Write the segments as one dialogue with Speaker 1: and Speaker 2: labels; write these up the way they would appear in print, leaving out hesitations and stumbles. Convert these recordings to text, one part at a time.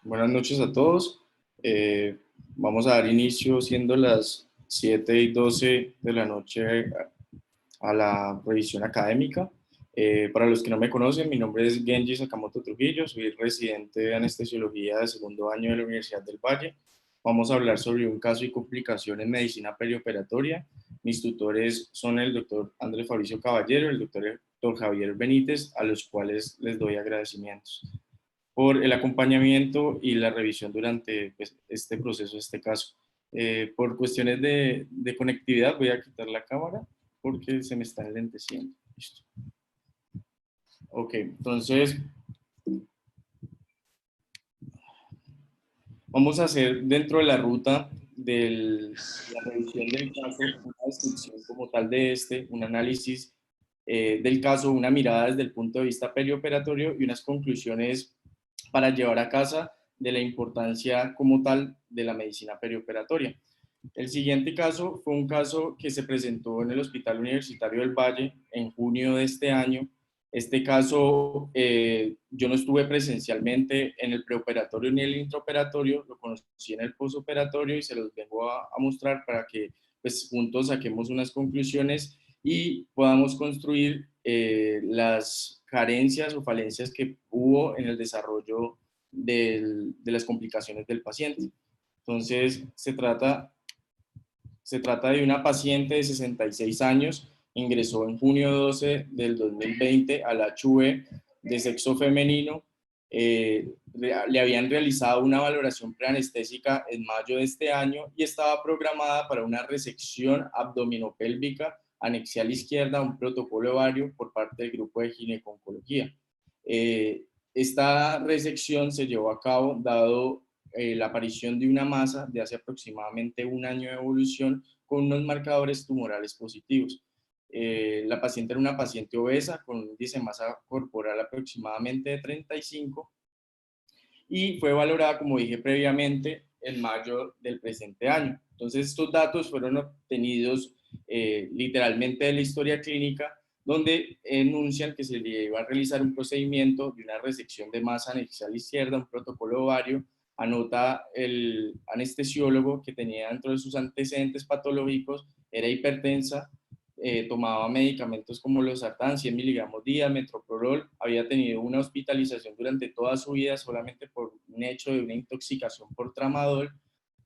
Speaker 1: Buenas noches a todos. Eh, Vamos a dar inicio, siendo las 7:12 de la noche, a la revisión académica. Para los que no me conocen, mi nombre es Genji Sakamoto Trujillo, soy residente de anestesiología de segundo año de la Universidad del Valle. Vamos a hablar sobre un caso y complicación en medicina perioperatoria. Mis tutores son el doctor Andrés Fabricio Caballero y el doctor Javier Benítez, a los cuales les doy agradecimientos por el acompañamiento y la revisión durante, pues, este proceso, este caso. Por cuestiones de conectividad voy a quitar la cámara porque se me está enlenteciendo. Listo. Ok, entonces vamos a hacer dentro de la ruta de la revisión del caso una descripción como tal de un análisis del caso, una mirada desde el punto de vista perioperatorio y unas conclusiones para llevar a casa de la importancia como tal de la medicina perioperatoria. El siguiente caso fue un caso que se presentó en el Hospital Universitario del Valle en junio de este año. Este caso, yo no estuve presencialmente en el preoperatorio ni el intraoperatorio, lo conocí en el posoperatorio y se los vengo a mostrar para que, pues, juntos saquemos unas conclusiones y podamos construir las carencias o falencias que hubo en el desarrollo de las complicaciones del paciente. Entonces, se trata de una paciente de 66 años, ingresó en junio 12 del 2020 a la HV de sexo femenino. Le habían realizado una valoración preanestésica en mayo de este año y estaba programada para una resección abdominopélvica anexial izquierda, un protocolo ovario por parte del grupo de gineconcología. Esta resección se llevó a cabo dado la aparición de una masa de hace aproximadamente un año de evolución con unos marcadores tumorales positivos. La paciente era una paciente obesa con un índice de masa corporal aproximadamente de 35 y fue valorada, como dije previamente, en mayo del presente año. Entonces, estos datos fueron obtenidos literalmente de la historia clínica, donde enuncian que se le iba a realizar un procedimiento de una resección de masa anexial izquierda, un protocolo ovario. Anota el anestesiólogo que tenía dentro de sus antecedentes patológicos, era hipertensa, tomaba medicamentos como los sartán, 100 miligramos día, metoprolol, había tenido una hospitalización durante toda su vida solamente por un hecho de una intoxicación por tramadol,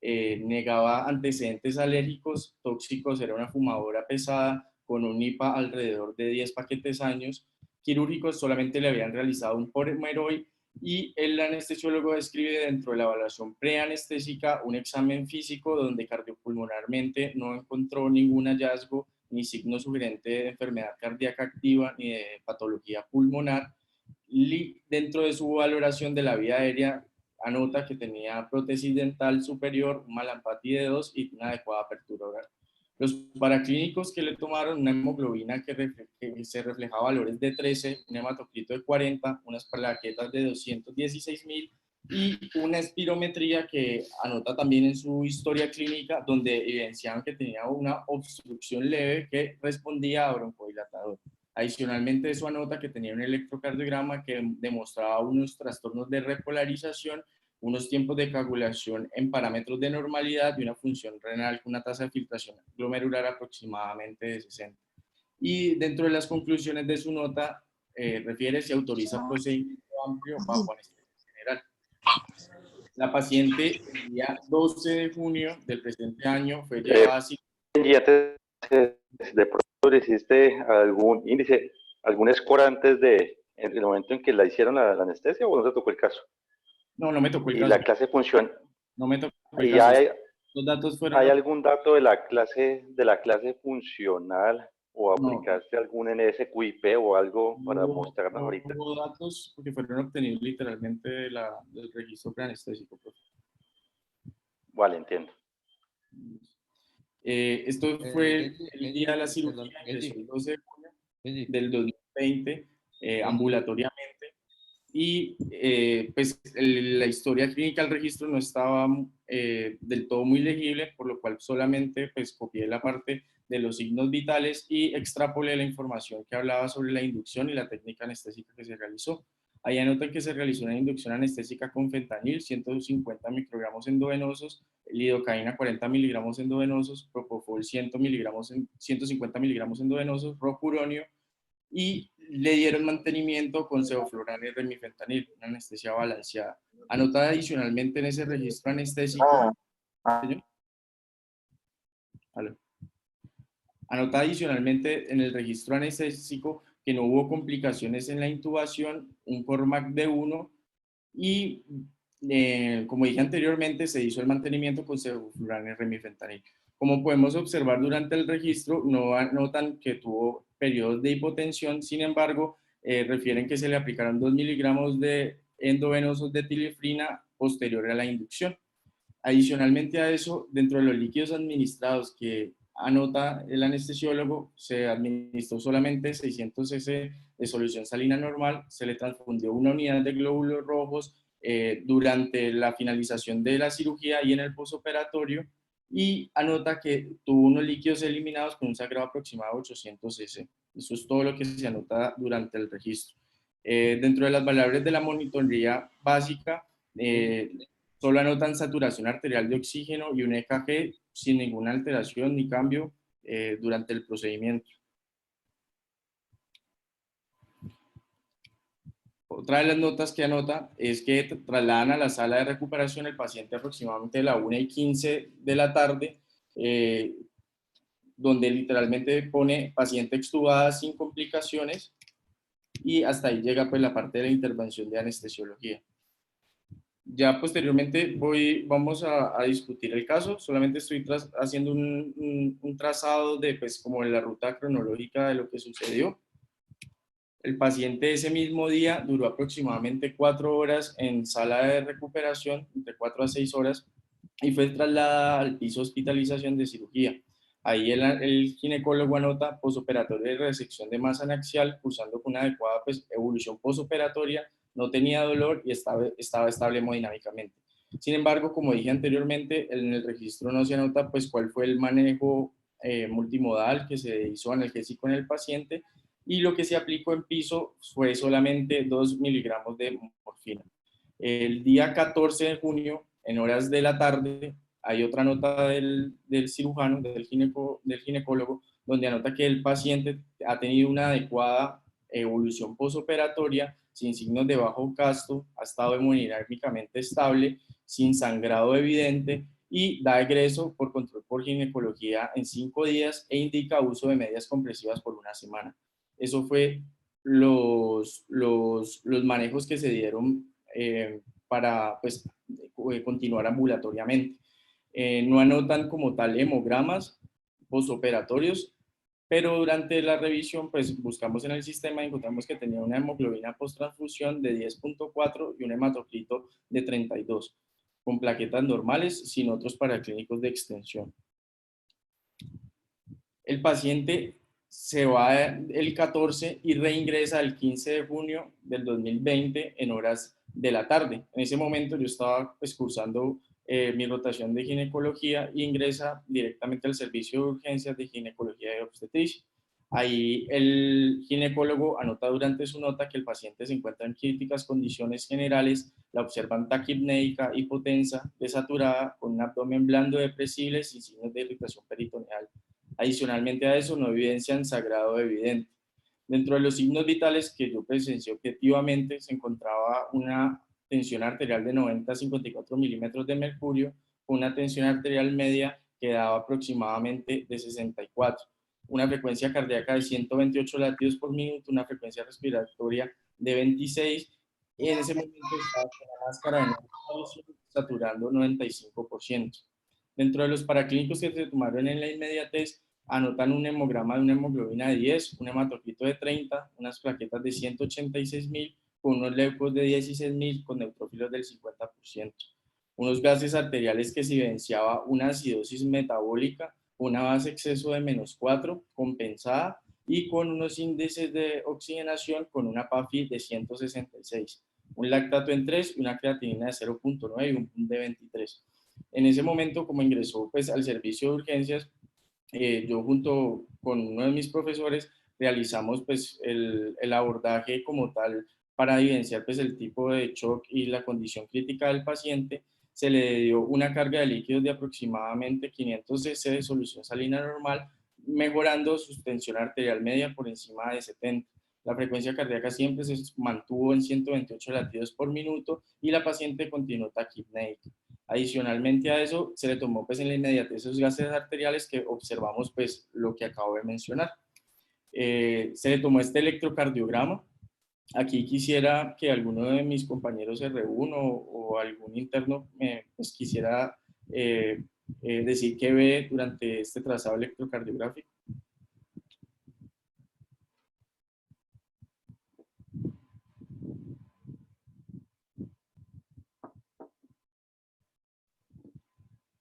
Speaker 1: negaba antecedentes alérgicos, tóxicos, era una fumadora pesada, con un IPA alrededor de 10 paquetes años, quirúrgicos solamente le habían realizado un pomeroid y el anestesiólogo describe dentro de la evaluación preanestésica un examen físico donde cardiopulmonarmente no encontró ningún hallazgo ni signo sugerente de enfermedad cardíaca activa ni de patología pulmonar. Y dentro de su valoración de la vía aérea anota que tenía prótesis dental superior, un malampatí de 2 y una adecuada apertura oral. Los paraclínicos que le tomaron, una hemoglobina que se reflejaba valores de 13, un hematocrito de 40, unas plaquetas de 216.000 y una espirometría que anota también en su historia clínica, donde evidenciaban que tenía una obstrucción leve que respondía a broncodilatador. Adicionalmente, eso anota que tenía un electrocardiograma que demostraba unos trastornos de repolarización, unos tiempos de coagulación en parámetros de normalidad y una función renal con una tasa de filtración glomerular aproximadamente de 60. Y dentro de las conclusiones de su nota, refiere si autoriza procedimiento amplio bajo anestesia general. La paciente el día 12 de junio del presente año fue llevada a...
Speaker 2: Y antes de profesor, ¿hiciste algún índice, algún score antes de, en el momento en que la hicieron la anestesia o no te tocó el caso?
Speaker 1: No, no me tocó el
Speaker 2: Y
Speaker 1: caso.
Speaker 2: la clase funciona.
Speaker 1: No me tocó el
Speaker 2: ¿Y
Speaker 1: caso. Los datos fueron...
Speaker 2: hay algún dato de la clase funcional o
Speaker 1: No,
Speaker 2: aplicaste algún NSQIP o algo para
Speaker 1: no,
Speaker 2: mostrarnos
Speaker 1: no
Speaker 2: ahorita?
Speaker 1: hubo datos porque fueron obtenidos literalmente del registro preanestésico.
Speaker 2: Vale, entiendo.
Speaker 1: Esto fue el
Speaker 3: Genji,
Speaker 1: día de la
Speaker 3: perdón,
Speaker 1: cirugía, ingresó el 12 de junio
Speaker 3: Genji,
Speaker 1: del 2020,
Speaker 3: Genji.
Speaker 1: ambulatoriamente. Y pues la historia clínica del registro no estaba del todo muy legible, por lo cual solamente pues copié la parte de los signos vitales y extrapolé la información que hablaba sobre la inducción y la técnica anestésica que se realizó. Ahí anotan que se realizó una inducción anestésica con fentanil, 150 microgramos endovenosos, lidocaína 40 miligramos endovenosos, propofol 100 miligramos 150 miligramos endovenosos, rocuronio, y le dieron mantenimiento con sevoflurana y remifentanil, una anestesia balanceada. Anotada adicionalmente en ese registro anestésico, ¿sí? Anota adicionalmente en el registro anestésico que no hubo complicaciones en la intubación, un Cormac de 1 y, como dije anteriormente, se hizo el mantenimiento con sevoflurana y remifentanil. Como podemos observar durante el registro, no anotan que tuvo periodos de hipotensión, sin embargo, refieren que se le aplicaron 2 miligramos de endovenosos de tilifrina posterior a la inducción. Adicionalmente a eso, dentro de los líquidos administrados que anota el anestesiólogo, se administró solamente 600 cc de solución salina normal, se le transfundió una unidad de glóbulos rojos durante la finalización de la cirugía y en el posoperatorio, y anota que tuvo unos líquidos eliminados con un sangrado aproximado de 800 cc. Eso es todo lo que se anota durante el registro. Dentro de las variables de la monitoría básica, solo anotan saturación arterial de oxígeno y un EKG sin ninguna alteración ni cambio durante el procedimiento. Otra de las notas que anota es que trasladan a la sala de recuperación el paciente aproximadamente a la 1:15 de la tarde, donde literalmente pone paciente extubada sin complicaciones, y hasta ahí llega pues la parte de la intervención de anestesiología. Ya posteriormente vamos a discutir el caso, solamente estoy haciendo un trazado de pues como la ruta cronológica de lo que sucedió. El paciente ese mismo día duró aproximadamente 4 horas en sala de recuperación, entre 4 a 6 horas, y fue trasladada al piso de hospitalización de cirugía. Ahí el ginecólogo anota posoperatoria de resección de masa anaxial, cursando con una adecuada pues, evolución posoperatoria, no tenía dolor y estaba estable hemodinámicamente. Sin embargo, como dije anteriormente, en el registro no se anota pues, cuál fue el manejo multimodal que se hizo analgésico en el paciente, y lo que se aplicó en piso fue solamente 2 miligramos de morfina. El día 14 de junio, en horas de la tarde, hay otra nota del cirujano, del ginecólogo, donde anota que el paciente ha tenido una adecuada evolución posoperatoria, sin signos de bajo gasto, ha estado hemodinámicamente estable, sin sangrado evidente, y da egreso por control por ginecología en 5 días e indica uso de medias compresivas por 1 semana. Eso fue los manejos que se dieron para pues, continuar ambulatoriamente. No anotan como tal hemogramas postoperatorios, pero durante la revisión pues buscamos en el sistema y encontramos que tenía una hemoglobina post-transfusión de 10.4 y un hematocrito de 32, con plaquetas normales sin otros paraclínicos de extensión. El paciente se va el 14 y reingresa el 15 de junio del 2020 en horas de la tarde. En ese momento yo estaba pues, cursando mi rotación de ginecología e ingresa directamente al servicio de urgencias de ginecología y obstetricia. Ahí el ginecólogo anota durante su nota que el paciente se encuentra en críticas condiciones generales, la observan taquipnéica, hipotensa, desaturada, con un abdomen blando depresible sin signos de irritación peritoneal. Adicionalmente a eso, no evidencian sangrado evidente. Dentro de los signos vitales que yo presencié objetivamente, se encontraba una tensión arterial de 90 a 54 milímetros de mercurio, con una tensión arterial media que daba aproximadamente de 64, una frecuencia cardíaca de 128 latidos por minuto, una frecuencia respiratoria de 26, y en ese momento estaba con la máscara de no saturando 95%. Dentro de los paraclínicos que se tomaron en la inmediatez, anotan un hemograma de una hemoglobina de 10, un hematocrito de 30, unas plaquetas de 186.000, con unos leucos de 16.000, con neutrófilos del 50%. Unos gases arteriales que se evidenciaba una acidosis metabólica, una base exceso de -4, compensada, y con unos índices de oxigenación con una PAFI de 166, un lactato en 3, una creatinina de 0.9 y un PUM de 23. En ese momento, como ingresó pues, al servicio de urgencias, yo junto con uno de mis profesores realizamos pues, el abordaje como tal para evidenciar pues, el tipo de shock y la condición crítica del paciente, se le dio una carga de líquidos de aproximadamente 500 cc de solución salina normal, mejorando su tensión arterial media por encima de 70. La frecuencia cardíaca siempre se mantuvo en 128 latidos por minuto y la paciente continuó taquipnéica. Adicionalmente a eso, se le tomó pues, en la inmediatez esos gases arteriales que observamos pues, lo que acabo de mencionar. Se le tomó este electrocardiograma. Aquí quisiera que alguno de mis compañeros R1 o algún interno pues quisiera decir qué ve durante este trazado electrocardiográfico.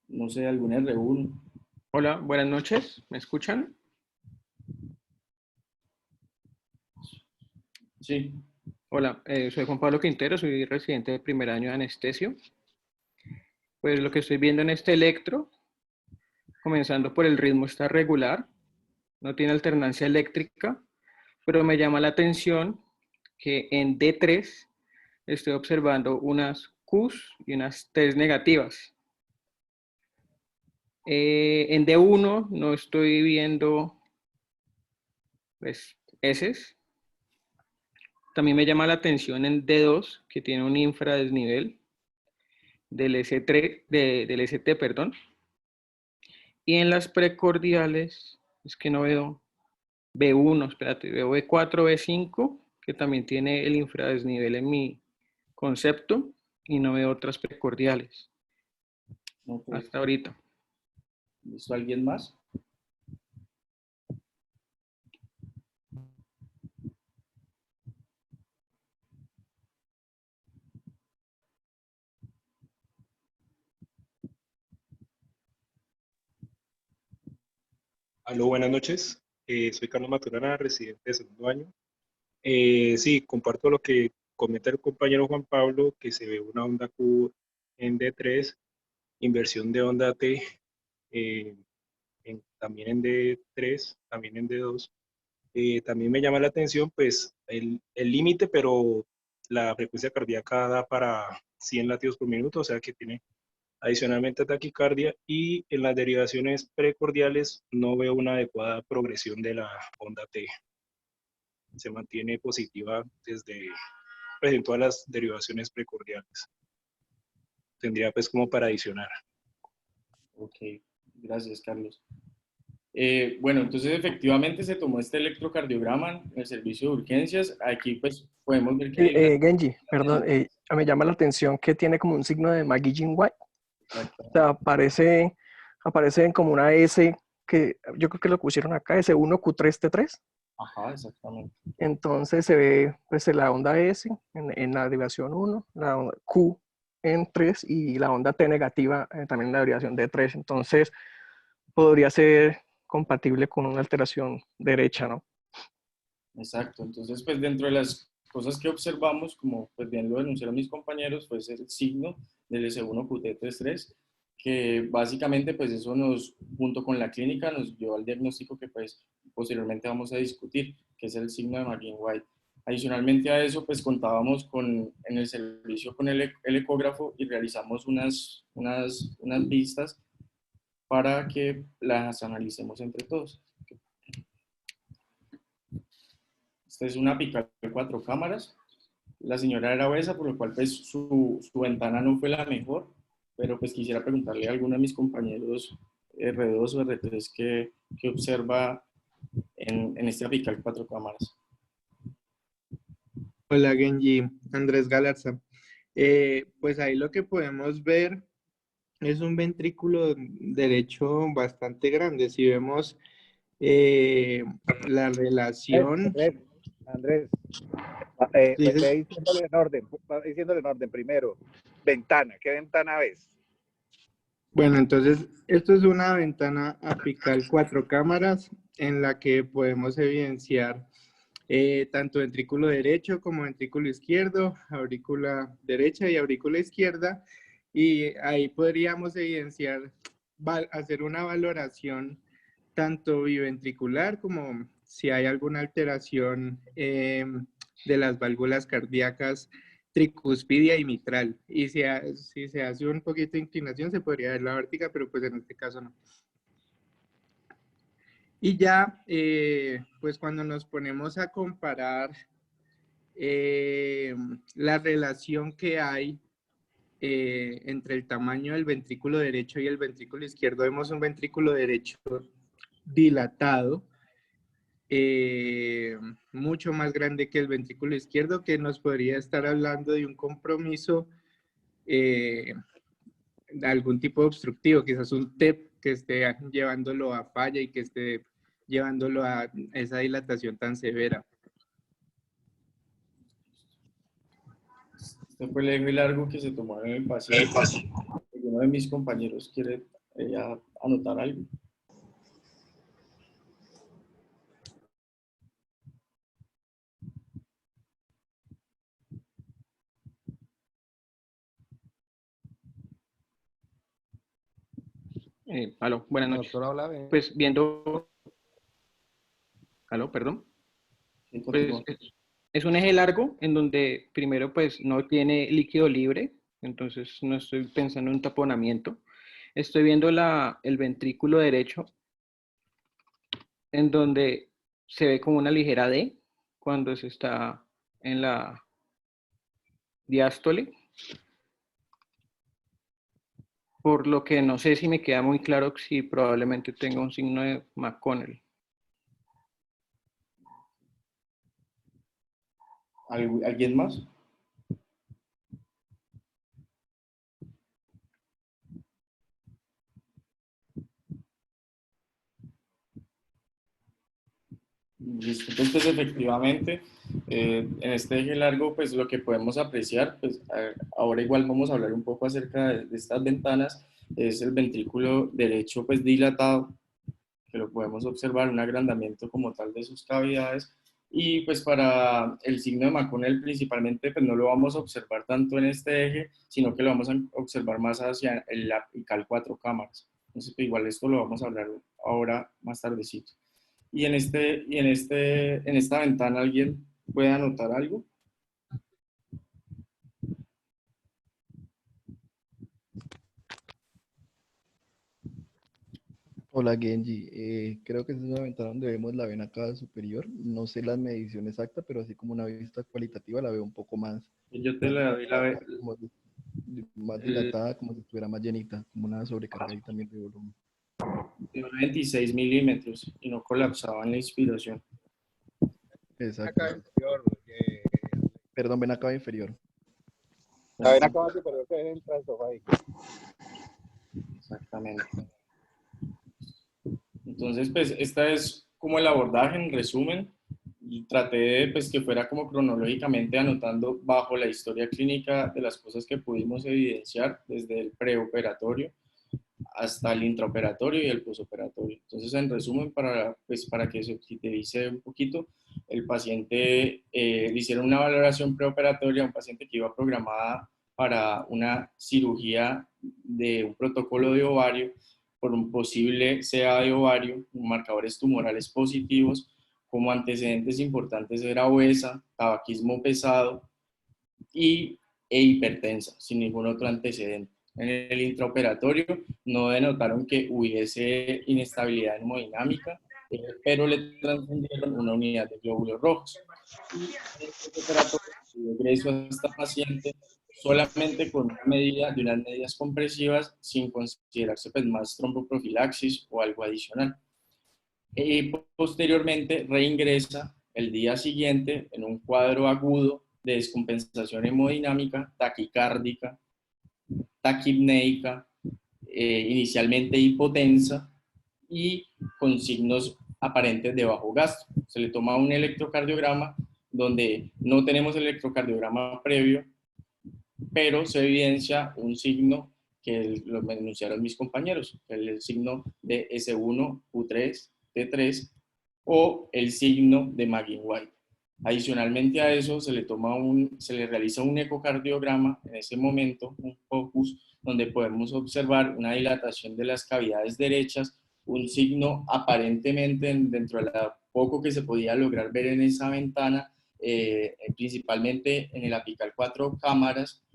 Speaker 1: No sé, algún R1.
Speaker 3: Hola, buenas noches. ¿Me escuchan?
Speaker 1: Sí.
Speaker 3: Hola, soy Juan Pablo Quintero, soy residente de primer año de anestesio. Pues lo que estoy viendo en este electro, comenzando por el ritmo, está regular, no tiene alternancia eléctrica, pero me llama la atención que en D3 estoy observando unas Qs y unas Ts negativas. En D1 no estoy viendo pues, Ss. También me llama la atención en D2, que tiene un infradesnivel del S3, del ST, perdón. Y en las precordiales, es que no veo B1, espérate, veo B4, B5, que también tiene el infradesnivel en mi concepto, y no veo otras precordiales.
Speaker 1: Okay.
Speaker 3: Hasta ahorita.
Speaker 1: ¿Listo? ¿Alguien más?
Speaker 4: Aló, buenas noches. Soy Carlos Maturana, residente de segundo año. Sí, comparto lo que comenta el compañero Juan Pablo, que se ve una onda Q en D3, inversión de onda T, también en D3, también en D2. También me llama la atención, pues, el límite, pero la frecuencia cardíaca da para 100 latidos por minuto, o sea que tiene adicionalmente taquicardia, y en las derivaciones precordiales no veo una adecuada progresión de la onda T. Se mantiene positiva desde, pues, en todas las derivaciones precordiales. Tendría pues como para adicionar.
Speaker 1: Ok, gracias Carlos. Bueno, entonces efectivamente se tomó este electrocardiograma en el servicio de urgencias. Aquí pues podemos ver que hay una...
Speaker 5: Genji, perdón, me llama la atención que tiene como un signo de McGuigan-White. O sea, aparece como una S que yo creo que lo pusieron acá, S1Q3T3.
Speaker 1: Ajá, exactamente.
Speaker 5: Entonces se ve pues la onda S en la derivación 1, la onda Q en 3 y la onda T negativa también en la derivación de 3. Entonces podría ser compatible con una alteración derecha, ¿no?
Speaker 1: Exacto. Entonces, pues dentro de las cosas que observamos, como pues bien lo denunciaron mis compañeros, pues el signo del S1QT33, que básicamente pues eso nos, junto con la clínica, nos llevó al diagnóstico que pues posteriormente vamos a discutir, que es el signo de McGuigan-White. Adicionalmente a eso, pues contábamos en el servicio con el ecógrafo y realizamos unas vistas para que las analicemos entre todos. Esta es una apical de 4 cámaras. La señora era obesa, por lo cual pues, su ventana no fue la mejor, pero pues quisiera preguntarle a alguno de mis compañeros R2 o R3 que observa en este apical 4 cámaras.
Speaker 6: Hola Genji, Andrés Galarza. Pues ahí lo que podemos ver es un ventrículo derecho bastante grande. Si vemos la relación...
Speaker 7: Andrés,
Speaker 6: Sí,
Speaker 7: ve diciéndole en orden primero. Ventana, ¿qué ventana ves?
Speaker 6: bueno, entonces esto es una ventana apical 4 cámaras en la que podemos evidenciar tanto ventrículo derecho como ventrículo izquierdo, aurícula derecha y aurícula izquierda, y ahí podríamos evidenciar, hacer una valoración tanto biventricular como si hay alguna alteración de las válvulas cardíacas tricúspide y mitral. Y si se hace un poquito de inclinación, se podría ver la vértiga, pero pues en este caso no. Y ya, pues cuando nos ponemos a comparar la relación que hay entre el tamaño del ventrículo derecho y el ventrículo izquierdo, vemos un ventrículo derecho dilatado, mucho más grande que el ventrículo izquierdo, que nos podría estar hablando de un compromiso de algún tipo obstructivo, quizás un TEP que esté llevándolo a falla y que esté llevándolo a esa dilatación tan severa.
Speaker 1: Este fue el eje largo que se tomó en el paciente. ¿Alguno de mis compañeros quiere anotar algo?
Speaker 3: Aló, buenas noches.
Speaker 8: Doctor, habla bien.
Speaker 3: Pues viendo... Aló, perdón.
Speaker 1: Sí,
Speaker 3: Pues,
Speaker 1: continúa.
Speaker 3: es un eje largo en donde primero pues no tiene líquido libre, entonces no estoy pensando en taponamiento. Estoy viendo el ventrículo derecho en donde se ve como una ligera D cuando se está en la diástole. Por lo que no sé si me queda muy claro si probablemente tenga un signo de McConnell.
Speaker 1: ¿Alguien más? Listo. Entonces, efectivamente, en este eje largo, pues lo que podemos apreciar, pues ahora igual vamos a hablar un poco acerca de estas ventanas, es el ventrículo derecho pues dilatado, que lo podemos observar, un agrandamiento como tal de sus cavidades, y pues para el signo de McConnell principalmente, pues no lo vamos a observar tanto en este eje, sino que lo vamos a observar más hacia el apical 4 cámaras. Entonces, pues, igual esto lo vamos a hablar ahora más tardecito. Y en esta ventana, ¿alguien puede anotar algo?
Speaker 8: Hola Genji, creo que esta es una ventana donde vemos la vena cava superior. No sé la medición exacta, pero así como una vista cualitativa la veo un poco más,
Speaker 1: Yo te la doy
Speaker 8: como más dilatada, como si estuviera más llenita, como una sobrecarga ahí también de volumen.
Speaker 1: de 26 milímetros y no colapsaba en la inspiración.
Speaker 8: Exacto.
Speaker 7: Acá inferior,
Speaker 8: Perdón, vena cava inferior.
Speaker 7: la vena cava superior que entra el sofá ahí.
Speaker 1: Exactamente. Entonces, pues, esta es como el abordaje en resumen. Y traté de pues, que fuera como cronológicamente anotando bajo la historia clínica de las cosas que pudimos evidenciar desde el preoperatorio hasta el intraoperatorio y el posoperatorio. Entonces, en resumen, pues, para que se objetivice un poquito, el paciente le hicieron una valoración preoperatoria a un paciente que iba programada para una cirugía de un protocolo de ovario por un posible CA de ovario, marcadores tumorales positivos, como antecedentes importantes era obesa, tabaquismo pesado e hipertensa, sin ningún otro antecedente. En el intraoperatorio no denotaron que hubiese inestabilidad hemodinámica, pero le transfundieron una unidad de glóbulos rojos. Y en el postoperatorio ingreso a esta paciente solamente con una medida de unas medidas compresivas sin considerarse pues, más tromboprofilaxis o algo adicional. Y posteriormente reingresa el día siguiente en un cuadro agudo de descompensación hemodinámica, taquicárdica, taquipneica, inicialmente hipotensa y con signos aparentes de bajo gasto. Se le toma un electrocardiograma donde no tenemos electrocardiograma previo, pero se evidencia un signo que lo enunciaron mis compañeros, el signo de S1, U3, T3 o el signo de Magin-White. Adicionalmente a eso se le realiza un ecocardiograma en ese momento, un focus, donde podemos observar una dilatación de las cavidades derechas, un signo aparentemente dentro de lo poco que se podía lograr ver en esa ventana, principalmente en el apical 4 cámaras,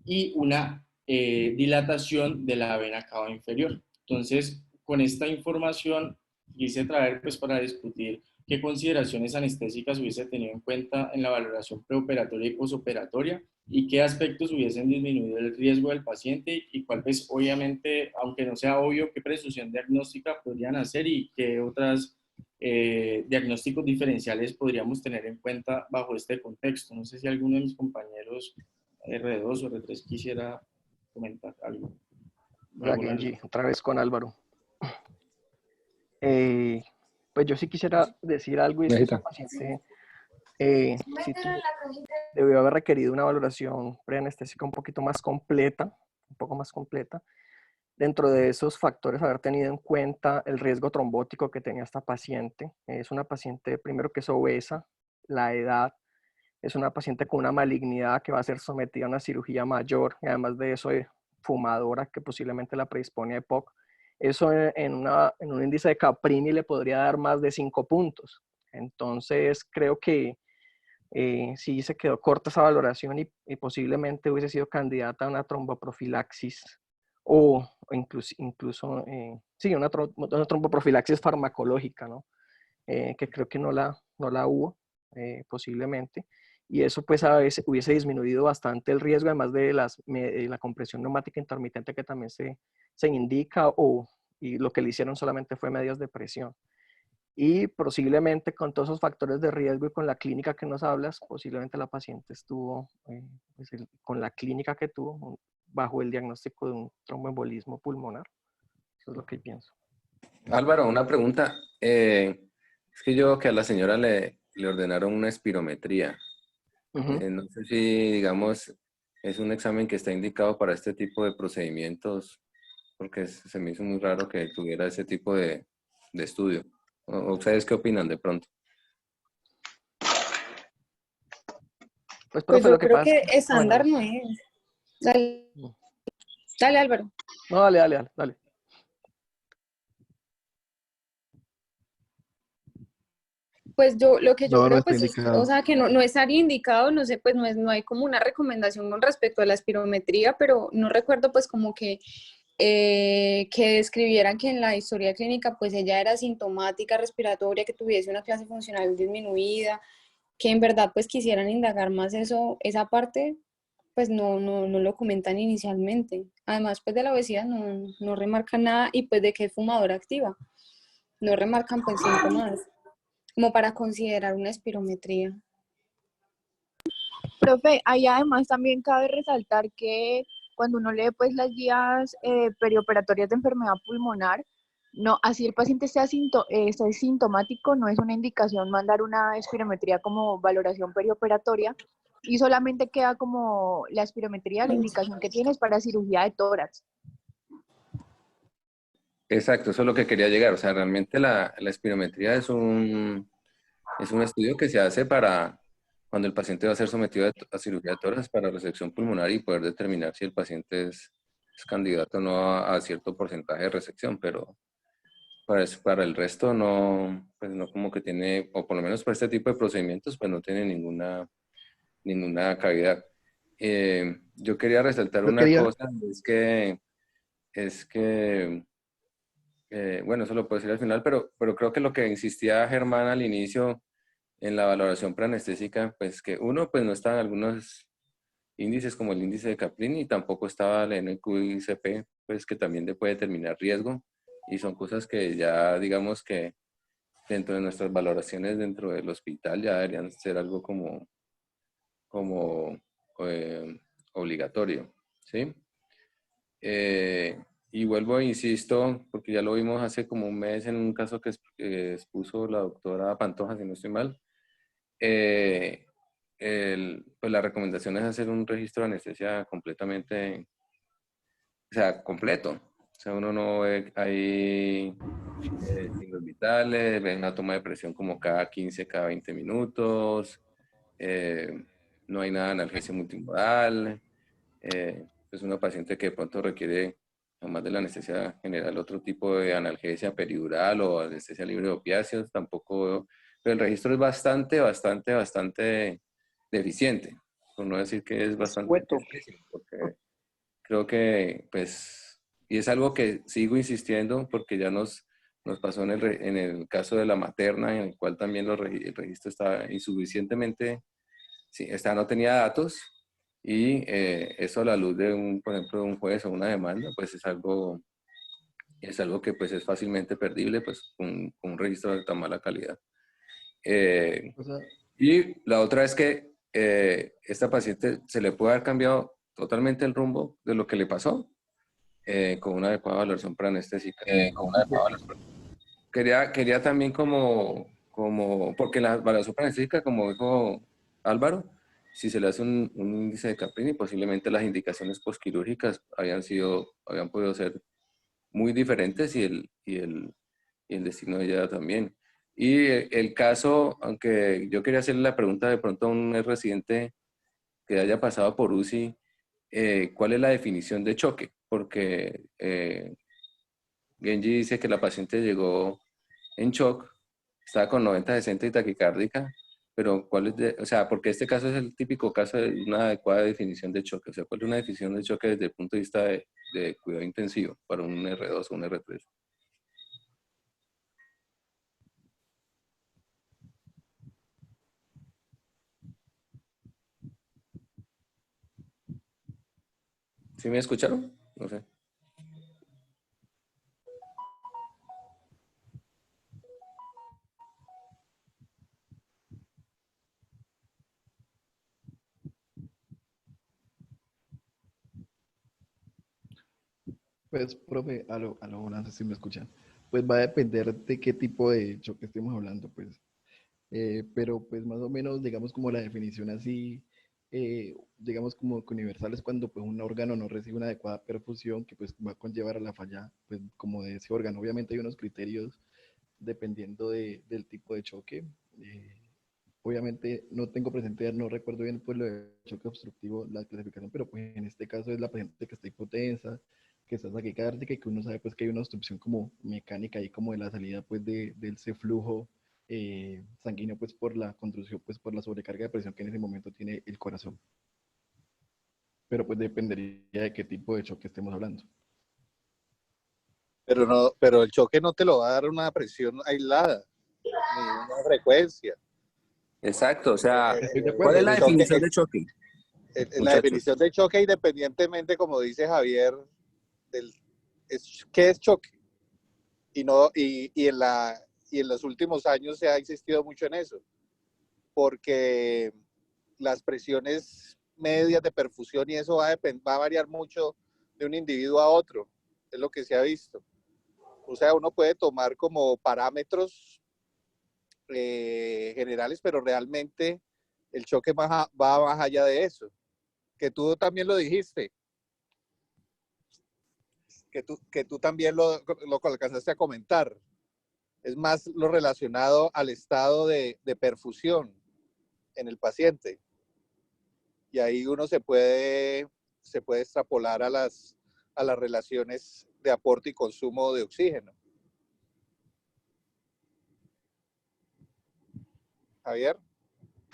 Speaker 1: y una dilatación de la vena cava inferior. Entonces, con esta información quise traer pues para discutir qué consideraciones anestésicas hubiese tenido en cuenta en la valoración preoperatoria y posoperatoria, y qué aspectos hubiesen disminuido el riesgo del paciente, y cuál pues obviamente, aunque no sea obvio, qué presunción diagnóstica podrían hacer y qué otras diagnósticos diferenciales podríamos tener en cuenta bajo este contexto. No sé si alguno de mis compañeros R2 o R3 quisiera comentar algo.
Speaker 5: Hola, Genji, otra vez con Álvaro. Pues yo sí quisiera decir algo, y es que esa paciente sí debió haber requerido una valoración preanestésica un poquito más completa, un poco más completa. Dentro de esos factores, haber tenido en cuenta el riesgo trombótico que tenía esta paciente. Es una paciente, primero, que es obesa, la edad, es una paciente con una malignidad que va a ser sometida a una cirugía mayor, y además de eso, fumadora, que posiblemente la predispone a EPOC. Eso en un índice de Caprini le podría dar más de 5 puntos. Entonces, creo que sí se quedó corta esa valoración, y posiblemente hubiese sido candidata a una tromboprofilaxis o incluso sí, una tromboprofilaxis farmacológica, ¿no? Que creo que no la hubo, posiblemente, y eso pues a veces hubiese disminuido bastante el riesgo, además de la compresión neumática intermitente que también se indica, y lo que le hicieron solamente fue medios de presión. Y posiblemente con todos esos factores de riesgo y con la clínica que nos hablas, posiblemente la paciente estuvo, pues con la clínica que tuvo, bajo el diagnóstico de un tromboembolismo pulmonar. Eso es lo que pienso.
Speaker 9: Álvaro, una pregunta. Es que yo que a la señora le ordenaron una espirometría. No sé si, digamos, es un examen que está indicado para este tipo de procedimientos, porque se me hizo muy raro que tuviera ese tipo de estudio. ¿O ustedes qué opinan de pronto?
Speaker 5: Pues,
Speaker 10: Pues
Speaker 5: profe,
Speaker 10: yo
Speaker 5: lo que
Speaker 10: creo
Speaker 5: pasa
Speaker 10: que
Speaker 5: es que,
Speaker 10: estándar no es. Dale, dale, Álvaro.
Speaker 5: No, dale.
Speaker 10: Pues lo que yo
Speaker 8: No, no
Speaker 10: creo,
Speaker 8: está
Speaker 10: pues,
Speaker 8: indicado.
Speaker 10: o sea, que no estaría indicado, no sé, pues no hay como una recomendación con respecto a la espirometría, pero no recuerdo pues como que describieran que en la historia clínica pues ella era sintomática respiratoria, que tuviese una clase funcional disminuida, que en verdad pues quisieran indagar más esa parte, pues no lo comentan inicialmente. Además pues de la obesidad no remarcan nada, y pues de que es fumadora activa, no remarcan pues síntomas como para considerar una espirometría.
Speaker 11: Profe, ahí además también cabe resaltar que cuando uno lee pues las guías perioperatorias de enfermedad pulmonar, no, así el paciente esté sintomático, no es una indicación mandar una espirometría como valoración perioperatoria, y solamente queda como la espirometría, la indicación que tiene es para cirugía de tórax.
Speaker 9: Exacto, eso es lo que quería llegar. O sea, realmente la espirometría es un estudio que se hace para cuando el paciente va a ser sometido a cirugía de tórax para resección pulmonar, y poder determinar si el paciente es candidato o no a cierto porcentaje de resección, pero para el resto no, pues no como que tiene, o por lo menos para este tipo de procedimientos, pues no tiene ninguna cavidad. Yo quería resaltar una cosa, es que bueno, eso lo puedo decir al final, pero creo que lo que insistía Germán al inicio en la valoración preanestésica, pues que uno, pues no estaban algunos índices como el índice de Caprini, y tampoco estaba el NQICP, pues que también le puede determinar riesgo, y son cosas que ya digamos que dentro de nuestras valoraciones dentro del hospital ya deberían ser algo como obligatorio, ¿sí? Y vuelvo e insisto, porque ya lo vimos hace como un mes en un caso que expuso la doctora Pantoja, si no estoy mal. Pues la recomendación es hacer un registro de anestesia completamente, o sea, completo. O sea, uno no ve ahí signos vitales, ve una toma de presión como cada 15, cada 20 minutos. No hay nada de analgesia multimodal. Es una paciente que de pronto requiere, además de la anestesia general, otro tipo de analgesia peridural o anestesia libre de opiáceos. Tampoco pero el registro es bastante deficiente, por no decir que es bastante difícil, porque creo que, pues, y es algo que sigo insistiendo porque ya nos pasó en el caso de la materna, en el cual también el registro estaba insuficientemente, sí, no tenía datos, y eso a la luz de por ejemplo, de un juez o una demanda, pues es algo que pues es fácilmente perdible, pues con un registro de tan mala calidad.
Speaker 8: O sea,
Speaker 9: Y la otra es que esta paciente se le puede haber cambiado totalmente el rumbo de lo que le pasó con una adecuada valoración preanestésica. Quería también porque la valoración preanestésica, como dijo Álvaro, si se le hace un índice de Caprini, posiblemente las indicaciones posquirúrgicas habían podido ser muy diferentes y el destino de ella también. Y el caso, aunque yo quería hacerle la pregunta de pronto a un residente que haya pasado por UCI, ¿cuál es la definición de choque? Porque Genji dice que la paciente llegó en shock, estaba con 90-60 y taquicárdica, pero o sea, porque este caso es el típico caso de una adecuada definición de choque, o sea, ¿cuál es una definición de choque desde el punto de vista de cuidado intensivo para un R2 o un R3? ¿Sí me escucharon? No sé.
Speaker 8: pues, profe, no sé si me escuchan. Pues va a depender de qué tipo de choque estemos hablando, pues. Pero pues más o menos, digamos como la definición así, digamos como que universal es cuando pues un órgano no recibe una adecuada perfusión que pues va a conllevar a la falla pues como de ese órgano. Obviamente hay unos criterios dependiendo del tipo de choque. Obviamente no tengo presente, no recuerdo bien pues lo de choque obstructivo, la clasificación, pero pues en este caso es la paciente que está hipotensa, que está taquicárdica y que uno sabe pues que hay una obstrucción como mecánica ahí como de la salida pues de ese flujo sanguíneo pues por la conducción, pues por la sobrecarga de presión que en ese momento tiene el corazón. Pero pues dependería de qué tipo de choque estemos hablando.
Speaker 7: Pero el choque no te lo va a dar una presión aislada, ni una frecuencia.
Speaker 9: Exacto, o sea,
Speaker 8: Estoy de
Speaker 9: ¿cuál
Speaker 8: acuerdo.
Speaker 9: es la definición de choque?
Speaker 7: La definición de choque, independientemente, como dice Javier, ¿qué es choque? Y en los últimos años se ha insistido mucho en eso, porque las presiones medias de perfusión y eso va a variar mucho de un individuo a otro, es lo que se ha visto. O sea, uno puede tomar como parámetros generales, pero realmente el choque va más allá de eso, que tú también lo dijiste, que tú también lo alcanzaste a comentar. Es más lo relacionado al estado de perfusión en el paciente. Y ahí uno se puede extrapolar a las relaciones de aporte y consumo de oxígeno. Javier.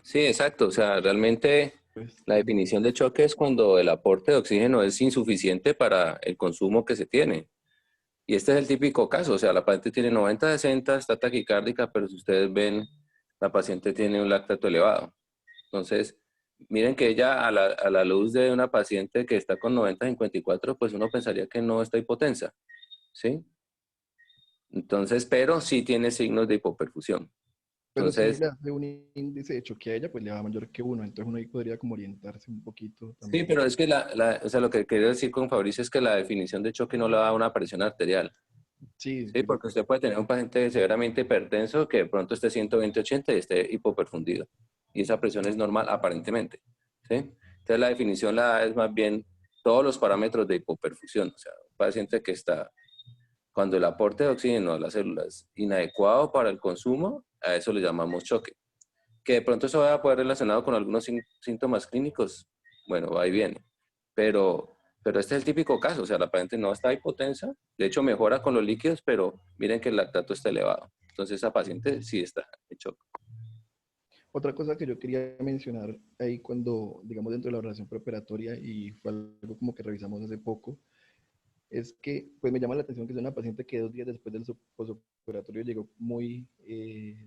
Speaker 9: Sí, exacto. O sea, realmente la definición de choque es cuando el aporte de oxígeno es insuficiente para el consumo que se tiene. Y este es el típico caso. O sea, la paciente tiene 90-60, está taquicárdica, pero si ustedes ven, la paciente tiene un lactato elevado. Entonces, miren que ella a la luz de una paciente que está con 90-54, pues uno pensaría que no está hipotensa, ¿sí? Entonces, pero sí tiene signos de hipoperfusión.
Speaker 8: Pero
Speaker 9: Entonces,
Speaker 8: si le hace un índice de choque a ella, pues le va mayor que 1, entonces uno ahí podría como orientarse un poquito también.
Speaker 9: sí, pero es que o sea, lo que quería decir con Fabricio es que la definición de choque no le da una presión arterial.
Speaker 8: Sí,
Speaker 9: Sí, porque usted puede tener un paciente severamente hipertenso que de pronto esté 120-80 y esté hipoperfundido. Y esa presión es normal, aparentemente. ¿Sí? Entonces, la definición la da es más bien todos los parámetros de hipoperfusión. O sea, un paciente que está, cuando el aporte de oxígeno a las células es inadecuado para el consumo, a eso le llamamos choque. Que de pronto eso va a poder relacionado con algunos síntomas clínicos, bueno, va y viene. Pero este es el típico caso, o sea, la paciente no está hipotensa, de hecho mejora con los líquidos, pero miren que el lactato está elevado. Entonces esa paciente sí está en shock.
Speaker 8: Otra cosa que yo quería mencionar ahí cuando, digamos, dentro de la oración preoperatoria, y fue algo como que revisamos hace poco, es que pues me llama la atención que es una paciente que 2 días después del posoperatorio llegó muy,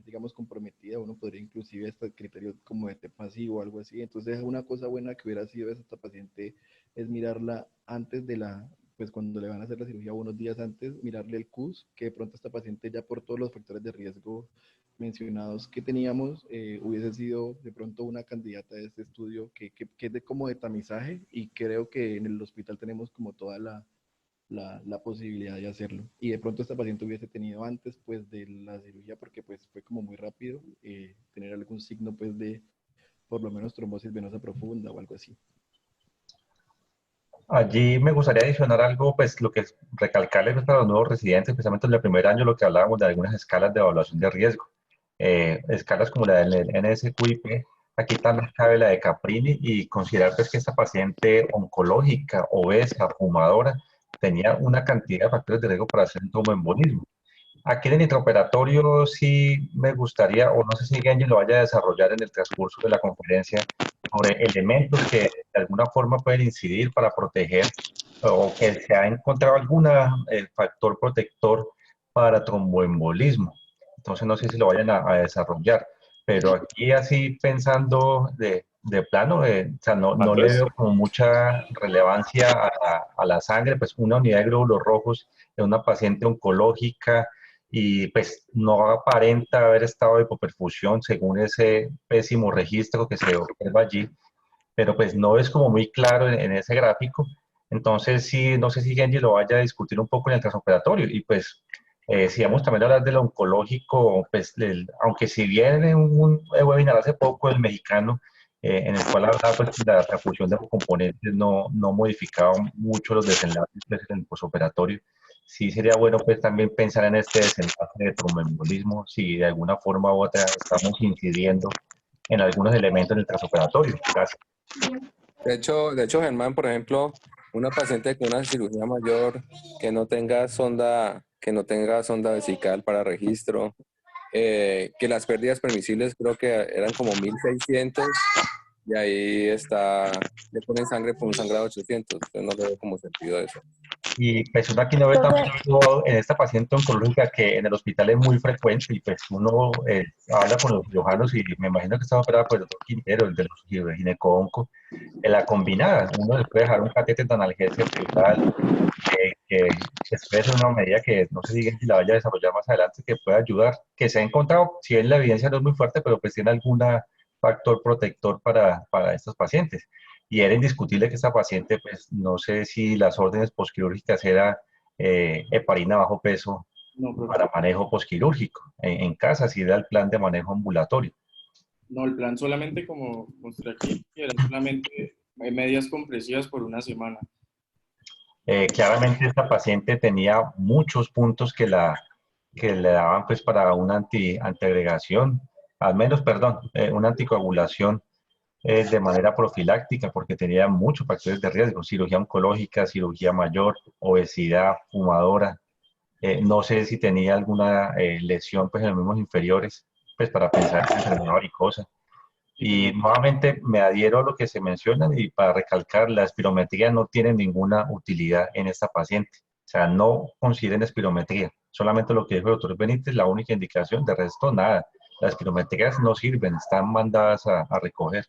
Speaker 8: digamos, comprometida. Uno podría inclusive hasta criterios como de té pasivo o algo así. Entonces una cosa buena que hubiera sido esta paciente es mirarla antes de la, pues cuando le van a hacer la cirugía unos días antes, mirarle el CUS, que de pronto esta paciente ya por todos los factores de riesgo mencionados que teníamos, hubiese sido de pronto una candidata de este estudio que es de como de tamizaje, y creo que en el hospital tenemos como toda la posibilidad de hacerlo. Y de pronto esta paciente hubiese tenido antes pues de la cirugía, porque pues fue como muy rápido, tener algún signo pues de por lo menos trombosis venosa profunda o algo así.
Speaker 12: Allí me gustaría adicionar algo, pues lo que es recalcarles pues, para los nuevos residentes, especialmente en el primer año, lo que hablábamos de algunas escalas de evaluación de riesgo. Escalas como la del NSQIP, aquí también cabe la de Caprini, y considerar pues que esta paciente oncológica, obesa, fumadora, tenía una cantidad de factores de riesgo para hacer un tromboembolismo. Aquí en el intraoperatorio sí me gustaría, o no sé si Genji lo vaya a desarrollar en el transcurso de la conferencia, sobre elementos que de alguna forma pueden incidir para proteger, o que se ha encontrado algún factor protector para tromboembolismo. Entonces no sé si lo vayan a desarrollar, pero aquí así pensando de plano, o sea, no le veo como mucha relevancia a la sangre, pues una unidad de glóbulos rojos de una paciente oncológica, y pues no aparenta haber estado de hipoperfusión según ese pésimo registro que se observa allí, pero pues no es como muy claro en ese gráfico. Entonces sí, no sé si Genji lo vaya a discutir un poco en el transoperatorio, y pues si vamos también a hablar del oncológico, pues aunque si bien en un webinar hace poco el mexicano, en el cual hablaba pues la transfusión de componentes no modificaba mucho los desenlaces pues, en el posoperatorio, sí sería bueno pues también pensar en este desenlace de tromboembolismo, si de alguna forma u otra estamos incidiendo en algunos elementos en el transoperatorio. Gracias.
Speaker 9: De hecho, Germán, por ejemplo, una paciente con una cirugía mayor que no tenga sonda vesical para registro, que las pérdidas permisibles creo que eran como 1600, y ahí está, le ponen sangre por un sangrado de 800, entonces no le veo como sentido eso.
Speaker 12: Y pues uno aquí no ve tampoco en esta paciente oncológica, que en el hospital es muy frecuente, y pues uno habla con los cirujanos, y me imagino que está operada por el doctor Quintero, el de los gineco-onco, en la combinada. Uno le puede dejar un catéter de analgesia epidural, que puede ser una medida que no sé si la vaya a desarrollar más adelante, que pueda ayudar, que se ha encontrado, si bien la evidencia no es muy fuerte, pero pues tiene algún factor protector para estos pacientes. Y era indiscutible que esta paciente, pues no sé si las órdenes posquirúrgicas era heparina bajo peso
Speaker 1: No,
Speaker 12: para
Speaker 1: profe.
Speaker 12: manejo posquirúrgico en casa, si era el plan de manejo ambulatorio.
Speaker 1: No, el plan solamente, como mostré aquí, era solamente medias compresivas por una semana.
Speaker 12: Claramente esta paciente tenía muchos puntos que le daban pues para una antiagregación, al menos, perdón, una anticoagulación de manera profiláctica, porque tenía muchos factores de riesgo: cirugía oncológica, cirugía mayor, obesidad, fumadora. No sé si tenía alguna lesión pues en los miembros inferiores, pues para pensar en enfermedad varicosa. Y nuevamente me adhiero a lo que se menciona, y para recalcar, la espirometría no tiene ninguna utilidad en esta paciente. O sea, no consideren espirometría. Solamente lo que dijo el doctor Benítez, la única indicación, de resto nada. Las espirometrías no sirven, están mandadas a recoger.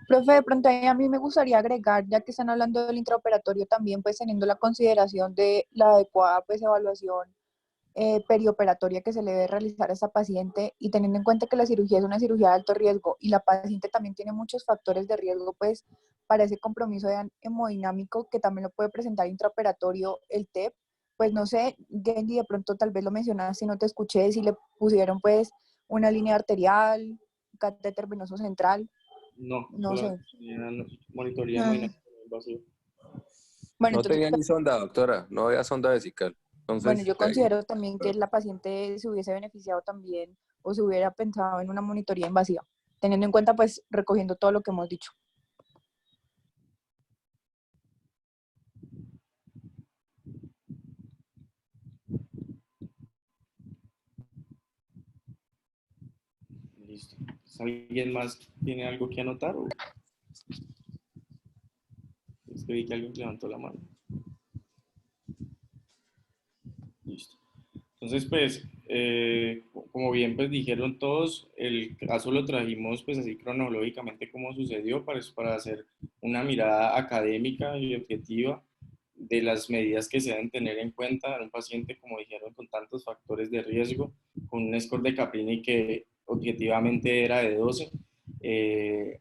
Speaker 11: Profe, de pronto ahí a mí me gustaría agregar, ya que están hablando del intraoperatorio también, pues teniendo la consideración de la adecuada pues evaluación perioperatoria que se le debe realizar a esta paciente, y teniendo en cuenta que la cirugía es una cirugía de alto riesgo y la paciente también tiene muchos factores de riesgo pues para ese compromiso hemodinámico que también lo puede presentar intraoperatorio el TEP, pues no sé, Genji, de pronto tal vez lo mencionaste si no te escuché, si le pusieron pues una línea arterial, catéter venoso central,
Speaker 1: No,
Speaker 11: no sé.
Speaker 1: solamente monitoría
Speaker 11: Ah,
Speaker 1: hemodinámica invasiva.
Speaker 11: Bueno,
Speaker 9: No
Speaker 11: entonces,
Speaker 9: tenía ni sonda, doctora, no había sonda vesical.
Speaker 11: bueno,
Speaker 9: Entonces,
Speaker 11: yo considero también que la paciente se hubiese beneficiado también o se hubiera pensado en una monitoría invasiva, teniendo en cuenta, pues, recogiendo todo lo que hemos dicho.
Speaker 1: Listo. ¿Alguien más tiene algo que anotar? ¿O? Es que vi que alguien levantó la mano. Listo. Entonces, pues, como bien pues dijeron todos, el caso lo trajimos pues así cronológicamente como sucedió para hacer una mirada académica y objetiva de las medidas que se deben tener en cuenta en un paciente, como dijeron, con tantos factores de riesgo, con un score de Caprini que objetivamente era de 12.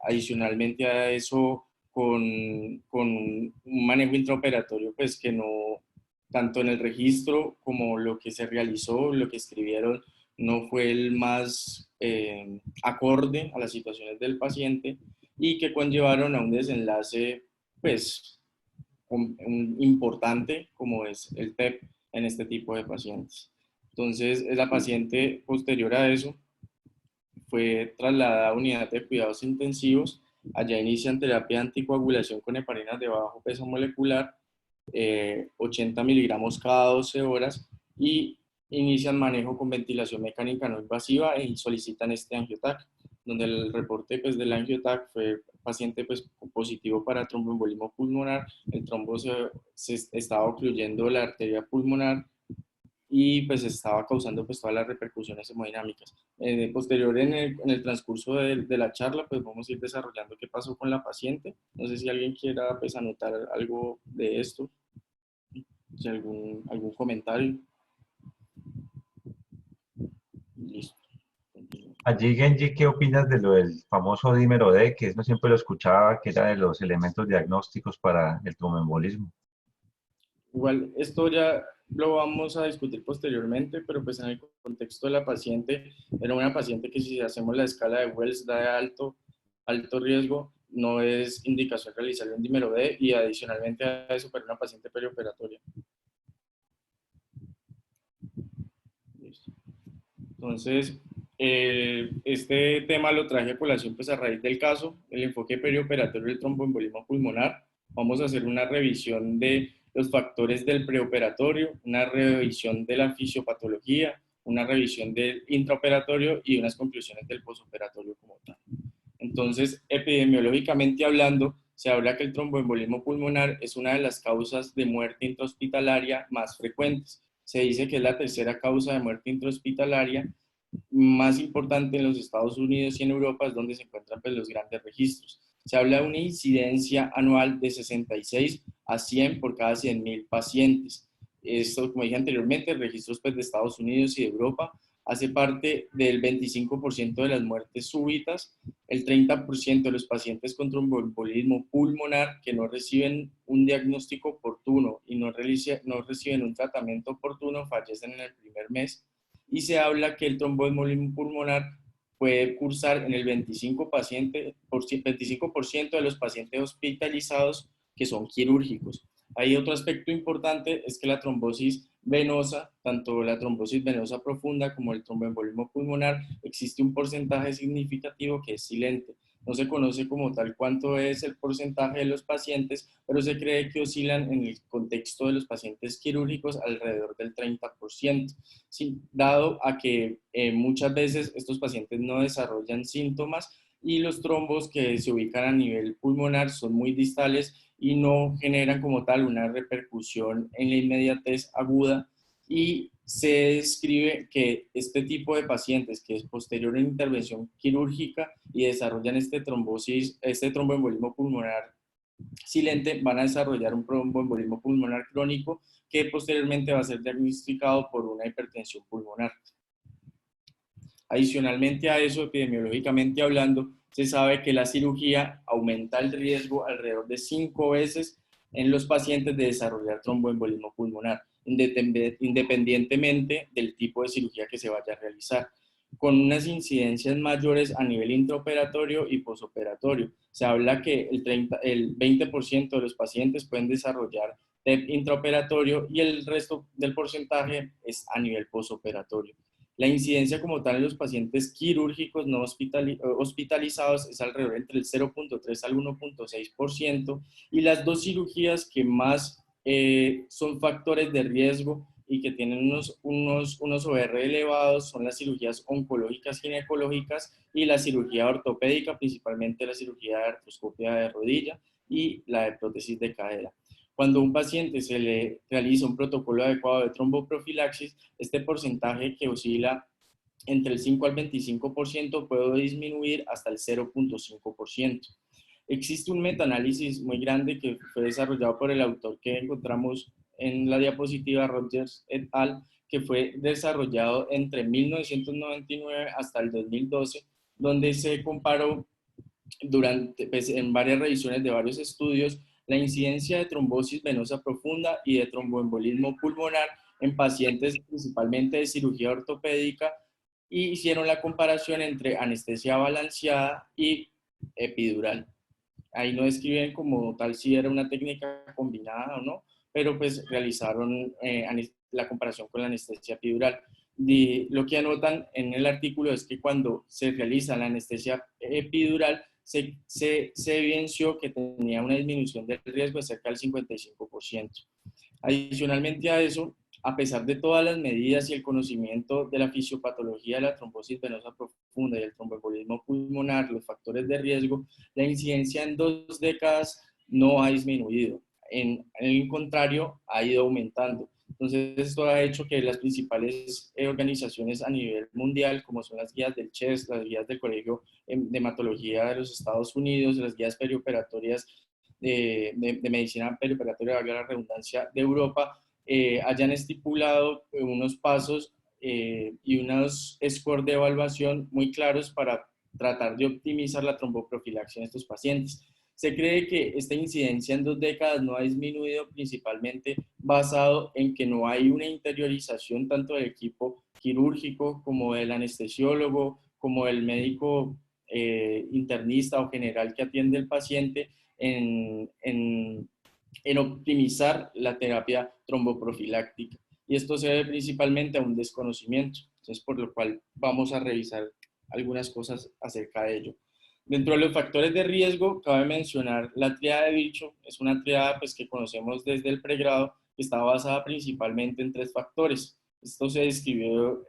Speaker 1: Adicionalmente a eso, con un manejo intraoperatorio, pues que no, tanto en el registro como lo que se realizó, lo que escribieron, no fue el más acorde a las situaciones del paciente y que conllevaron a un desenlace, pues, importante como es el TEP en este tipo de pacientes. Entonces, la paciente posterior a eso fue trasladada a unidad de cuidados intensivos. Allá inician terapia de anticoagulación con heparinas de bajo peso molecular, 80 miligramos cada 12 horas y inician manejo con ventilación mecánica no invasiva y solicitan este angiotac, donde el reporte pues, del angiotac fue paciente pues, positivo para tromboembolismo pulmonar, el trombo se estaba ocluyendo la arteria pulmonar y pues estaba causando pues todas las repercusiones hemodinámicas. Posterior en el transcurso de la charla pues vamos a ir desarrollando qué pasó con la paciente. No sé si alguien quiera pues anotar algo de esto, si algún comentario. Listo.
Speaker 12: Allí, Genji, ¿qué opinas de lo del famoso dímero D, que no siempre lo escuchaba, que era de los elementos diagnósticos para el tromboembolismo?
Speaker 1: Igual, esto ya lo vamos a discutir posteriormente, pero pues en el contexto de la paciente, era una paciente que si hacemos la escala de Wells da de alto riesgo, no es indicación realizar un dímero D y adicionalmente a eso para una paciente perioperatoria. Listo. Entonces, este tema lo traje a colación pues a raíz del caso, el enfoque perioperatorio del tromboembolismo pulmonar. Vamos a hacer una revisión de los factores del preoperatorio, una revisión de la fisiopatología, una revisión del intraoperatorio y unas conclusiones del posoperatorio como tal. Entonces, epidemiológicamente hablando, se habla que el tromboembolismo pulmonar es una de las causas de muerte intrahospitalaria más frecuentes. Se dice que es la tercera causa de muerte intrahospitalaria más importante en los Estados Unidos y en Europa, es donde se encuentran pues, los grandes registros. Se habla de una incidencia anual de 66 a 100 por cada 100.000 pacientes. Esto, como dije anteriormente, registros pues, de Estados Unidos y de Europa, hace parte del 25% de las muertes súbitas, el 30% de los pacientes con tromboembolismo pulmonar que no reciben un diagnóstico oportuno y no reciben un tratamiento oportuno fallecen en el primer mes. Y se habla que el tromboembolismo pulmonar puede cursar en el 25% de los pacientes hospitalizados que son quirúrgicos. Hay otro aspecto importante, es que la trombosis venosa, tanto la trombosis venosa profunda como el tromboembolismo pulmonar, existe un porcentaje significativo que es silente. No se conoce como tal cuánto es el porcentaje de los pacientes, pero se cree que oscilan en el contexto de los pacientes quirúrgicos alrededor del 30%, sí, dado a que muchas veces estos pacientes no desarrollan síntomas y los trombos que se ubican a nivel pulmonar son muy distales y no generan como tal una repercusión en la inmediatez aguda, y se describe que este tipo de pacientes que es posterior a una intervención quirúrgica y desarrollan este tromboembolismo pulmonar silente van a desarrollar un tromboembolismo pulmonar crónico que posteriormente va a ser diagnosticado por una hipertensión pulmonar. Adicionalmente a eso, epidemiológicamente hablando, se sabe que la cirugía aumenta el riesgo alrededor de 5 veces en los pacientes de desarrollar tromboembolismo pulmonar, independientemente del tipo de cirugía que se vaya a realizar, con unas incidencias mayores a nivel intraoperatorio y posoperatorio. Se habla que el 20% de los pacientes pueden desarrollar TEP intraoperatorio y el resto del porcentaje es a nivel posoperatorio. La incidencia como tal en los pacientes quirúrgicos no hospitalizados es alrededor entre el 0.3 al 1.6%, y las dos cirugías que más son factores de riesgo y que tienen unos OR elevados son las cirugías oncológicas ginecológicas y la cirugía ortopédica, principalmente la cirugía de artroscopia de rodilla y la de prótesis de cadera. Cuando a un paciente se le realiza un protocolo adecuado de tromboprofilaxis, este porcentaje que oscila entre el 5 al 25% puede disminuir hasta el 0.5%. Existe un metaanálisis muy grande que fue desarrollado por el autor que encontramos en la diapositiva, Rogers et al., que fue desarrollado entre 1999 hasta el 2012, donde se comparó en varias revisiones de varios estudios la incidencia de trombosis venosa profunda y de tromboembolismo pulmonar en pacientes principalmente de cirugía ortopédica y hicieron la comparación entre anestesia balanceada y epidural. Ahí no describen como tal si era una técnica combinada o no, pero pues realizaron la comparación con la anestesia epidural. Lo que anotan en el artículo es que cuando se realiza la anestesia epidural, se evidenció que tenía una disminución del riesgo de cerca del 55%. Adicionalmente a eso, a pesar de todas las medidas y el conocimiento de la fisiopatología de la trombosis venosa profunda y el tromboembolismo pulmonar, los factores de riesgo, la incidencia en 2 décadas no ha disminuido. En el contrario, ha ido aumentando. Entonces, esto ha hecho que las principales organizaciones a nivel mundial, como son las guías del CHES, las guías del Colegio de Hematología de los Estados Unidos, las guías perioperatorias de medicina perioperatoria, valga la redundancia, de Europa, hayan estipulado unos pasos y unos scores de evaluación muy claros para tratar de optimizar la tromboprofilaxis en estos pacientes. Se cree que esta incidencia en 2 décadas no ha disminuido principalmente basado en que no hay una interiorización tanto del equipo quirúrgico como del anestesiólogo, como del médico internista o general que atiende al paciente en optimizar la terapia tromboprofiláctica. Y esto se debe principalmente a un desconocimiento. Entonces, por lo cual vamos a revisar algunas cosas acerca de ello. Dentro de los factores de riesgo, cabe mencionar la tríada de Virchow. Es una tríada pues, que conocemos desde el pregrado, que está basada principalmente en 3 factores. Esto se describió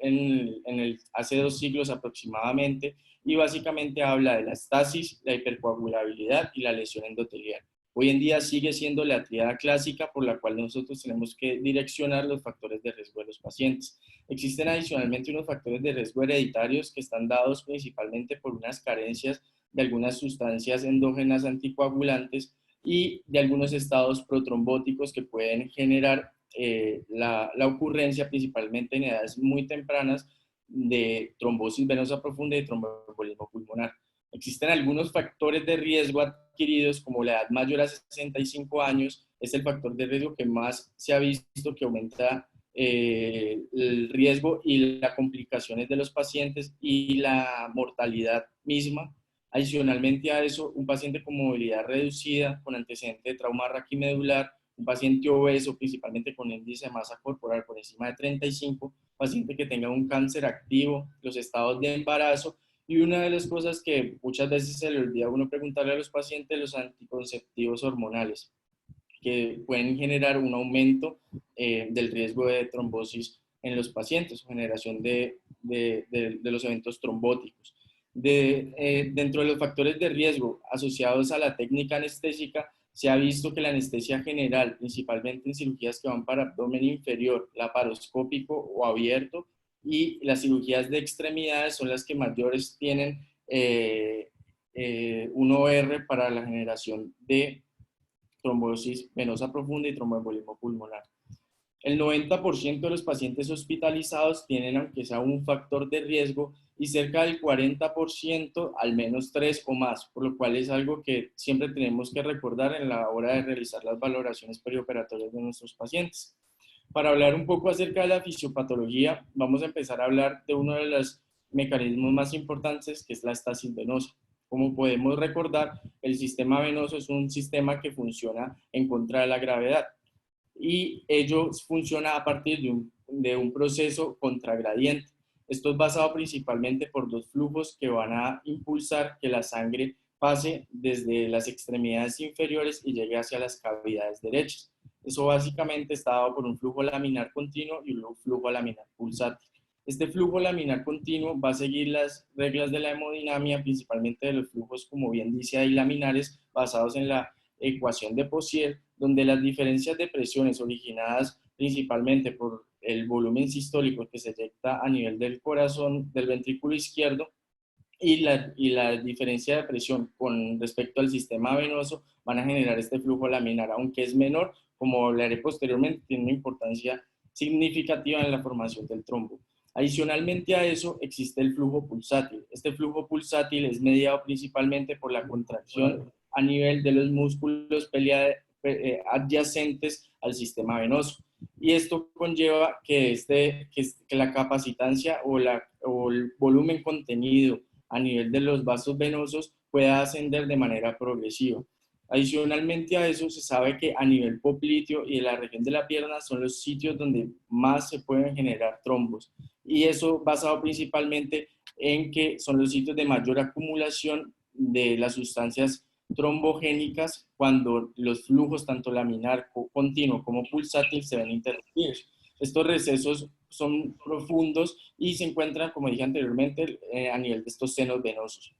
Speaker 1: hace 2 siglos aproximadamente y básicamente habla de la estasis, la hipercoagulabilidad y la lesión endotelial. Hoy en día sigue siendo la tríada clásica por la cual nosotros tenemos que direccionar los factores de riesgo de los pacientes. Existen adicionalmente unos factores de riesgo hereditarios que están dados principalmente por unas carencias de algunas sustancias endógenas anticoagulantes y de algunos estados protrombóticos que pueden generar la ocurrencia principalmente en edades muy tempranas de trombosis venosa profunda y tromboembolismo pulmonar. Existen algunos factores de riesgo adquiridos, como la edad mayor a 65 años, es el factor de riesgo que más se ha visto que aumenta el riesgo y las complicaciones de los pacientes y la mortalidad misma. Adicionalmente a eso, un paciente con movilidad reducida, con antecedente de trauma raquimedular, un paciente obeso, principalmente con índice de masa corporal por encima de 35, paciente que tenga un cáncer activo, los estados de embarazo. Y una de las cosas que muchas veces se le olvida a uno preguntarle a los pacientes, los anticonceptivos hormonales, que pueden generar un aumento del riesgo de trombosis en los pacientes, generación de los eventos trombóticos. Dentro de los factores de riesgo asociados a la técnica anestésica, se ha visto que la anestesia general, principalmente en cirugías que van para abdomen inferior, laparoscópico o abierto, y las cirugías de extremidades son las que mayores tienen un OR para la generación de trombosis venosa profunda y tromboembolismo pulmonar. El 90% de los pacientes hospitalizados tienen, aunque sea un factor de riesgo, y cerca del 40% al menos 3 o más, por lo cual es algo que siempre tenemos que recordar en la hora de realizar las valoraciones perioperatorias de nuestros pacientes. Para hablar un poco acerca de la fisiopatología, vamos a empezar a hablar de uno de los mecanismos más importantes, que es la estasis venosa. Como podemos recordar, el sistema venoso es un sistema que funciona en contra de la gravedad y ello funciona a partir de un proceso contragradiente. Esto es basado principalmente por 2 flujos que van a impulsar que la sangre pase desde las extremidades inferiores y llegue hacia las cavidades derechas. Eso básicamente está dado por un flujo laminar continuo y un flujo laminar pulsátil. Este flujo laminar continuo va a seguir las reglas de la hemodinámica, principalmente de los flujos, como bien dice ahí, laminares, basados en la ecuación de Poiseuille, donde las diferencias de presiones originadas principalmente por el volumen sistólico que se eyecta a nivel del corazón, del ventrículo izquierdo, y la diferencia de presión con respecto al sistema venoso van a generar este flujo laminar, aunque es menor, como hablaré posteriormente, tiene una importancia significativa en la formación del trombo. Adicionalmente a eso existe el flujo pulsátil. Este flujo pulsátil es mediado principalmente por la contracción a nivel de los músculos adyacentes al sistema venoso. Y esto conlleva que la capacitancia o el volumen contenido a nivel de los vasos venosos pueda ascender de manera progresiva. Adicionalmente a eso, se sabe que a nivel popliteo y de la región de la pierna son los sitios donde más se pueden generar trombos. Y eso basado principalmente en que son los sitios de mayor acumulación de las sustancias trombogénicas cuando los flujos tanto laminar continuo como pulsátil se ven interrumpidos. Estos recesos son profundos y se encuentran, como dije anteriormente, a nivel de estos senos venosos.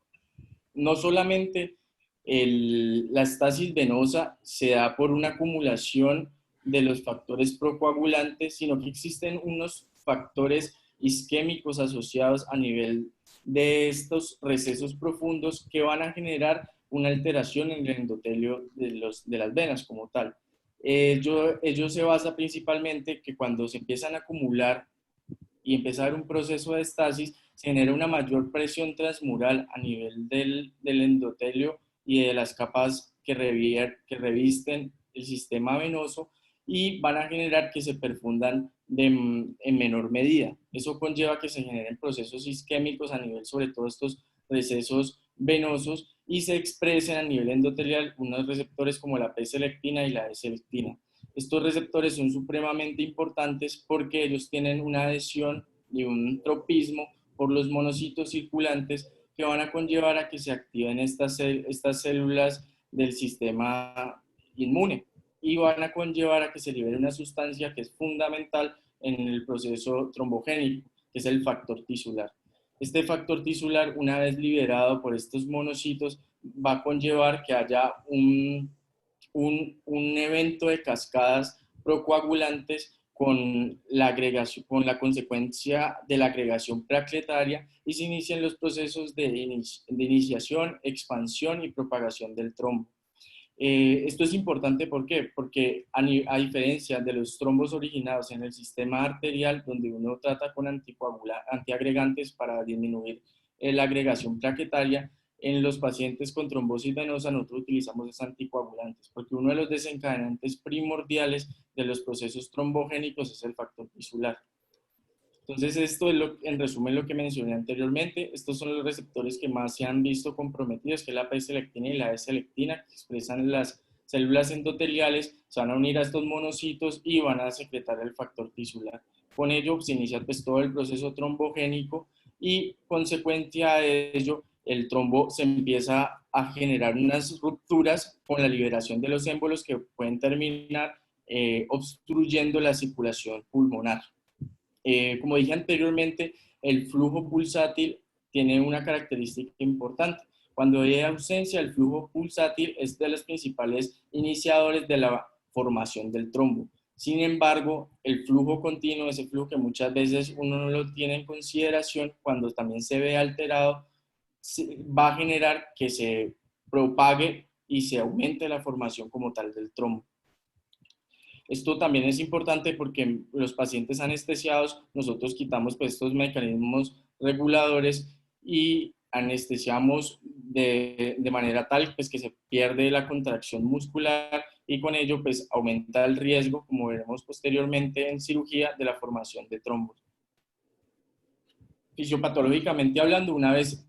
Speaker 1: No solamente la estasis venosa se da por una acumulación de los factores procoagulantes, sino que existen unos factores isquémicos asociados a nivel de estos recesos profundos que van a generar una alteración en el endotelio de las venas como tal. Ello se basa principalmente que cuando se empiezan a acumular y empieza a haber un proceso de estasis, se genera una mayor presión transmural a nivel del endotelio y de las capas que revisten el sistema venoso y van a generar que se perfundan en menor medida. Eso conlleva que se generen procesos isquémicos a nivel, sobre todo estos recesos venosos, y se expresen a nivel endotelial unos receptores como la P-selectina y la E-selectina. Estos receptores son supremamente importantes porque ellos tienen una adhesión y un tropismo por los monocitos circulantes que van a conllevar a que se activen estas células del sistema inmune y van a conllevar a que se libere una sustancia que es fundamental en el proceso trombogénico, que es el factor tisular. Este factor tisular, una vez liberado por estos monocitos, va a conllevar que haya un evento de cascadas procoagulantes con la consecuencia de la agregación plaquetaria y se inician los procesos de iniciación, expansión y propagación del trombo. Esto es importante, ¿por qué? Porque a diferencia de los trombos originados en el sistema arterial, donde uno trata con antiagregantes para disminuir la agregación plaquetaria, en los pacientes con trombosis venosa nosotros utilizamos anticoagulantes, porque uno de los desencadenantes primordiales de los procesos trombogénicos es el factor tisular. Entonces esto es en resumen lo que mencioné anteriormente. Estos son los receptores que más se han visto comprometidos, que es la P-selectina y la E-selectina, que expresan las células endoteliales, se van a unir a estos monocitos y van a secretar el factor tisular. Con ello se inicia pues todo el proceso trombogénico y consecuencia de ello el trombo se empieza a generar unas rupturas con la liberación de los émbolos que pueden terminar obstruyendo la circulación pulmonar. Como dije anteriormente, el flujo pulsátil tiene una característica importante. Cuando hay ausencia, el flujo pulsátil es de los principales iniciadores de la formación del trombo. Sin embargo, el flujo continuo, ese flujo que muchas veces uno no lo tiene en consideración, cuando también se ve alterado, va a generar que se propague y se aumente la formación como tal del trombo. Esto también es importante porque en los pacientes anestesiados nosotros quitamos pues, estos mecanismos reguladores y anestesiamos de manera tal pues, que se pierde la contracción muscular y con ello pues, aumenta el riesgo, como veremos posteriormente en cirugía, de la formación de trombos. Fisiopatológicamente hablando, una vez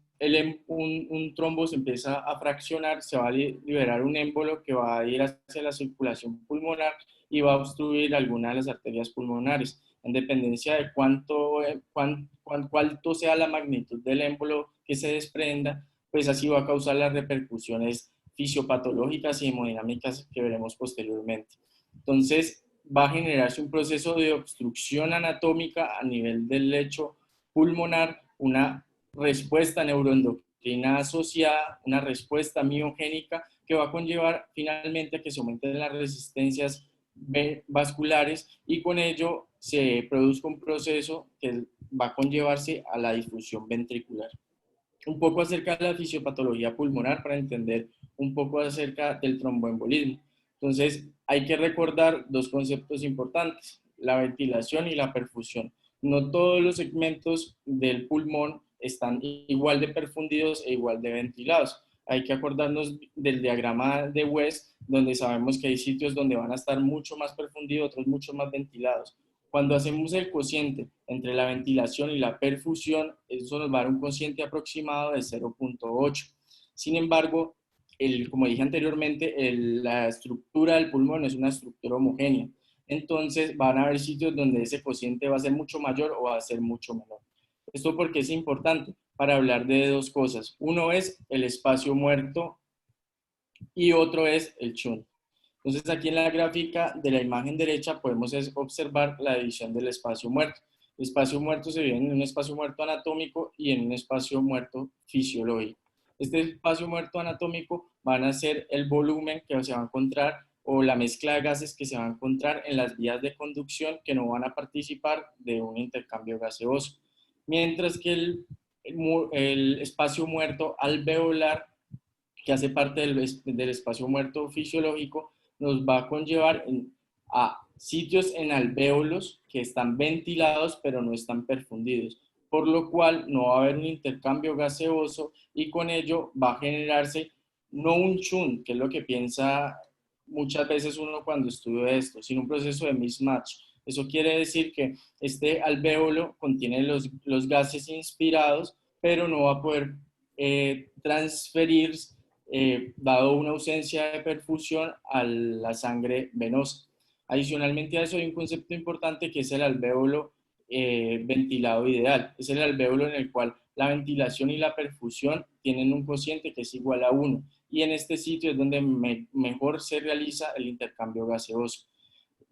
Speaker 1: un trombo se empieza a fraccionar, se va a liberar un émbolo que va a ir hacia la circulación pulmonar y va a obstruir alguna de las arterias pulmonares. En dependencia de cuánto sea la magnitud del émbolo que se desprenda, pues así va a causar las repercusiones fisiopatológicas y hemodinámicas que veremos posteriormente. Entonces va a generarse un proceso de obstrucción anatómica a nivel del lecho pulmonar, una respuesta neuroendocrina asociada, una respuesta miogénica que va a conllevar finalmente a que se aumenten las resistencias vasculares y con ello se produzca un proceso que va a conllevarse a la difusión ventricular. Un poco acerca de la fisiopatología pulmonar para entender un poco acerca del tromboembolismo. Entonces, hay que recordar dos conceptos importantes, la ventilación y la perfusión. No todos los segmentos del pulmón están igual de perfundidos e igual de ventilados. Hay que acordarnos del diagrama de West, donde sabemos que hay sitios donde van a estar mucho más perfundidos, otros mucho más ventilados. Cuando hacemos el cociente entre la ventilación y la perfusión, eso nos va a dar un cociente aproximado de 0.8. Sin embargo, como dije anteriormente, la estructura del pulmón es una estructura homogénea. Entonces, van a haber sitios donde ese cociente va a ser mucho mayor o va a ser mucho menor. ¿Esto porque es importante? Para hablar de dos cosas. Uno es el espacio muerto y otro es el shunt. Entonces, aquí en la gráfica de la imagen derecha podemos observar la división del espacio muerto. El espacio muerto se divide en un espacio muerto anatómico y en un espacio muerto fisiológico. Este espacio muerto anatómico van a ser el volumen que se va a encontrar o la mezcla de gases que se va a encontrar en las vías de conducción que no van a participar de un intercambio gaseoso. Mientras que el espacio muerto alveolar, que hace parte del espacio muerto fisiológico, nos va a conllevar a sitios en alvéolos que están ventilados pero no están perfundidos, por lo cual no va a haber un intercambio gaseoso y con ello va a generarse no un shunt, que es lo que piensa muchas veces uno cuando estudia esto, sino un proceso de mismatch. Eso quiere decir que este alvéolo contiene los gases inspirados, pero no va a poder transferir dado una ausencia de perfusión a la sangre venosa. Adicionalmente a eso hay un concepto importante que es el alvéolo ventilado ideal. Es el alvéolo en el cual la ventilación y la perfusión tienen un cociente que es igual a 1 y en este sitio es donde mejor se realiza el intercambio gaseoso.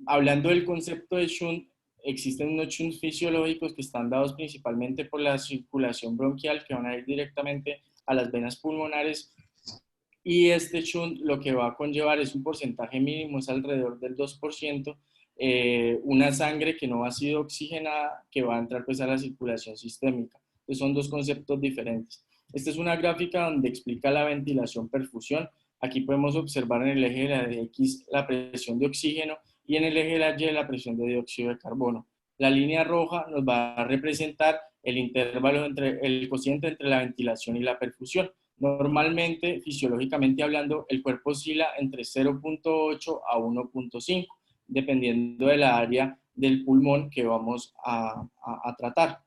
Speaker 1: Hablando del concepto de shunt, existen unos shunts fisiológicos que están dados principalmente por la circulación bronquial que van a ir directamente a las venas pulmonares. Y este shunt lo que va a conllevar es un porcentaje mínimo, es alrededor del 2%, una sangre que no ha sido oxigenada que va a entrar pues a la circulación sistémica. Entonces son dos conceptos diferentes. Esta es una gráfica donde explica la ventilación-perfusión. Aquí podemos observar en el eje de la X la presión de oxígeno y en el eje de la Y la presión de dióxido de carbono. La línea roja nos va a representar el intervalo entre el cociente entre la ventilación y la perfusión. Normalmente, fisiológicamente hablando, el cuerpo oscila entre 0.8 a 1.5, dependiendo de la área del pulmón que vamos a tratar.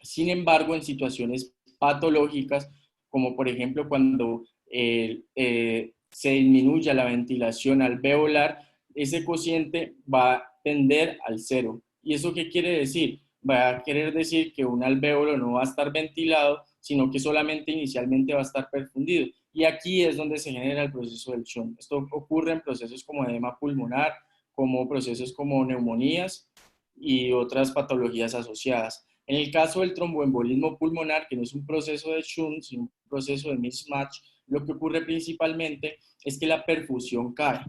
Speaker 1: Sin embargo, en situaciones patológicas, como por ejemplo cuando se disminuye la ventilación alveolar, ese cociente va a tender al 0. ¿Y eso qué quiere decir? Va a querer decir que un alvéolo no va a estar ventilado, sino que solamente inicialmente va a estar perfundido. Y aquí es donde se genera el proceso del shunt. Esto ocurre en procesos como edema pulmonar, como procesos como neumonías y otras patologías asociadas. En el caso del tromboembolismo pulmonar, que no es un proceso de shunt, sino un proceso de mismatch, lo que ocurre principalmente es que la perfusión cae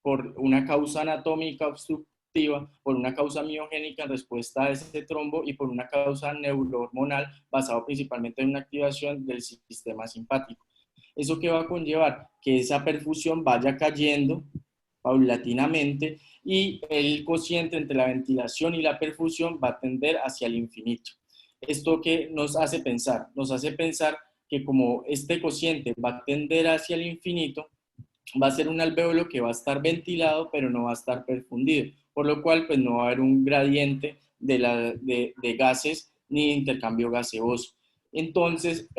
Speaker 1: por una causa anatómica obstructiva, por una causa miogénica en respuesta a ese trombo y por una causa neurohormonal basado principalmente en una activación del sistema simpático. ¿Eso qué va a conllevar? Que esa perfusión vaya cayendo paulatinamente y el cociente entre la ventilación y la perfusión va a tender hacia el infinito. ¿Esto qué nos hace pensar? Nos hace pensar que como este cociente va a tender hacia el infinito, va a ser un alvéolo que va a estar ventilado, pero no va a estar perfundido, por lo cual pues no va a haber un gradiente de gases ni intercambio gaseoso. Entonces,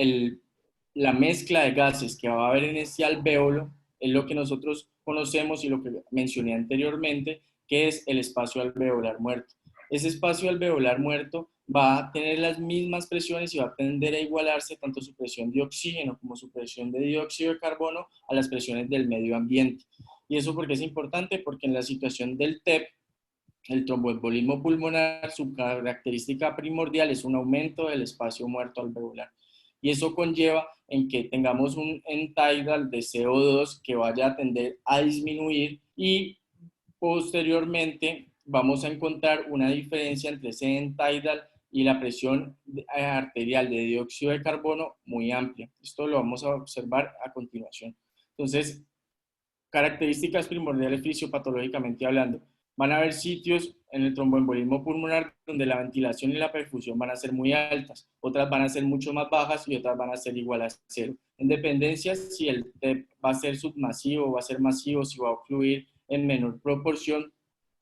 Speaker 1: la mezcla de gases que va a haber en este alvéolo es lo que nosotros conocemos y lo que mencioné anteriormente, que es el espacio alveolar muerto. Ese espacio alveolar muerto va a tener las mismas presiones y va a tender a igualarse tanto su presión de oxígeno como su presión de dióxido de carbono a las presiones del medio ambiente. ¿Y eso por qué es importante? Porque en la situación del TEP, el tromboembolismo pulmonar, su característica primordial es un aumento del espacio muerto alveolar. Y eso conlleva en que tengamos un end-tidal de CO2 que vaya a tender a disminuir y posteriormente vamos a encontrar una diferencia entre ese end-tidal y la presión arterial de dióxido de carbono muy amplia. Esto lo vamos a observar a continuación. Entonces, características primordiales fisiopatológicamente hablando. Van a haber sitios en el tromboembolismo pulmonar donde la ventilación y la perfusión van a ser muy altas, otras van a ser mucho más bajas y otras van a ser igual a cero. En dependencia si el TEP va a ser submasivo, va a ser masivo, si va a fluir en menor proporción,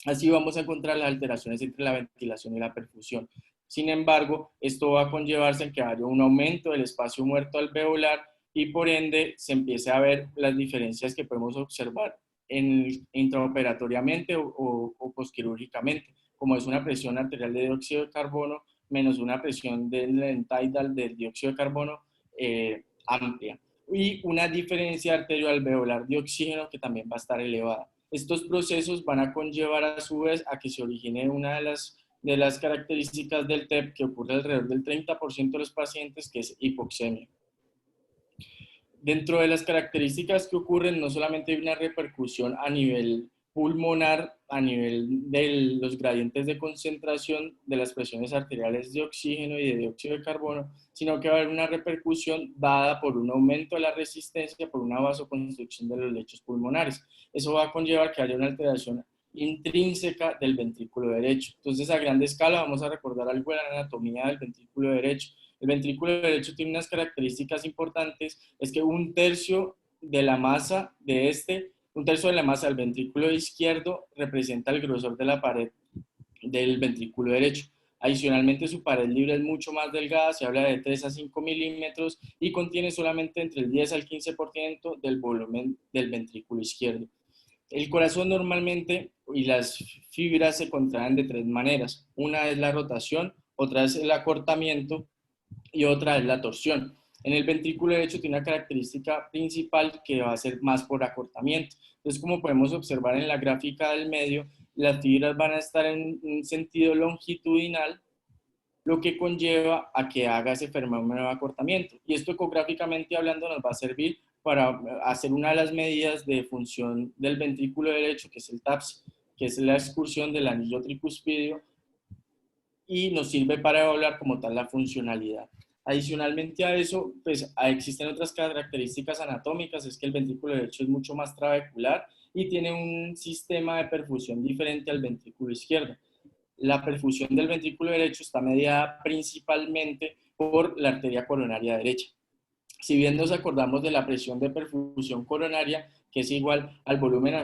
Speaker 1: así vamos a encontrar las alteraciones entre la ventilación y la perfusión. Sin embargo, esto va a conllevarse en que haya un aumento del espacio muerto alveolar y por ende se empiece a ver las diferencias que podemos observar intraoperatoriamente o posquirúrgicamente, como es una presión arterial de dióxido de carbono menos una presión del end-tidal del dióxido de carbono amplia. Y una diferencia arterioalveolar de oxígeno que también va a estar elevada. Estos procesos van a conllevar a su vez a que se origine una de las características del TEP que ocurre alrededor del 30% de los pacientes, que es hipoxemia. Dentro de las características que ocurren, no solamente hay una repercusión a nivel pulmonar, a nivel de los gradientes de concentración de las presiones arteriales de oxígeno y de dióxido de carbono, sino que va a haber una repercusión dada por un aumento de la resistencia, por una vasoconstricción de los lechos pulmonares. Eso va a conllevar que haya una alteración intrínseca del ventrículo derecho. Entonces, a gran escala, vamos a recordar algo de la anatomía del ventrículo derecho. El ventrículo derecho tiene unas características importantes, es que un tercio de la masa del ventrículo izquierdo representa el grosor de la pared del ventrículo derecho. Adicionalmente, su pared libre es mucho más delgada, se habla de 3 a 5 milímetros y contiene solamente entre el 10 al 15% del volumen del ventrículo izquierdo. El corazón normalmente y las fibras se contraen de 3 maneras. Una es la rotación, otra es el acortamiento y otra es la torsión. En el ventrículo derecho tiene una característica principal que va a ser más por acortamiento. Entonces, como podemos observar en la gráfica del medio, las fibras van a estar en un sentido longitudinal, lo que conlleva a que haga ese fenómeno de acortamiento. Y esto ecográficamente hablando nos va a servir para hacer una de las medidas de función del ventrículo derecho, que es el TAPS, que es la excursión del anillo tricuspidio, y nos sirve para evaluar como tal la funcionalidad. Adicionalmente a eso, pues existen otras características anatómicas, es que el ventrículo derecho es mucho más trabecular y tiene un sistema de perfusión diferente al ventrículo izquierdo. La perfusión del ventrículo derecho está mediada principalmente por la arteria coronaria derecha. Si bien nos acordamos de la presión de perfusión coronaria, que es igual al volumen,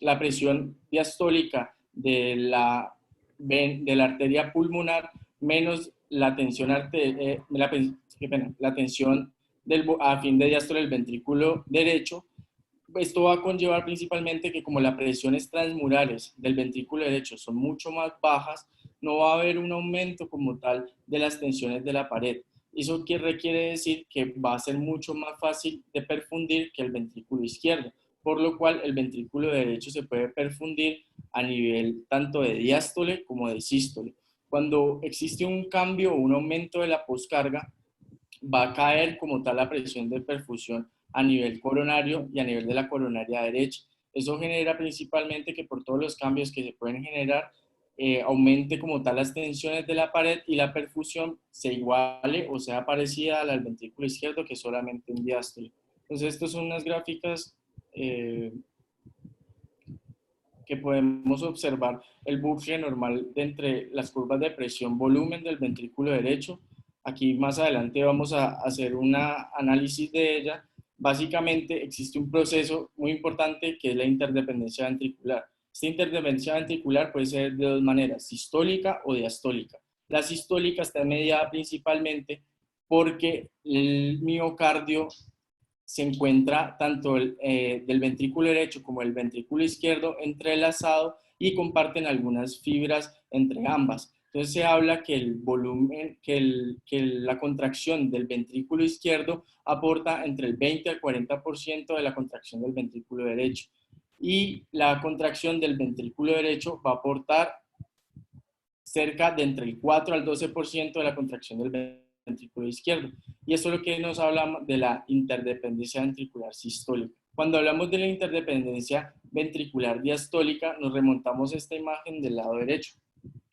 Speaker 1: la presión diastólica de la arteria pulmonar menos la tensión, a fin de diástole del ventrículo derecho. Esto va a conllevar principalmente que como las presiones transmurales del ventrículo derecho son mucho más bajas, no va a haber un aumento como tal de las tensiones de la pared. Eso requiere decir que va a ser mucho más fácil de perfundir que el ventrículo izquierdo, por lo cual el ventrículo derecho se puede perfundir a nivel tanto de diástole como de sístole. Cuando existe un cambio o un aumento de la poscarga, va a caer como tal la presión de perfusión a nivel coronario y a nivel de la coronaria derecha. Eso genera principalmente que por todos los cambios que se pueden generar, aumente como tal las tensiones de la pared y la perfusión se iguale o sea parecida al ventrículo izquierdo que solamente en diástole. Entonces, estas son unas gráficas que podemos observar el bucle normal de entre las curvas de presión-volumen del ventrículo derecho. Aquí más adelante vamos a hacer un análisis de ella. Básicamente existe un proceso muy importante que es la interdependencia ventricular. Esta interdependencia ventricular puede ser de 2 maneras, sistólica o diastólica. La sistólica está mediada principalmente porque el miocardio se encuentra tanto del ventrículo derecho como el ventrículo izquierdo entrelazado y comparten algunas fibras entre ambas. Entonces se habla que el volumen, que la contracción del ventrículo izquierdo aporta entre el 20 al 40% de la contracción del ventrículo derecho. Y la contracción del ventrículo derecho va a aportar cerca de entre el 4 al 12% de la contracción del ventrículo izquierdo. Y eso es lo que nos habla de la interdependencia ventricular sistólica. Cuando hablamos de la interdependencia ventricular diastólica, nos remontamos a esta imagen del lado derecho.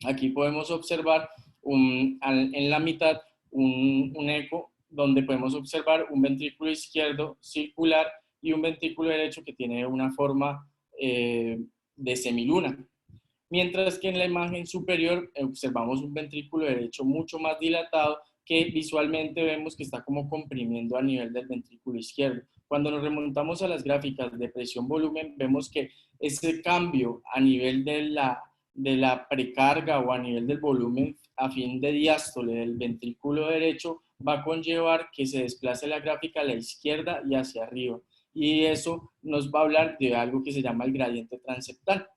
Speaker 1: Aquí podemos observar en la mitad un eco donde podemos observar un ventrículo izquierdo circular y un ventrículo derecho que tiene una forma de semiluna. Mientras que en la imagen superior observamos un ventrículo derecho mucho más dilatado que visualmente vemos que está como comprimiendo a nivel del ventrículo izquierdo. Cuando nos remontamos a las gráficas de presión-volumen, vemos que ese cambio a nivel de la precarga o a nivel del volumen a fin de diástole del ventrículo derecho va a conllevar que se desplace la gráfica a la izquierda y hacia arriba. Y eso nos va a hablar de algo que se llama el gradiente transeptal.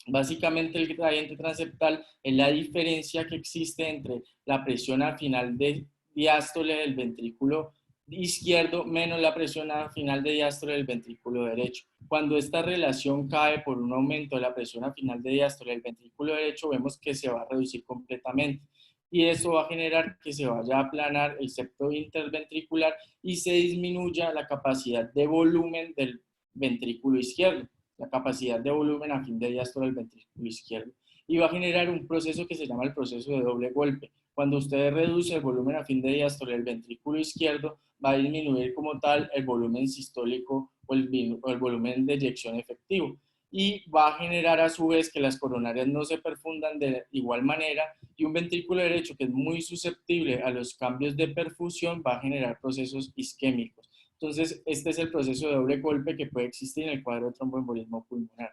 Speaker 1: Básicamente el gradiente transeptal es la diferencia que existe entre la presión al final de diástole del ventrículo izquierdo menos la presión al final de diástole del ventrículo derecho. Cuando esta relación cae por un aumento de la presión al final de diástole del ventrículo derecho, vemos que se va a reducir completamente. Y eso va a generar que se vaya a aplanar el septo interventricular y se disminuya la capacidad de volumen del ventrículo izquierdo, la capacidad de volumen a fin de diástole del ventrículo izquierdo. Y va a generar un proceso que se llama el proceso de doble golpe. Cuando usted reduce el volumen a fin de diástole del ventrículo izquierdo, va a disminuir como tal el volumen sistólico o el volumen de eyección efectivo. Y va a generar a su vez que las coronarias no se perfundan de igual manera y un ventrículo derecho que es muy susceptible a los cambios de perfusión va a generar procesos isquémicos. Entonces, este es el proceso de doble golpe que puede existir en el cuadro de tromboembolismo pulmonar.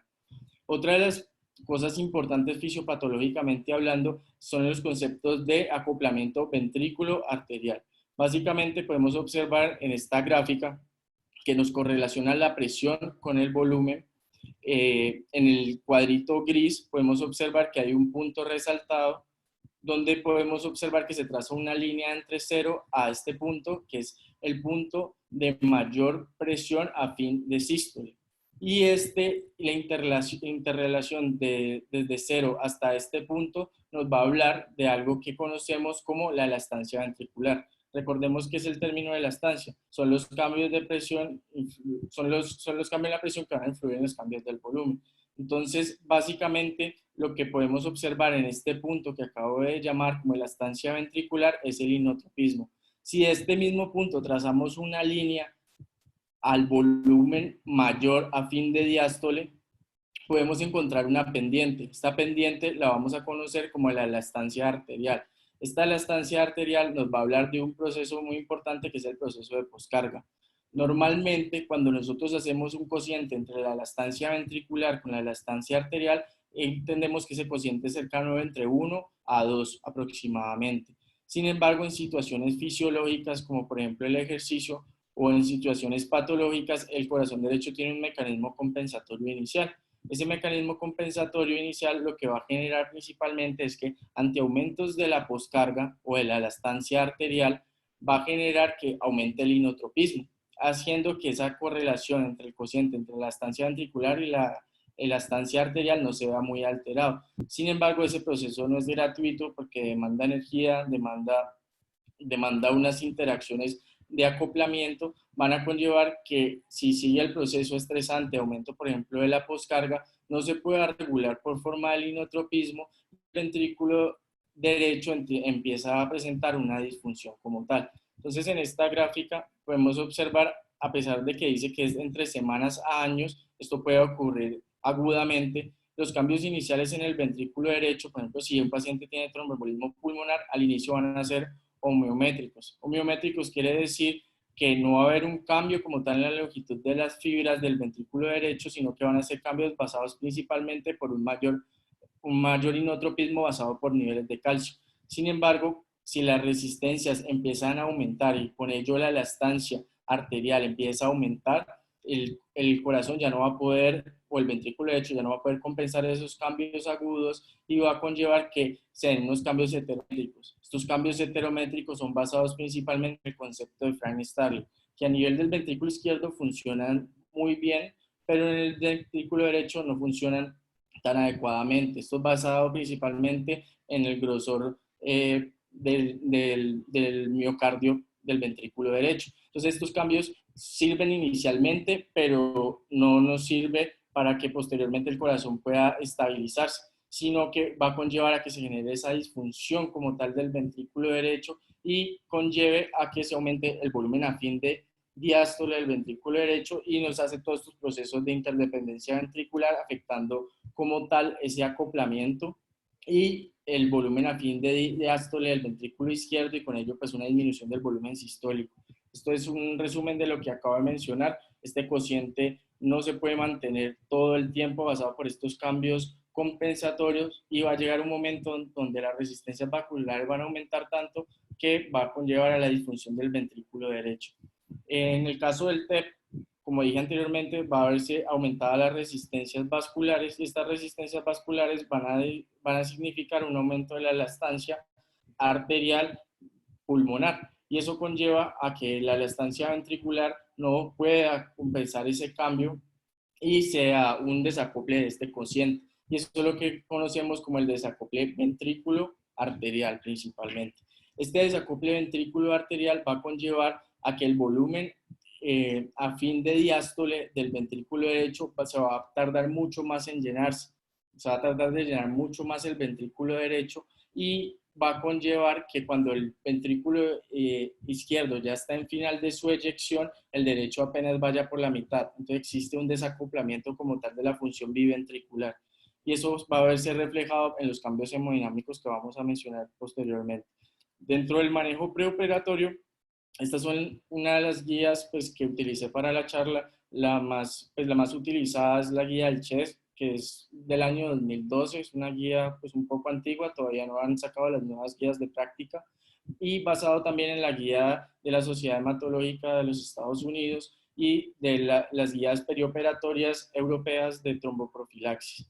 Speaker 1: Otra de las cosas importantes fisiopatológicamente hablando son los conceptos de acoplamiento ventrículo-arterial. Básicamente podemos observar en esta gráfica que nos correlaciona la presión con el volumen. En el cuadrito gris podemos observar que hay un punto resaltado donde podemos observar que se traza una línea entre 0 a este punto, que es el punto de mayor presión a fin de sístole. Y la interrelación desde 0 hasta este punto nos va a hablar de algo que conocemos como la elastancia ventricular. Recordemos que es el término de elastancia. Son los cambios de presión, son los cambios de la presión que van a influir en los cambios del volumen. Entonces, básicamente, lo que podemos observar en este punto que acabo de llamar como elastancia ventricular es el inotropismo. Si de este mismo punto trazamos una línea al volumen mayor a fin de diástole, podemos encontrar una pendiente. Esta pendiente la vamos a conocer como la elastancia arterial. Esta elastancia arterial nos va a hablar de un proceso muy importante que es el proceso de poscarga. Normalmente, cuando nosotros hacemos un cociente entre la elastancia ventricular con la elastancia arterial, entendemos que ese cociente es cercano entre 1 a 2 aproximadamente. Sin embargo, en situaciones fisiológicas, como por ejemplo el ejercicio, o en situaciones patológicas, el corazón derecho tiene un mecanismo compensatorio inicial. Ese mecanismo compensatorio inicial lo que va a generar principalmente es que ante aumentos de la poscarga o de la elastancia arterial, va a generar que aumente el inotropismo, haciendo que esa correlación entre el cociente entre la elastancia ventricular y la elastancia arterial no se vea muy alterado. Sin embargo, ese proceso no es gratuito porque demanda energía, demanda unas interacciones de acoplamiento, van a conllevar que si sigue el proceso estresante, aumento por ejemplo de la poscarga, no se pueda regular por forma del inotropismo, el ventrículo derecho empieza a presentar una disfunción como tal. Entonces en esta gráfica podemos observar, a pesar de que dice que es entre semanas a años, esto puede ocurrir agudamente. Los cambios iniciales en el ventrículo derecho, por ejemplo, si un paciente tiene tromboembolismo pulmonar, al inicio van a ser homeométricos. Homeométricos quiere decir que no va a haber un cambio como tal en la longitud de las fibras del ventrículo derecho, sino que van a ser cambios basados principalmente por un mayor inotropismo basado por niveles de calcio. Sin embargo, si las resistencias empiezan a aumentar y con ello la elastancia arterial empieza a aumentar, el corazón ya no va a poder, o el ventrículo derecho ya no va a poder compensar esos cambios agudos y va a conllevar que se den unos cambios heterométricos. Estos cambios heterométricos son basados principalmente en el concepto de Frank-Starling, que a nivel del ventrículo izquierdo funcionan muy bien, pero en el ventrículo derecho no funcionan tan adecuadamente. Esto es basado principalmente en el grosor del miocardio del ventrículo derecho. Entonces estos cambios sirven inicialmente, pero no nos sirve para que posteriormente el corazón pueda estabilizarse, sino que va a conllevar a que se genere esa disfunción como tal del ventrículo derecho y conlleve a que se aumente el volumen afín de diástole del ventrículo derecho y nos hace todos estos procesos de interdependencia ventricular afectando como tal ese acoplamiento y el volumen afín de diástole del ventrículo izquierdo y con ello pues una disminución del volumen sistólico. Esto es un resumen de lo que acabo de mencionar. Este cociente no se puede mantener todo el tiempo basado por estos cambios compensatorios y va a llegar un momento donde las resistencias vasculares van a aumentar tanto que va a conllevar a la disfunción del ventrículo derecho. En el caso del TEP, como dije anteriormente, va a verse aumentada las resistencias vasculares y estas resistencias vasculares van a significar un aumento de la elastancia arterial pulmonar y eso conlleva a que la elastancia ventricular no pueda compensar ese cambio y sea un desacople de este cociente. Y eso es lo que conocemos como el desacople ventrículo arterial principalmente. Este desacople ventrículo arterial va a conllevar a que el volumen afín de diástole del ventrículo derecho se va a tardar mucho más en llenarse. Se va a tardar de llenar mucho más el ventrículo derecho y va a conllevar que cuando el ventrículo izquierdo ya está en final de su eyección, el derecho apenas vaya por la mitad. Entonces existe un desacoplamiento como tal de la función biventricular. Y eso va a verse reflejado en los cambios hemodinámicos que vamos a mencionar posteriormente. Dentro del manejo preoperatorio, estas son una de las guías pues, que utilicé para la charla. La más utilizada es la guía del CHES, que es del año 2012, es una guía pues un poco antigua, todavía no han sacado las nuevas guías de práctica, y basado también en la guía de la Sociedad Hematológica de los Estados Unidos y de las guías perioperatorias europeas de tromboprofilaxis.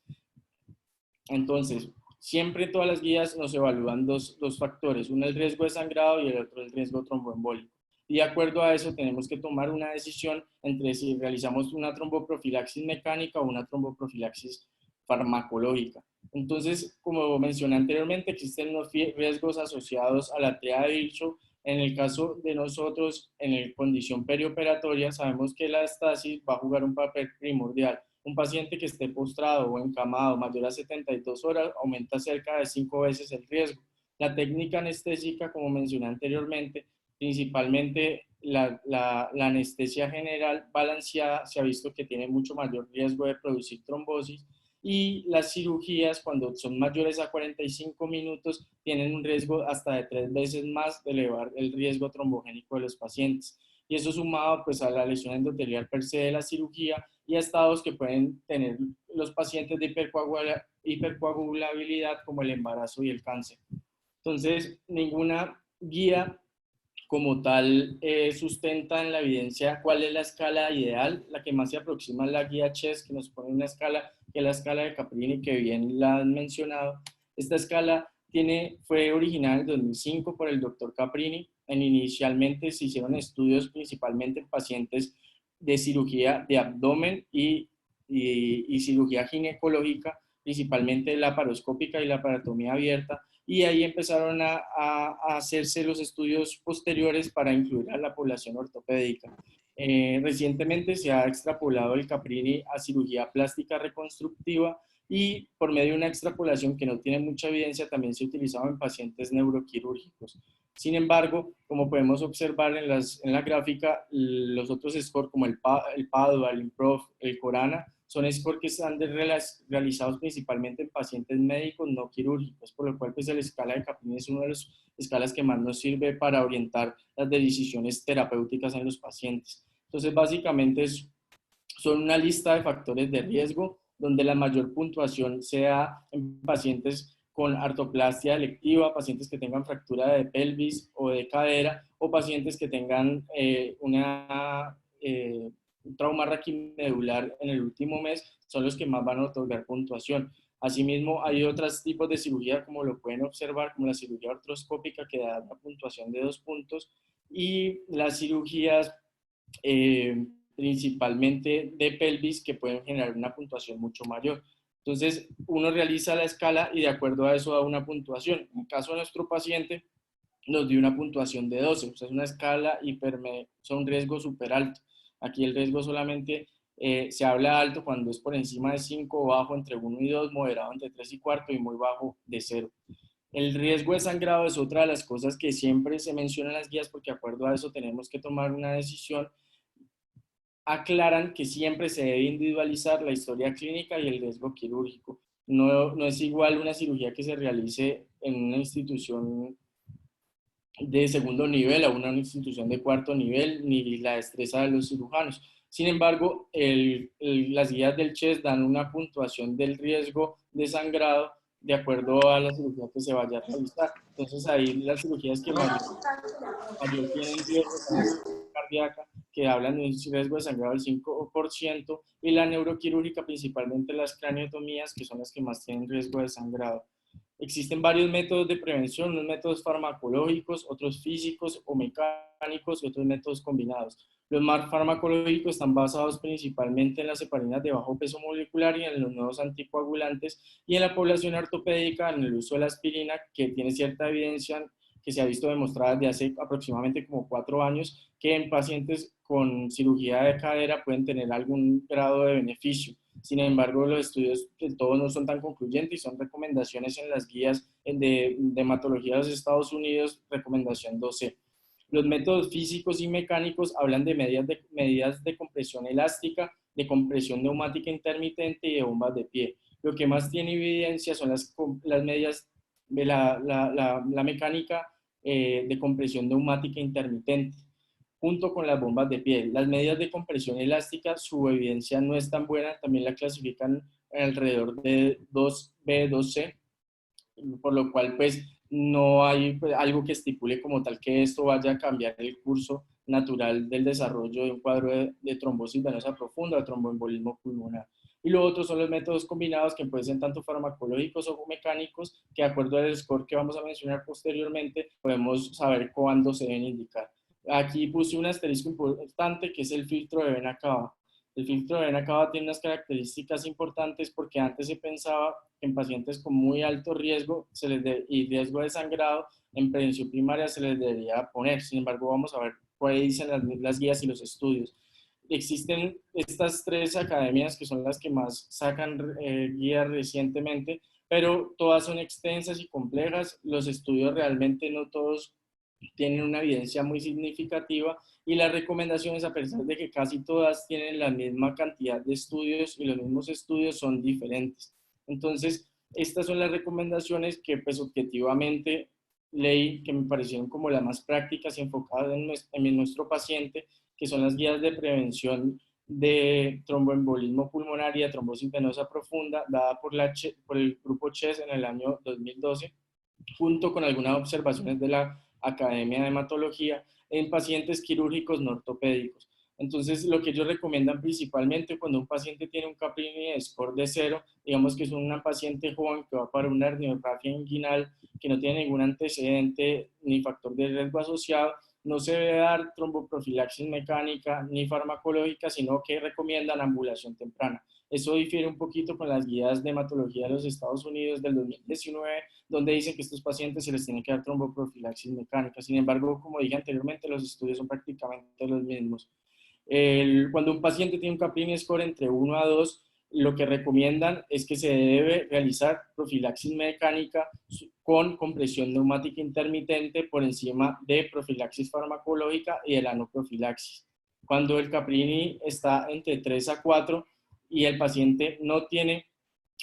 Speaker 1: Entonces, siempre en todas las guías nos evalúan dos factores, uno el riesgo de sangrado y el otro el riesgo tromboembólico. Y de acuerdo a eso tenemos que tomar una decisión entre si realizamos una tromboprofilaxis mecánica o una tromboprofilaxis farmacológica. Entonces, como mencioné anteriormente, existen unos riesgos asociados a la triada de Virchow. En el caso de nosotros, en la condición perioperatoria, sabemos que la estasis va a jugar un papel primordial. Un paciente que esté postrado o encamado mayor a 72 horas aumenta cerca de 5 veces el riesgo. La técnica anestésica, como mencioné anteriormente, principalmente la anestesia general balanceada se ha visto que tiene mucho mayor riesgo de producir trombosis y las cirugías cuando son mayores a 45 minutos tienen un riesgo hasta de 3 veces más de elevar el riesgo trombogénico de los pacientes. Y eso sumado pues a la lesión endotelial per se de la cirugía y a estados que pueden tener los pacientes de hipercoagulabilidad como el embarazo y el cáncer. Entonces, ninguna guía como tal sustenta en la evidencia cuál es la escala ideal. La que más se aproxima es la guía CHES, que nos pone una escala, que es la escala de Caprini, que bien la han mencionado. Esta escala fue original en 2005 por el doctor Caprini. Inicialmente se hicieron estudios principalmente en pacientes de cirugía de abdomen y cirugía ginecológica, principalmente laparoscópica y laparotomía abierta, y ahí empezaron a hacerse los estudios posteriores para incluir a la población ortopédica. Recientemente se ha extrapolado el Caprini a cirugía plástica reconstructiva y por medio de una extrapolación que no tiene mucha evidencia también se ha utilizado en pacientes neuroquirúrgicos. Sin embargo, como podemos observar en la gráfica, los otros scores como el PADUA, el IMPROV, el CORANA, son scores que están realizados principalmente en pacientes médicos no quirúrgicos, por lo cual pues, la escala de Caprini es una de las escalas que más nos sirve para orientar las decisiones terapéuticas en los pacientes. Entonces, básicamente son una lista de factores de riesgo donde la mayor puntuación sea en pacientes con artroplastia electiva, pacientes que tengan fractura de pelvis o de cadera, o pacientes que tengan una trauma raquimedular en el último mes son los que más van a otorgar puntuación. Asimismo, hay otros tipos de cirugía, como lo pueden observar, como la cirugía artroscópica, que da una puntuación de 2 puntos, y las cirugías principalmente de pelvis, que pueden generar una puntuación mucho mayor. Entonces, uno realiza la escala y de acuerdo a eso da una puntuación. En el caso de nuestro paciente, nos dio una puntuación de 12, o sea, es una escala son un riesgo súper alto. Aquí el riesgo solamente se habla alto cuando es por encima de 5 o bajo entre 1 y 2, moderado entre 3 y 4 y muy bajo de 0. El riesgo de sangrado es otra de las cosas que siempre se menciona en las guías, porque de acuerdo a eso tenemos que tomar una decisión. Aclaran que siempre se debe individualizar la historia clínica y el riesgo quirúrgico. No es igual una cirugía que se realice en una institución de segundo nivel a una institución de cuarto nivel, ni la destreza de los cirujanos. Sin embargo, las guías del CHES dan una puntuación del riesgo de sangrado de acuerdo a la cirugía que se vaya a realizar. Entonces ahí las cirugías que mayor tienen riesgo cardíaca, que hablan de un riesgo de sangrado del 5%, y la neuroquirúrgica, principalmente las craniotomías, que son las que más tienen riesgo de sangrado. Existen varios métodos de prevención, unos métodos farmacológicos, otros físicos o mecánicos y otros métodos combinados. Los más farmacológicos están basados principalmente en las heparinas de bajo peso molecular y en los nuevos anticoagulantes, y en la población ortopédica en el uso de la aspirina, que tiene cierta evidencia que se ha visto demostrada desde hace aproximadamente como 4 años, que en pacientes con cirugía de cadera pueden tener algún grado de beneficio. Sin embargo, los estudios de todos no son tan concluyentes y son recomendaciones en las guías de hematología de los Estados Unidos, recomendación 12. Los métodos físicos y mecánicos hablan de medidas de compresión elástica, de compresión neumática intermitente y de bombas de pie. Lo que más tiene evidencia son las medidas de la mecánica de compresión neumática intermitente, junto con las bombas de pie. Las medidas de compresión elástica, su evidencia no es tan buena, también la clasifican alrededor de 2B, 2C, por lo cual pues no hay algo que estipule como tal que esto vaya a cambiar el curso natural del desarrollo de un cuadro de trombosis venosa profunda o tromboembolismo pulmonar. Y lo otro son los métodos combinados, que pueden ser tanto farmacológicos o mecánicos, que de acuerdo al score que vamos a mencionar posteriormente, podemos saber cuándo se deben indicar. Aquí puse un asterisco importante, que es el filtro de vena cava. El filtro de vena cava tiene unas características importantes, porque antes se pensaba que en pacientes con muy alto riesgo y riesgo de sangrado, en prevención primaria se les debería poner. Sin embargo, vamos a ver qué dicen las guías y los estudios. Existen estas 3 academias que son las que más sacan guías recientemente, pero todas son extensas y complejas. Los estudios realmente no todos tienen una evidencia muy significativa, y las recomendaciones, a pesar de que casi todas tienen la misma cantidad de estudios y los mismos estudios, son diferentes. Entonces, estas son las recomendaciones que pues objetivamente leí, que me parecieron como las más prácticas y enfocadas en nuestro paciente, que son las guías de prevención de tromboembolismo pulmonar y de trombosis venosa profunda, dada por el grupo CHES en el año 2012, junto con algunas observaciones de la Academia de Hematología en pacientes quirúrgicos no ortopédicos. Entonces, lo que ellos recomiendan principalmente cuando un paciente tiene un Caprini score de 0, digamos que es una paciente joven que va para una herniorrafia inguinal, que no tiene ningún antecedente ni factor de riesgo asociado, no se debe dar tromboprofilaxis mecánica ni farmacológica, sino que recomiendan ambulación temprana. Eso difiere un poquito con las guías de hematología de los Estados Unidos del 2019, donde dicen que a estos pacientes se les tiene que dar tromboprofilaxis mecánica. Sin embargo, como dije anteriormente, los estudios son prácticamente los mismos. Cuando un paciente tiene un Caprini score entre 1 a 2, lo que recomiendan es que se debe realizar profilaxis mecánica con compresión neumática intermitente por encima de profilaxis farmacológica y de la no profilaxis. Cuando el Caprini está entre 3 a 4 y el paciente no tiene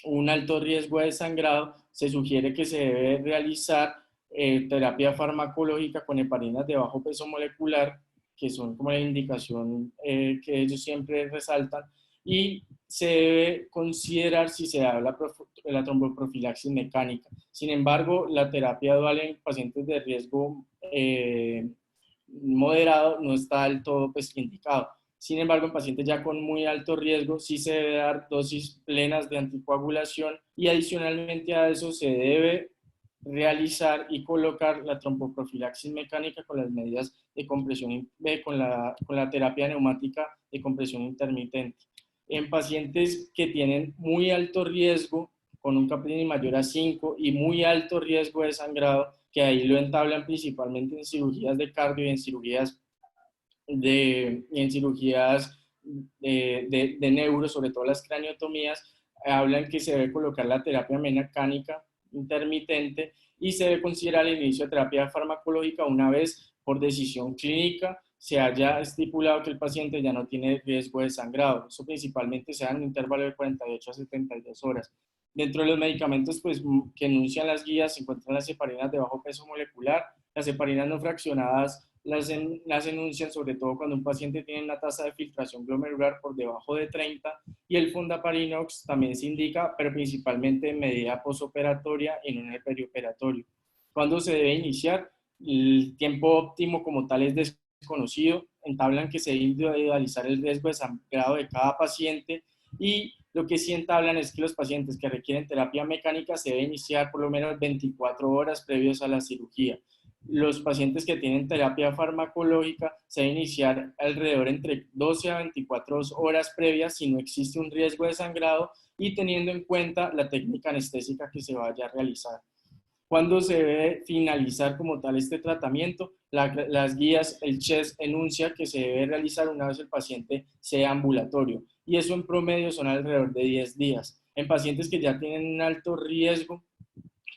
Speaker 1: un alto riesgo de sangrado, se sugiere que se debe realizar terapia farmacológica con heparinas de bajo peso molecular, que son como la indicación que ellos siempre resaltan, y se debe considerar si se da la tromboprofilaxis mecánica. Sin embargo, la terapia dual en pacientes de riesgo moderado no está del todo pues indicado. Sin embargo, en pacientes ya con muy alto riesgo sí se debe dar dosis plenas de anticoagulación y adicionalmente a eso se debe realizar y colocar la tromboprofilaxis mecánica con las medidas de compresión, con la terapia neumática de compresión intermitente. En pacientes que tienen muy alto riesgo, con un Capellini mayor a 5 y muy alto riesgo de sangrado, que ahí lo entablan principalmente en cirugías de cardio y en cirugías de neuro, sobre todo las craniotomías, hablan que se debe colocar la terapia mecánica intermitente y se debe considerar el inicio de terapia farmacológica una vez por decisión clínica se haya estipulado que el paciente ya no tiene riesgo de sangrado. Eso principalmente se da en un intervalo de 48 a 72 horas. Dentro de los medicamentos pues, que enuncian las guías se encuentran las heparinas de bajo peso molecular. Las heparinas no fraccionadas las enuncian sobre todo cuando un paciente tiene una tasa de filtración glomerular por debajo de 30 y el fundaparinox también se indica, pero principalmente en medida posoperatoria y no en el perioperatorio. ¿Cuándo se debe iniciar? El tiempo óptimo como tal es desconocido, entablan que se debe individualizar el riesgo de sangrado de cada paciente y lo que sí entablan es que los pacientes que requieren terapia mecánica se debe iniciar por lo menos 24 horas previos a la cirugía. Los pacientes que tienen terapia farmacológica se debe iniciar alrededor entre 12 a 24 horas previas si no existe un riesgo de sangrado y teniendo en cuenta la técnica anestésica que se vaya a realizar. ¿Cuándo se debe finalizar como tal este tratamiento? Las guías, el CHES enuncia que se debe realizar una vez el paciente sea ambulatorio y eso en promedio son alrededor de 10 días. En pacientes que ya tienen un alto riesgo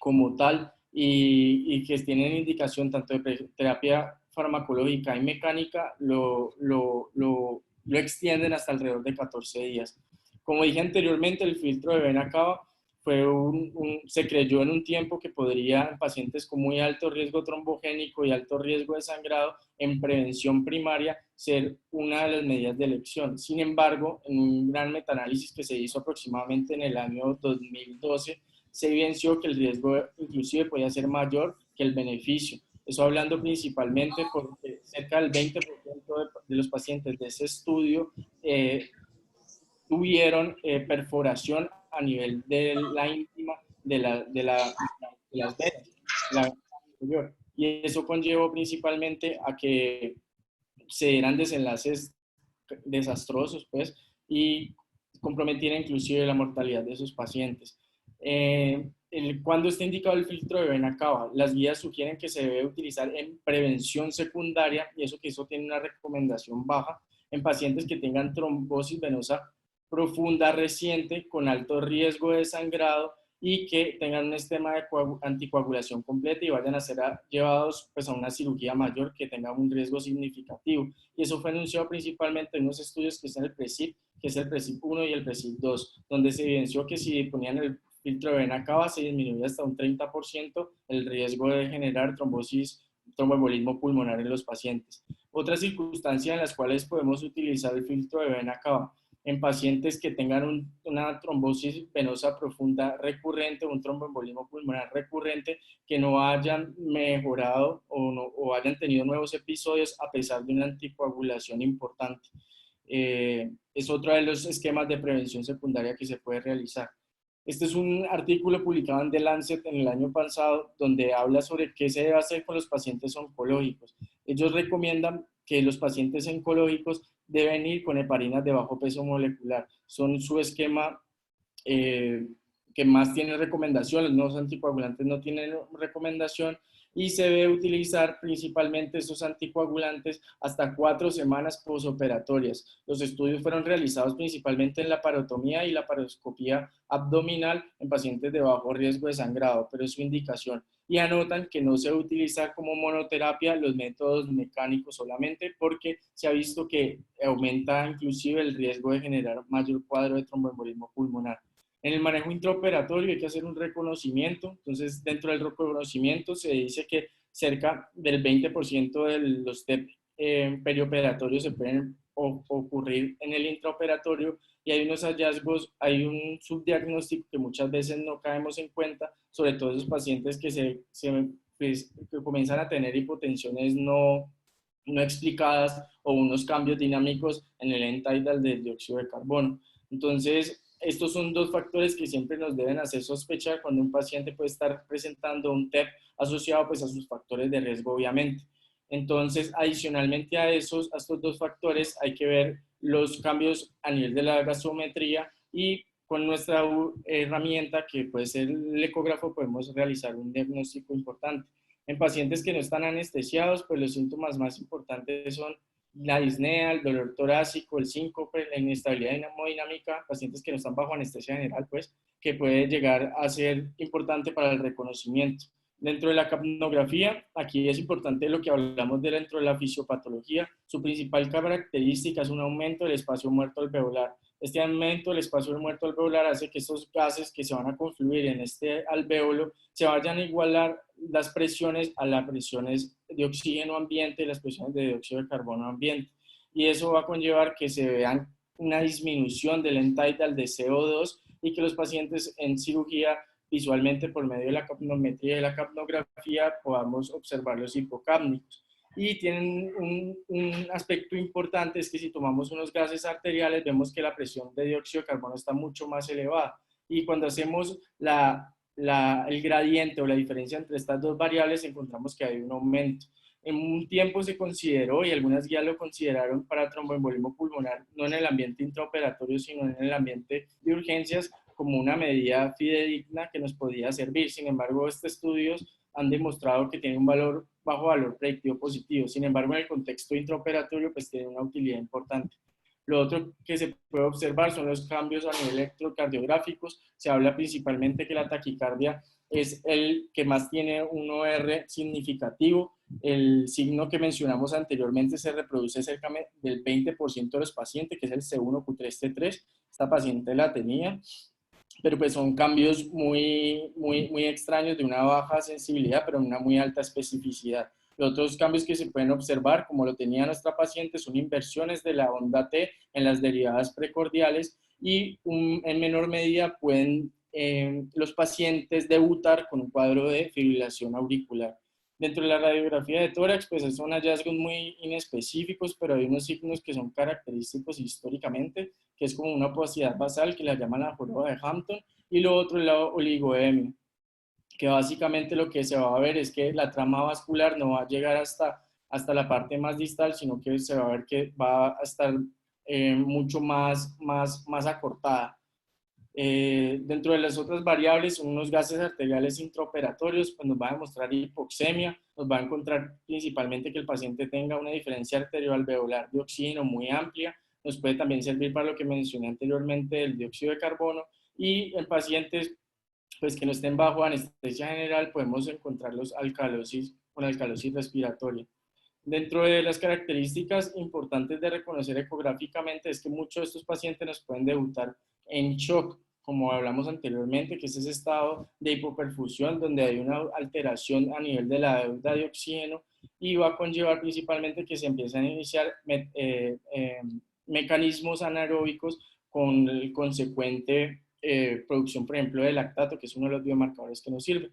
Speaker 1: como tal y que tienen indicación tanto de terapia farmacológica y mecánica, lo extienden hasta alrededor de 14 días. Como dije anteriormente, el filtro de vena cava se creyó en un tiempo que podría, en pacientes con muy alto riesgo trombogénico y alto riesgo de sangrado, en prevención primaria, ser una de las medidas de elección. Sin embargo, en un gran metaanálisis que se hizo aproximadamente en el año 2012, se evidenció que el riesgo inclusive podía ser mayor que el beneficio. Eso hablando principalmente porque cerca del 20% de los pacientes de ese estudio tuvieron perforación a nivel de la íntima de las venas. Y eso conllevó principalmente a que se dieran desenlaces desastrosos, pues, y comprometiera inclusive la mortalidad de esos pacientes. Cuando está indicado el filtro de vena cava, las guías sugieren que se debe utilizar en prevención secundaria, y eso tiene una recomendación baja, en pacientes que tengan trombosis venosa profunda reciente con alto riesgo de sangrado y que tengan un esquema de anticoagulación completa y vayan a ser llevados pues, a una cirugía mayor que tenga un riesgo significativo. Y eso fue anunciado principalmente en unos estudios que están en el PRESID, que es el PRESID 1 y el PRESID 2, donde se evidenció que si ponían el filtro de vena cava se disminuía hasta un 30% el riesgo de generar tromboembolismo pulmonar en los pacientes. Otra circunstancia en las cuales podemos utilizar el filtro de vena cava en pacientes que tengan una trombosis venosa profunda recurrente o un tromboembolismo pulmonar recurrente que no hayan mejorado o hayan tenido nuevos episodios a pesar de una anticoagulación importante. Es otro de los esquemas de prevención secundaria que se puede realizar. Este es un artículo publicado en The Lancet en el año pasado donde habla sobre qué se debe hacer con los pacientes oncológicos. Ellos recomiendan que los pacientes oncológicos deben ir con heparinas de bajo peso molecular. Son su esquema que más tiene recomendación, los nuevos anticoagulantes no tienen recomendación y se debe utilizar principalmente esos anticoagulantes hasta 4 semanas posoperatorias. Los estudios fueron realizados principalmente en la parotomía y la paroscopía abdominal en pacientes de bajo riesgo de sangrado, pero es su indicación. Y anotan que no se utiliza como monoterapia los métodos mecánicos solamente porque se ha visto que aumenta inclusive el riesgo de generar mayor cuadro de tromboembolismo pulmonar. En el manejo intraoperatorio hay que hacer un reconocimiento, entonces dentro del reconocimiento se dice que cerca del 20% de los TEP perioperatorios se pueden ocurrir en el intraoperatorio y hay unos hallazgos, hay un subdiagnóstico que muchas veces no caemos en cuenta, sobre todo esos pacientes que comienzan a tener hipotensiones no no explicadas o unos cambios dinámicos en el end-tidal del dióxido de carbono. Entonces, estos son dos factores que siempre nos deben hacer sospechar cuando un paciente puede estar presentando un TEP asociado pues a sus factores de riesgo, obviamente. Entonces, adicionalmente a estos dos factores, hay que ver los cambios a nivel de la gasometría, y con nuestra herramienta, que puede ser el ecógrafo, podemos realizar un diagnóstico importante. En pacientes que no están anestesiados, pues los síntomas más importantes son la disnea, el dolor torácico, el síncope, la inestabilidad hemodinámica, pacientes que no están bajo anestesia general, pues, que puede llegar a ser importante para el reconocimiento. Dentro de la capnografía, aquí es importante lo que hablamos dentro de la fisiopatología. Su principal característica es un aumento del espacio muerto alveolar. Este aumento del espacio muerto alveolar hace que estos gases que se van a confluir en este alvéolo se vayan a igualar las presiones a las presiones de oxígeno ambiente y las presiones de dióxido de carbono ambiente. Y eso va a conllevar que se vean una disminución del end-tidal de CO2 y que los pacientes en cirugía, visualmente por medio de la capnometría y la capnografía, podamos observar los hipocápnicos. Y tienen un aspecto importante, es que si tomamos unos gases arteriales, vemos que la presión de dióxido de carbono está mucho más elevada. Y cuando hacemos el gradiente o la diferencia entre estas dos variables, encontramos que hay un aumento. En un tiempo se consideró, y algunas guías lo consideraron, para tromboembolismo pulmonar, no en el ambiente intraoperatorio, sino en el ambiente de urgencias, como una medida fidedigna que nos podía servir. Sin embargo, estos estudios han demostrado que tiene un bajo valor predictivo positivo. Sin embargo, en el contexto intraoperatorio, pues tiene una utilidad importante. Lo otro que se puede observar son los cambios a nivel electrocardiográficos. Se habla principalmente que la taquicardia es el que más tiene un OR significativo. El signo que mencionamos anteriormente se reproduce cerca del 20% de los pacientes, que es el C1Q3T3. Esta paciente la tenía, pero pues son cambios muy extraños, de una baja sensibilidad, pero una muy alta especificidad. Los otros cambios que se pueden observar, como lo tenía nuestra paciente, son inversiones de la onda T en las derivadas precordiales, y en menor medida pueden los pacientes debutar con un cuadro de fibrilación auricular. Dentro de la radiografía de tórax, pues son hallazgos muy inespecíficos, pero hay unos signos que son característicos históricamente, que es como una opacidad basal, que la llaman la joroba de Hampton, y lo otro es la oligoemia, que básicamente lo que se va a ver es que la trama vascular no va a llegar hasta la parte más distal, sino que se va a ver que va a estar mucho más acortada. Dentro de las otras variables son unos gases arteriales intraoperatorios, pues nos va a demostrar hipoxemia, nos va a encontrar principalmente que el paciente tenga una diferencia arterioalveolar de oxígeno muy amplia. Nos puede también servir para lo que mencioné anteriormente del dióxido de carbono, y en pacientes pues que no estén bajo anestesia general podemos encontrarlos con alcalosis respiratoria. Dentro de las características importantes de reconocer ecográficamente es que muchos de estos pacientes nos pueden debutar en shock, como hablamos anteriormente, que es ese estado de hipoperfusión donde hay una alteración a nivel de la deuda de oxígeno, y va a conllevar principalmente que se empiezan a iniciar mecanismos anaeróbicos con el consecuente producción, por ejemplo, de lactato, que es uno de los biomarcadores que nos sirve.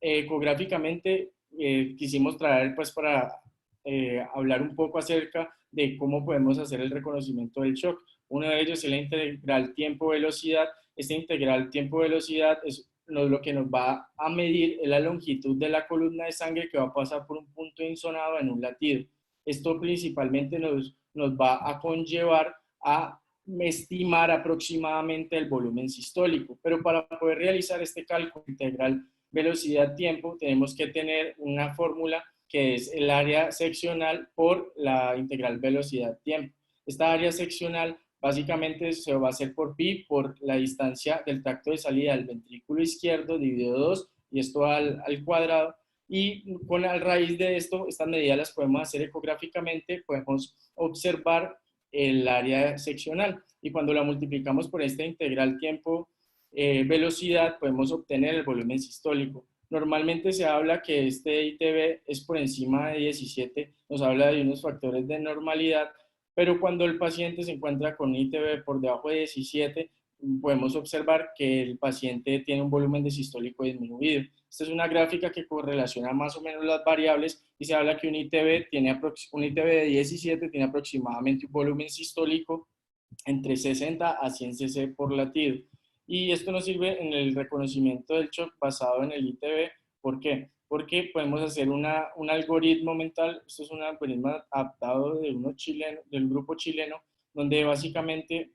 Speaker 1: Ecográficamente quisimos traer pues para hablar un poco acerca de cómo podemos hacer el reconocimiento del shock. Uno de ellos es la integral tiempo-velocidad. Esta integral tiempo-velocidad es lo que nos va a medir la longitud de la columna de sangre que va a pasar por un punto insonado en un latido. Esto principalmente nos va a conllevar a estimar aproximadamente el volumen sistólico, pero para poder realizar este cálculo integral velocidad-tiempo tenemos que tener una fórmula que es el área seccional por la integral velocidad-tiempo. Esta área seccional básicamente se va a hacer por pi, por la distancia del tracto de salida del ventrículo izquierdo dividido 2, y esto al cuadrado. Y con la raíz de esto, estas medidas las podemos hacer ecográficamente, podemos observar el área seccional, y cuando la multiplicamos por esta integral tiempo-velocidad, podemos obtener el volumen sistólico. Normalmente se habla que este ITB es por encima de 17, nos habla de unos factores de normalidad, pero cuando el paciente se encuentra con ITB por debajo de 17, podemos observar que el paciente tiene un volumen de sistólico disminuido. Esta es una gráfica que correlaciona más o menos las variables y se habla que un ITB de 17 tiene aproximadamente un volumen sistólico entre 60 a 100 cc por latido. Y esto nos sirve en el reconocimiento del shock basado en el ITB. ¿Por qué? Porque podemos hacer un algoritmo mental, esto es un algoritmo adaptado del grupo chileno, donde básicamente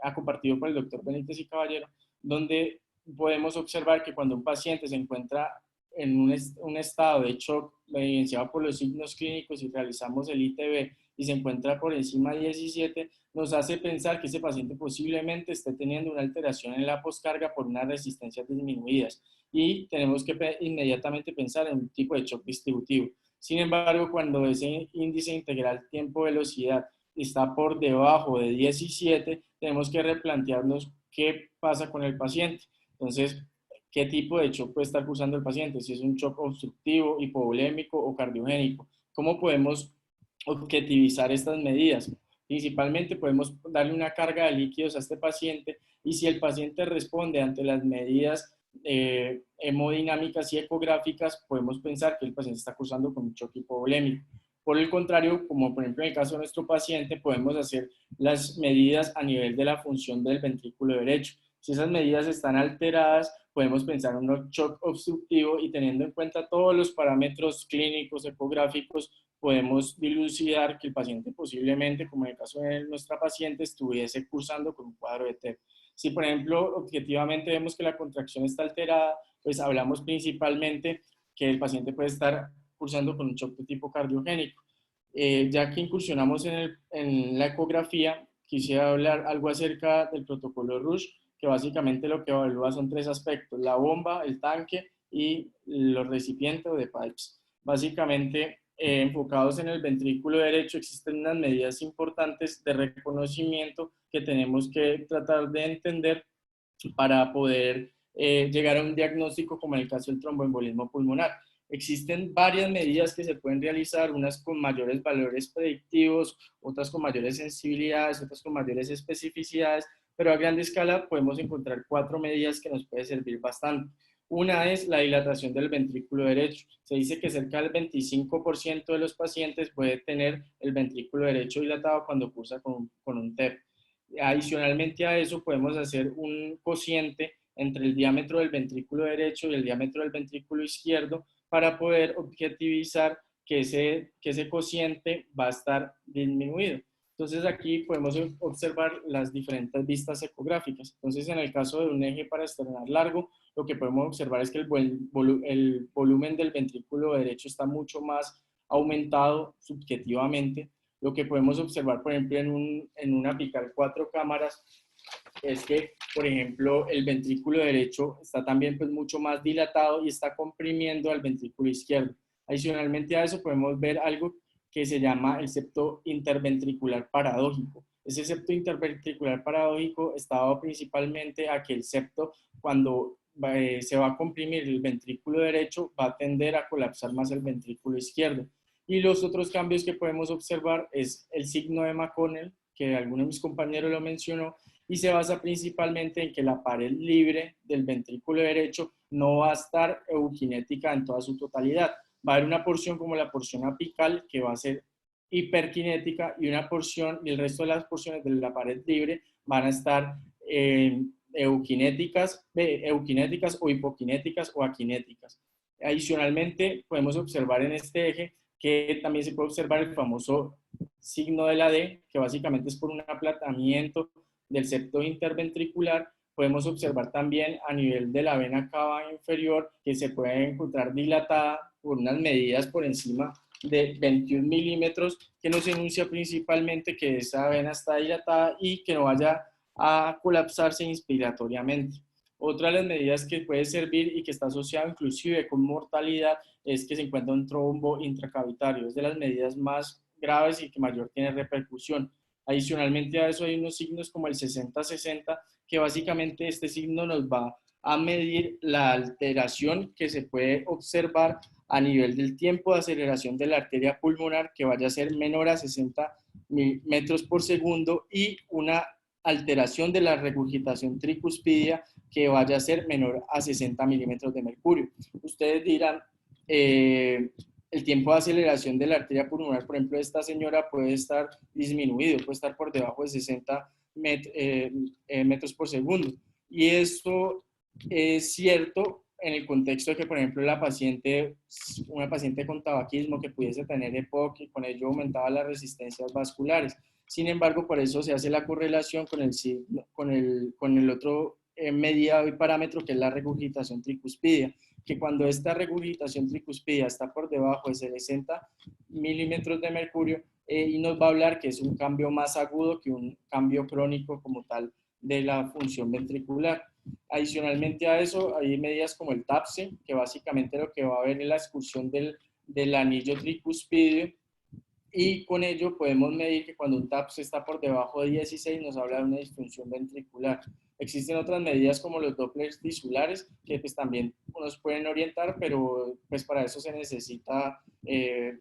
Speaker 1: ha compartido por el doctor Benítez y Caballero, donde podemos observar que cuando un paciente se encuentra en un estado de shock evidenciado por los signos clínicos y realizamos el ITB y se encuentra por encima de 17, nos hace pensar que ese paciente posiblemente esté teniendo una alteración en la poscarga por unas resistencias disminuidas y tenemos que inmediatamente pensar en un tipo de shock distributivo. Sin embargo, cuando ese índice integral tiempo-velocidad está por debajo de 17, tenemos que replantearnos qué pasa con el paciente. Entonces, ¿qué tipo de shock puede estar cursando el paciente? Si es un shock obstructivo, hipovolémico o cardiogénico. ¿Cómo podemos objetivizar estas medidas? Principalmente podemos darle una carga de líquidos a este paciente y si el paciente responde ante las medidas hemodinámicas y ecográficas, podemos pensar que el paciente está cursando con un shock hipovolémico. Por el contrario, como por ejemplo en el caso de nuestro paciente, podemos hacer las medidas a nivel de la función del ventrículo derecho. Si esas medidas están alteradas, podemos pensar en un shock obstructivo y teniendo en cuenta todos los parámetros clínicos, ecográficos, podemos dilucidar que el paciente posiblemente, como en el caso de nuestra paciente, estuviese cursando con un cuadro de TEP. Si, por ejemplo, objetivamente vemos que la contracción está alterada, pues hablamos principalmente que el paciente puede estar cursando con un shock de tipo cardiogénico. Ya que incursionamos en la ecografía, quisiera hablar algo acerca del protocolo Rush, que básicamente lo que evalúa son tres aspectos: la bomba, el tanque y los recipientes de pipes. Básicamente, enfocados en el ventrículo derecho, existen unas medidas importantes de reconocimiento que tenemos que tratar de entender para poder llegar a un diagnóstico como en el caso del tromboembolismo pulmonar. Existen varias medidas que se pueden realizar, unas con mayores valores predictivos, otras con mayores sensibilidades, otras con mayores especificidades, pero a gran escala podemos encontrar 4 medidas que nos pueden servir bastante. Una es la dilatación del ventrículo derecho. Se dice que cerca del 25% de los pacientes puede tener el ventrículo derecho dilatado cuando cursa con un TEP. Adicionalmente a eso podemos hacer un cociente entre el diámetro del ventrículo derecho y el diámetro del ventrículo izquierdo para poder objetivizar que ese cociente va a estar disminuido. Entonces aquí podemos observar las diferentes vistas ecográficas. Entonces en el caso de un eje paraesternal largo, lo que podemos observar es que el volumen del ventrículo derecho está mucho más aumentado subjetivamente. Lo que podemos observar, por ejemplo, en una apical 4 cámaras, es que, por ejemplo, el ventrículo derecho está también pues, mucho más dilatado y está comprimiendo al ventrículo izquierdo. Adicionalmente a eso podemos ver algo que se llama el septo interventricular paradójico. Ese septo interventricular paradójico está dado principalmente a que el septo, cuando se va a comprimir el ventrículo derecho, va a tender a colapsar más el ventrículo izquierdo. Y los otros cambios que podemos observar es el signo de McConnell, que alguno de mis compañeros lo mencionó, y se basa principalmente en que la pared libre del ventrículo derecho no va a estar eukinética en toda su totalidad. Va a haber una porción como la porción apical que va a ser hiperkinética y una porción, y el resto de las porciones de la pared libre van a estar eukinéticas o hipokinéticas o akinéticas. Adicionalmente, podemos observar en este eje que también se puede observar el famoso signo de la D, que básicamente es por un aplatamiento del septo interventricular. Podemos observar también a nivel de la vena cava inferior que se puede encontrar dilatada por unas medidas por encima de 21 milímetros, que nos enuncia principalmente que esa vena está dilatada y que no vaya a colapsarse inspiratoriamente. Otra de las medidas que puede servir y que está asociada inclusive con mortalidad es que se encuentra un trombo intracavitario. Es de las medidas más graves y que mayor tiene repercusión. Adicionalmente a eso hay unos signos como el 60-60, que básicamente este signo nos va a medir la alteración que se puede observar a nivel del tiempo de aceleración de la arteria pulmonar, que vaya a ser menor a 60 metros por segundo, y una alteración de la regurgitación tricuspidia que vaya a ser menor a 60 milímetros de mercurio. Ustedes dirán, el tiempo de aceleración de la arteria pulmonar, por ejemplo, de esta señora puede estar disminuido, puede estar por debajo de 60 metros por segundo. Y esto es cierto en el contexto de que, por ejemplo, una paciente con tabaquismo que pudiese tener EPOC y con ello aumentaba las resistencias vasculares. Sin embargo, por eso se hace la correlación con el otro medidor y parámetro, que es la regurgitación tricuspidia, que cuando esta regurgitación tricuspidia está por debajo de 60 milímetros de mercurio, y nos va a hablar que es un cambio más agudo que un cambio crónico como tal de la función ventricular. Adicionalmente a eso, hay medidas como el TAPSE, que básicamente lo que va a ver es la excursión del anillo tricuspidio, y con ello podemos medir que cuando un TAPSE está por debajo de 16 nos habla de una disfunción ventricular. Existen otras medidas como los Dopplers tisulares que pues también nos pueden orientar, pero pues para eso se necesita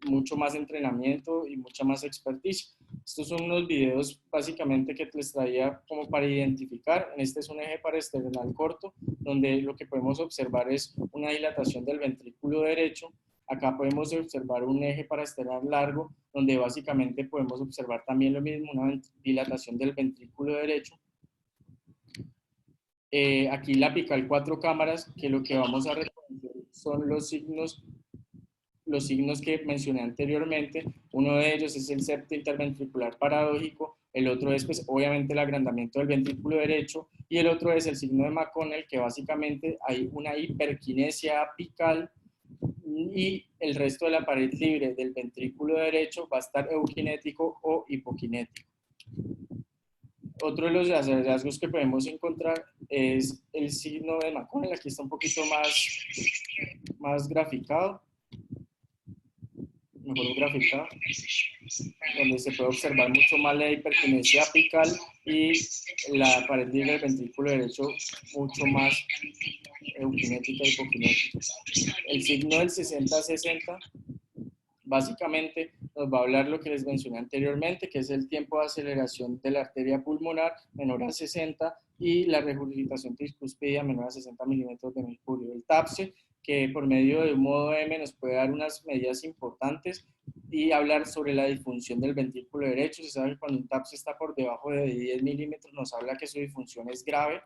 Speaker 1: mucho más entrenamiento y mucha más experticia. Estos son unos videos básicamente que les traía como para identificar. Este es un eje paraesternal corto, donde lo que podemos observar es una dilatación del ventrículo derecho. Acá podemos observar un eje paraesternal largo, donde básicamente podemos observar también lo mismo, una dilatación del ventrículo derecho. Aquí la apical 4 cámaras, que lo que vamos a reconocer son los signos que mencioné anteriormente. Uno de ellos es el septo interventricular paradójico, el otro es pues obviamente el agrandamiento del ventrículo derecho, y el otro es el signo de McConnell, que básicamente hay una hiperquinesia apical, y el resto de la pared libre del ventrículo derecho va a estar eukinético o hipokinético. Otro de los hallazgos que podemos encontrar es el signo de McConnell. Aquí está un poquito más graficado, mejor graficado, donde se puede observar mucho más la hiperquinesia apical y la pared libre del ventrículo derecho mucho más eukinética y hipokinética. El signo del 60-60 básicamente nos va a hablar lo que les mencioné anteriormente, que es el tiempo de aceleración de la arteria pulmonar menor a 60 y la regurgitación tricuspidia menor a 60 milímetros de mercurio. El TAPSE, que por medio de un modo M nos puede dar unas medidas importantes y hablar sobre la disfunción del ventrículo derecho. Se sabe que cuando un TAPSE está por debajo de 10 milímetros nos habla que su disfunción es grave.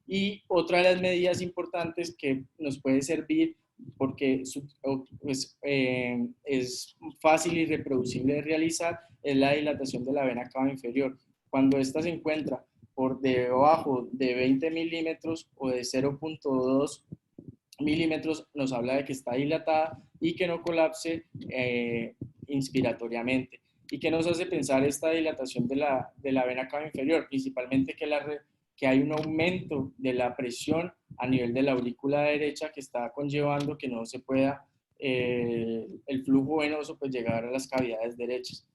Speaker 1: Y otra de las medidas importantes que nos puede servir, porque pues, es fácil y reproducible de realizar, es la dilatación de la vena cava inferior. Cuando esta se encuentra por debajo de 20 milímetros o de 0.2 milímetros, nos habla de que está dilatada y que no colapse inspiratoriamente. ¿Y qué nos hace pensar esta dilatación de la vena cava inferior? Principalmente que hay un aumento de la presión a nivel de la aurícula derecha que está conllevando que no se pueda el flujo venoso pues llegar a las cavidades derechas.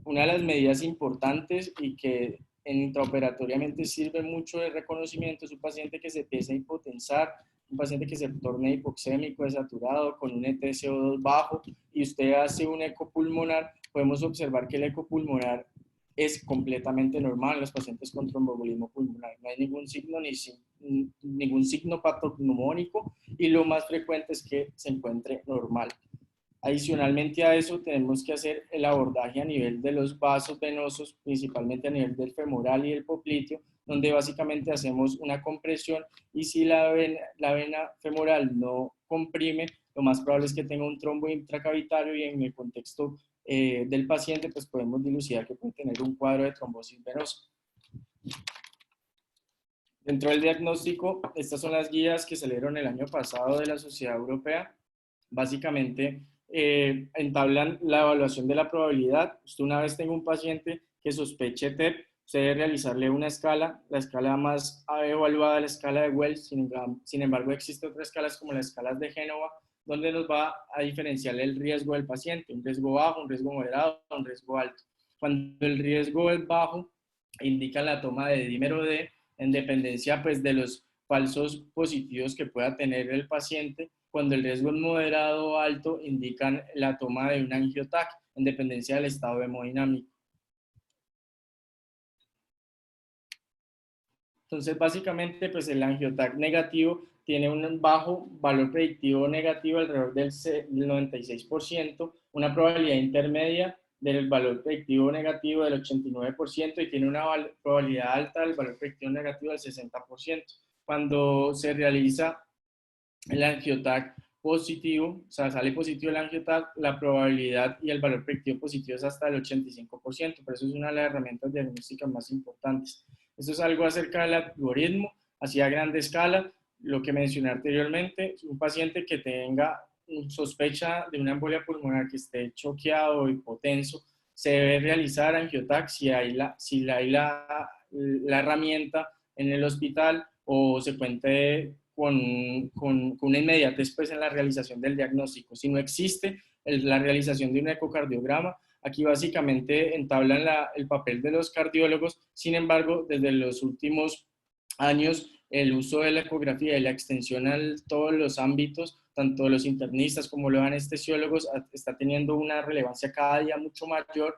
Speaker 1: Una de las medidas importantes y que intraoperatoriamente sirve mucho de reconocimiento es un paciente que se empieza a hipotensar, un paciente que se torna hipoxémico, desaturado, con un ETCO2 bajo, y usted hace un eco pulmonar, podemos observar que el eco pulmonar es completamente normal en los pacientes con tromboembolismo pulmonar. No hay ningún signo patognomónico y lo más frecuente es que se encuentre normal. Adicionalmente a eso, tenemos que hacer el abordaje a nivel de los vasos venosos, principalmente a nivel del femoral y del popliteo, donde básicamente hacemos una compresión, y si la vena femoral no comprime, lo más probable es que tenga un trombo intracavitario, y en el contexto del paciente pues podemos dilucidar que puede tener un cuadro de trombosis venosa. Dentro del diagnóstico, estas son las guías que salieron el año pasado de la Sociedad Europea. Básicamente entablan la evaluación de la probabilidad. Usted, una vez tenga un paciente que sospeche TEP, usted debe realizarle una escala. La escala más evaluada es la escala de Wells. Sin embargo, existen otras escalas como las escalas de Génova, donde nos va a diferenciar el riesgo del paciente, un riesgo bajo, un riesgo moderado, un riesgo alto. Cuando el riesgo es bajo, indica la toma de dímero D en dependencia pues, de los falsos positivos que pueda tener el paciente. Cuando el riesgo es moderado o alto, indican la toma de un angiotac en dependencia del estado hemodinámico. Entonces, básicamente, pues el angiotac negativo tiene un bajo valor predictivo negativo alrededor del 96%, una probabilidad intermedia del valor predictivo negativo del 89% y tiene una probabilidad alta del valor predictivo negativo del 60%. Cuando se realiza el angiotac positivo, o sea, sale positivo el angiotac, la probabilidad y el valor predictivo positivo es hasta el 85%, por eso es una de las herramientas diagnósticas más importantes. Esto es algo acerca del algoritmo, así a grande escala, lo que mencioné anteriormente, un paciente que tenga sospecha de una embolia pulmonar, que esté choqueado o hipotenso, se debe realizar angiotac si hay la herramienta en el hospital o se cuente con una inmediatez pues, en la realización del diagnóstico. Si no existe la realización de un ecocardiograma, aquí básicamente entablan el papel de los cardiólogos. Sin embargo, desde los últimos años, el uso de la ecografía y la extensión a todos los ámbitos, tanto los internistas como los anestesiólogos, está teniendo una relevancia cada día mucho mayor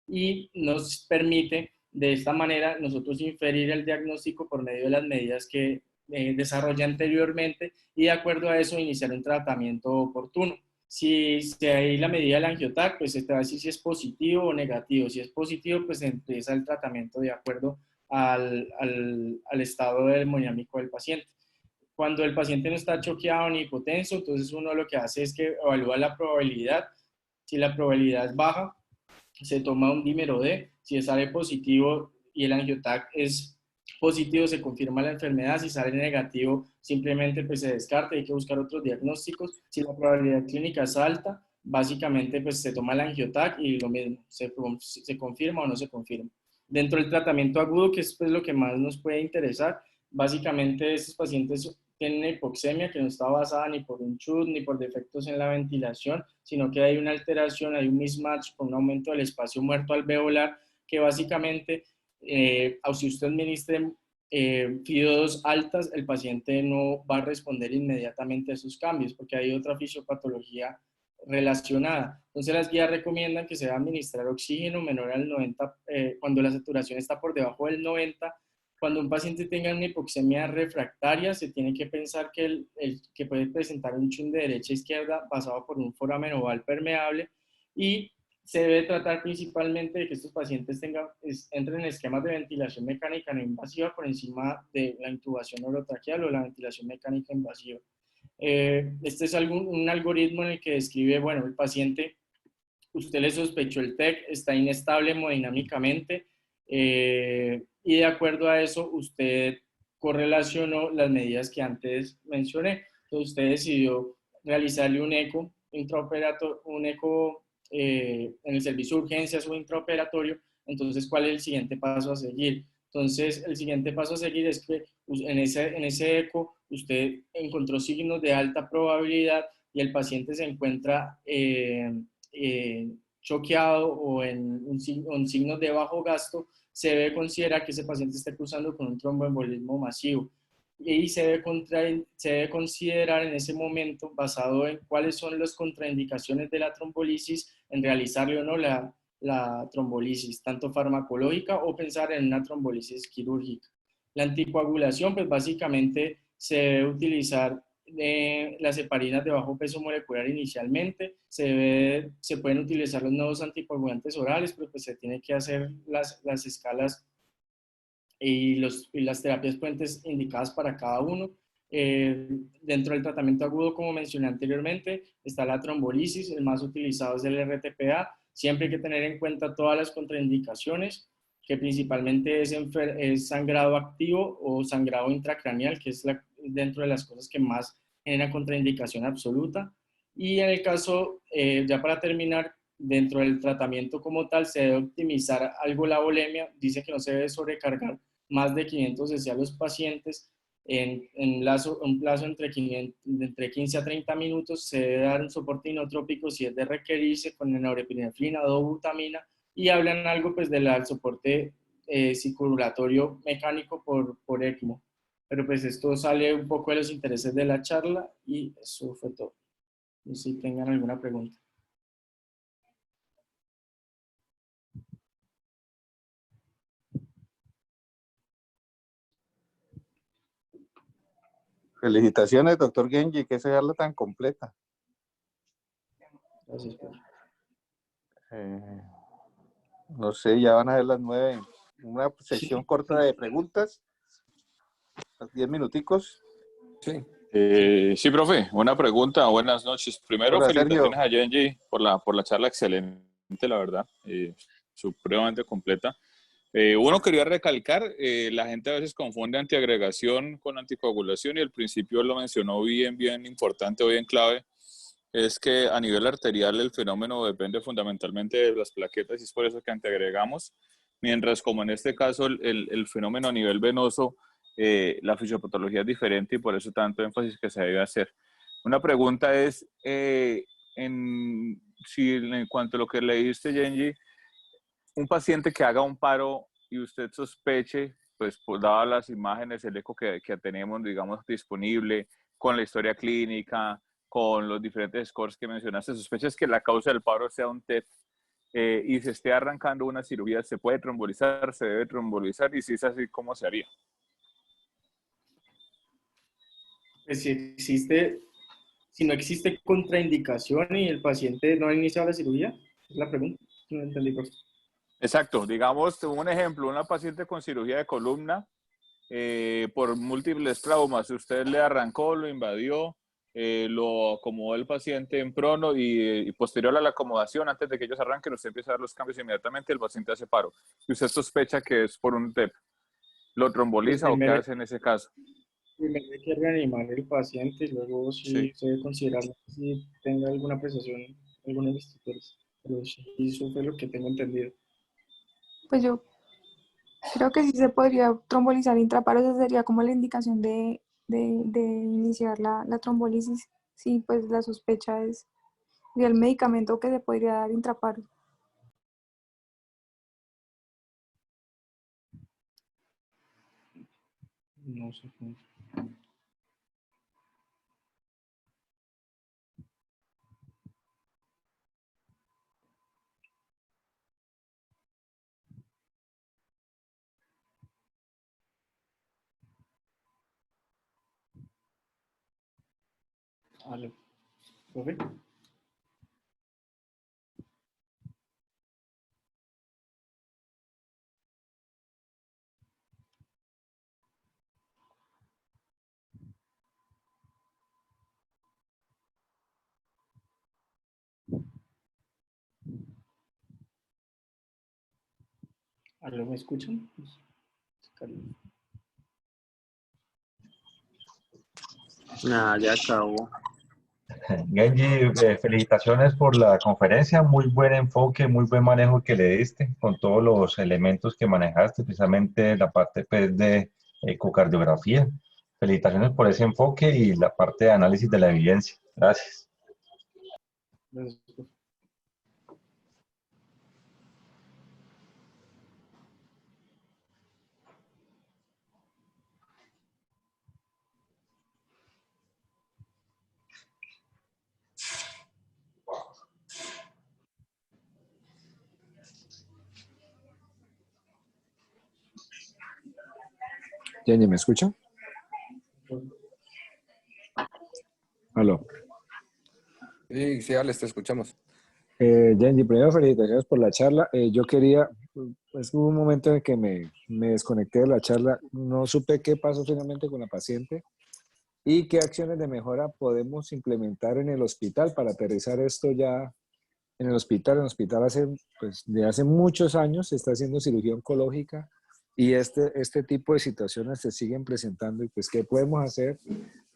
Speaker 1: y nos permite de esta manera nosotros inferir el diagnóstico por medio de las medidas que desarrollé anteriormente y de acuerdo a eso iniciar un tratamiento oportuno. Si hay la medida del angiotac, pues se te va a decir si es positivo o negativo. Si es positivo, pues empieza el tratamiento de acuerdo al estado hemodinámico del paciente. Cuando el paciente no está choqueado ni hipotenso, entonces uno lo que hace es que evalúa la probabilidad. Si la probabilidad es baja, se toma un dímero D. Si sale positivo y el angiotac es positivo, se confirma la enfermedad. Si sale negativo, simplemente pues se descarta, hay que buscar otros diagnósticos. Si la probabilidad clínica es alta, básicamente pues se toma el angiotac y lo mismo, se confirma o no se confirma. Dentro del tratamiento agudo, que es pues lo que más nos puede interesar, básicamente estos pacientes tienen una hipoxemia que no está basada ni por un chut ni por defectos en la ventilación, sino que hay una alteración, hay un mismatch con un aumento del espacio muerto alveolar que básicamente, si usted administre FIO2 altas, el paciente no va a responder inmediatamente a esos cambios porque hay otra fisiopatología relacionada. Entonces las guías recomiendan que se va a administrar oxígeno menor al 90, cuando la saturación está por debajo del 90. Cuando un paciente tenga una hipoxemia refractaria, se tiene que pensar que puede presentar un chun de derecha a izquierda basado por un foramen oval permeable y se debe tratar principalmente de que estos pacientes entren en esquemas de ventilación mecánica no invasiva por encima de la intubación orotraqueal o la ventilación mecánica invasiva. Este es un algoritmo en el que describe, bueno, el paciente, usted le sospechó el TEC, está inestable hemodinámicamente, y de acuerdo a eso usted correlacionó las medidas que antes mencioné. Entonces usted decidió realizarle un eco intraoperatorio, en el servicio de urgencias o intraoperatorio. Entonces, ¿cuál es el siguiente paso a seguir? Entonces, el siguiente paso a seguir es que en ese eco usted encontró signos de alta probabilidad y el paciente se encuentra choqueado o en signos de bajo gasto, se debe considerar que ese paciente está cruzando con un tromboembolismo masivo. Y se debe considerar en ese momento, basado en cuáles son las contraindicaciones de la trombolisis, en realizarle o no la trombolisis, tanto farmacológica o pensar en una trombolisis quirúrgica. La anticoagulación, pues básicamente se debe utilizar las heparinas de bajo peso molecular inicialmente, se pueden utilizar los nuevos anticoagulantes orales, pero pues se tiene que hacer las escalas y las terapias puentes indicadas para cada uno. Dentro del tratamiento agudo, como mencioné anteriormente, está la trombolisis, el más utilizado es el RTPA. Siempre hay que tener en cuenta todas las contraindicaciones, que principalmente es sangrado activo o sangrado intracraneal, que es dentro de las cosas que más genera contraindicación absoluta. Y en el caso, ya para terminar, dentro del tratamiento como tal, se debe optimizar algo la volemia. Dice que no se debe sobrecargar más de 500 cc a los pacientes en un plazo entre 15 a 30 minutos. Se debe dar un soporte inotrópico si es de requerirse con norepinefrina o dobutamina, y hablan algo pues del soporte circulatorio mecánico por ECMO. Pero pues esto sale un poco de los intereses de la charla y eso fue todo. Y si tengan alguna pregunta.
Speaker 7: Felicitaciones, doctor Genji, que esa charla tan completa.
Speaker 1: Gracias, profe.
Speaker 7: No sé, ya van a ser las 9. Una sección corta de preguntas. 10 minuticos.
Speaker 9: Sí.
Speaker 13: Sí, profe, una pregunta. Buenas noches. Primero,
Speaker 7: Hola,
Speaker 13: felicitaciones
Speaker 7: Sergio.
Speaker 13: a Genji por la charla excelente, la verdad, supremamente completa. Uno quería recalcar, la gente a veces confunde antiagregación con anticoagulación y el principio lo mencionó bien importante, bien clave, es que a nivel arterial el fenómeno depende fundamentalmente de las plaquetas y es por eso que antiagregamos, mientras como en este caso el fenómeno a nivel venoso, la fisiopatología es diferente y por eso tanto énfasis que se debe hacer. Una pregunta es, si en cuanto a lo que leíste, Genji, un paciente que haga un paro y usted sospeche, pues dadas las imágenes, el eco que tenemos, digamos, disponible, con la historia clínica, con los diferentes scores que mencionaste, sospechas que la causa del paro sea un TEP y se esté arrancando una cirugía, ¿se puede trombolizar? ¿Se debe trombolizar? Y si es así, ¿cómo se haría?
Speaker 1: Pues si no existe contraindicación y el paciente no ha iniciado la cirugía, es la pregunta. No entendí, profe.
Speaker 13: Exacto, digamos un ejemplo, una paciente con cirugía de columna por múltiples traumas, usted le arrancó, lo invadió, lo acomodó el paciente en prono y posterior a la acomodación, antes de que ellos arranquen, usted empieza a dar los cambios inmediatamente, el paciente hace paro. Y usted sospecha que es por un TEP. ¿Lo
Speaker 1: Pues
Speaker 13: tromboliza o qué hace en ese caso?
Speaker 1: primero hay que reanimar el paciente y luego sí
Speaker 13: Sí.
Speaker 1: se debe considerar si tenga alguna apreciación, algunos institutos. Pero sí, eso fue lo que tengo entendido.
Speaker 11: Pues yo creo que sí se podría trombolizar intraparo, esa sería como la indicación de iniciar la trombolisis. Sí, pues la sospecha es del medicamento que se podría dar intraparo.
Speaker 1: No sé. Aló, profe. ¿Aló, me escuchan?
Speaker 14: Nada, ya acabó.
Speaker 12: Genji, felicitaciones por la conferencia, muy buen enfoque, muy buen manejo que le diste con todos los elementos que manejaste, precisamente la parte pues, de ecocardiografía. Felicitaciones por ese enfoque y la parte de análisis de la evidencia. Gracias.
Speaker 1: Gracias, profe.
Speaker 15: Jenny, ¿me escucha? Aló.
Speaker 9: Sí, Alex, te escuchamos.
Speaker 15: Jenny, primero felicitaciones por la charla. Yo quería, pues hubo un momento en que me desconecté de la charla, no supe qué pasó finalmente con la paciente y qué acciones de mejora podemos implementar en el hospital para aterrizar esto ya en el hospital. En el hospital pues, de hace muchos años se está haciendo cirugía oncológica y este tipo de situaciones se siguen presentando y pues qué podemos hacer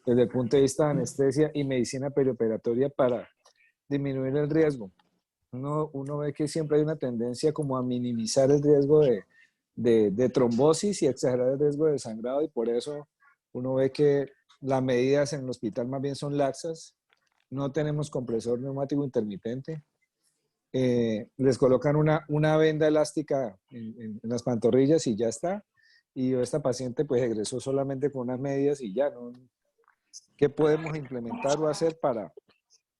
Speaker 15: desde el punto de vista de anestesia y medicina perioperatoria para disminuir el riesgo. Uno ve que siempre hay una tendencia como a minimizar el riesgo de trombosis y exagerar el riesgo de sangrado y por eso uno ve que las medidas en el hospital más bien son laxas. No tenemos compresor neumático intermitente. Les colocan una venda elástica en las pantorrillas y ya está. Y esta paciente pues egresó solamente con unas medias y ya no. ¿Qué podemos implementar o hacer para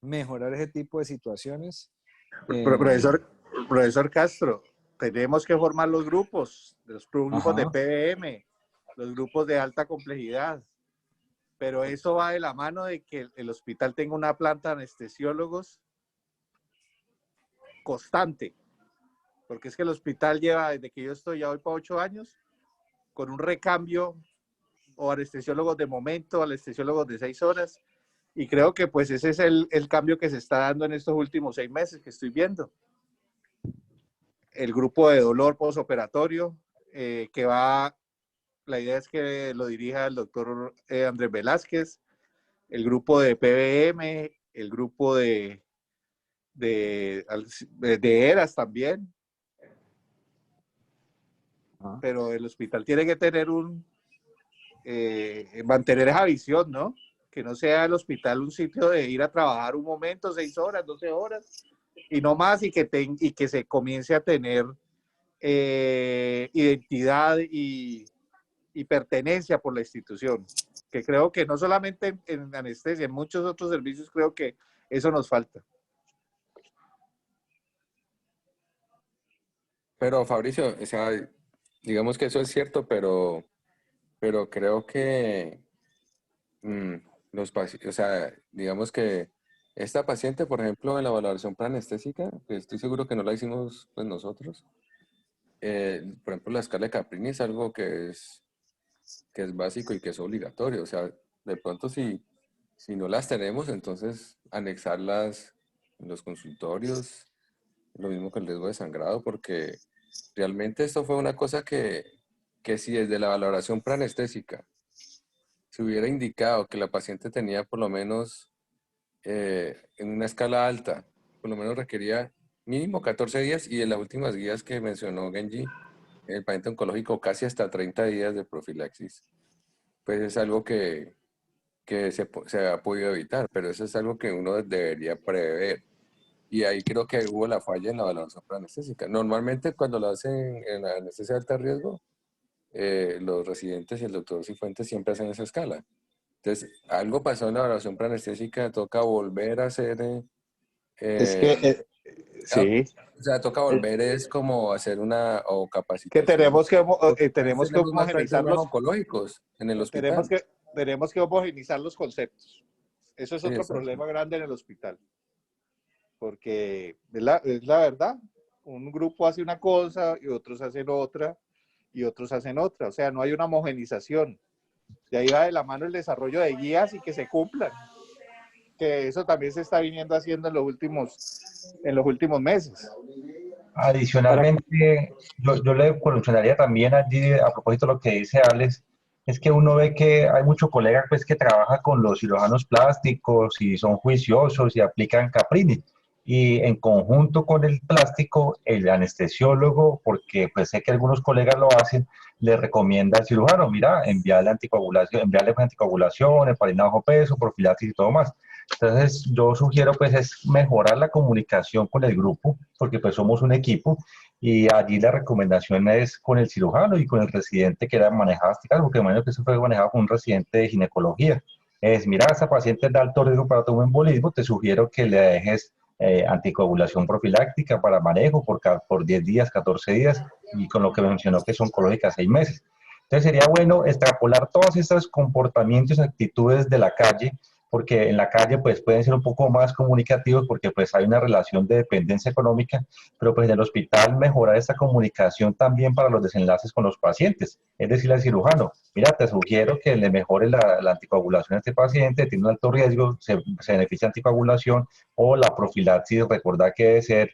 Speaker 15: mejorar ese tipo de situaciones?
Speaker 7: Profesor Castro, tenemos que formar los grupos de
Speaker 15: Ajá.
Speaker 7: PBM, los grupos de alta complejidad. pero eso va de la mano de que el hospital tenga una planta de anestesiólogos constante, porque es que el hospital lleva, desde que yo estoy, ya voy para 8 años, con un recambio o anestesiólogos de momento, anestesiólogos de 6 horas, y creo que pues ese es el cambio que se está dando en estos últimos 6 meses que estoy viendo. El grupo de dolor postoperatorio, que va, la idea es que lo dirija el doctor Andrés Velázquez, el grupo de PBM, el grupo de ERAS también, pero el hospital tiene que tener mantener esa visión, ¿no? Que no sea el hospital un sitio de ir a trabajar un momento, 6 horas, 12 horas, y no más, y que se comience a tener identidad y pertenencia por la institución, que creo que no solamente en anestesia, en muchos otros servicios creo que eso nos falta.
Speaker 9: Pero Fabricio, o sea, digamos que eso es cierto, pero creo que los pacientes, o sea, digamos que esta paciente, por ejemplo, en la valoración preanestésica, que estoy seguro que no la hicimos pues nosotros, por ejemplo, la escala de Caprini es algo que es básico y que es obligatorio. O sea, de pronto si no las tenemos, entonces anexarlas en los consultorios, lo mismo que el riesgo de sangrado, porque realmente esto fue una cosa que si desde la valoración preanestésica se hubiera indicado que la paciente tenía por lo menos en una escala alta, por lo menos requería mínimo 14 días y en las últimas guías que mencionó Genji, el paciente oncológico casi hasta 30 días de profilaxis. Pues es algo que se ha podido evitar, pero eso es algo que uno debería prever. Y ahí creo que hubo la falla en la valoración preanestésica. Normalmente cuando lo hacen en la anestesia de alto riesgo, los residentes y el doctor Cifuentes siempre hacen esa escala. Entonces, algo pasó en la valoración preanestésica, toca volver a hacer...
Speaker 7: Es que, sí.
Speaker 9: O sea, toca volver es como hacer una o
Speaker 7: Que
Speaker 9: capacitación.
Speaker 7: tenemos que
Speaker 9: Tenemos más pacientes más oncológicos en el hospital.
Speaker 7: tenemos que homogeneizar los conceptos. Eso es
Speaker 9: Sí,
Speaker 7: otro
Speaker 9: exacto.
Speaker 7: problema grande en el hospital. Porque es la verdad, un grupo hace una cosa y otros hacen otra y otros hacen otra. O sea, no hay una homogenización. De ahí va de la mano el desarrollo de guías y que se cumplan. Que eso también se está viniendo haciendo en los últimos meses.
Speaker 12: Adicionalmente, yo le mencionaría también allí, a propósito de lo que dice Alex, es que uno ve que hay muchos colegas pues, que trabajan con los cirujanos plásticos y son juiciosos y aplican Caprini. Y en conjunto con el plástico, el anestesiólogo, porque pues sé que algunos colegas lo hacen, le recomienda al cirujano, mira, envíale anticoagulación, heparina bajo peso, profilaxis y todo más. Entonces, yo sugiero pues es mejorar la comunicación con el grupo, porque pues somos un equipo y allí la recomendación es con el cirujano y con el residente que era manejado este caso, porque de manera que eso fue manejado con un residente de ginecología. Es, mira, esta paciente es de alto riesgo para un embolismo, te sugiero que le dejes anticoagulación profiláctica para manejo por 10 días, 14 días, y con lo que mencionó que son oncológicas 6 meses. Entonces sería bueno extrapolar todos estos comportamientos y actitudes de la calle, porque en la calle pues pueden ser un poco más comunicativos porque pues hay una relación de dependencia económica, pero pues en el hospital mejorar esta comunicación también para los desenlaces con los pacientes, es decir, al cirujano, mira, te sugiero que le mejore la anticoagulación a este paciente, tiene un alto riesgo, se beneficia de anticoagulación, o la profilaxis, recordar que debe ser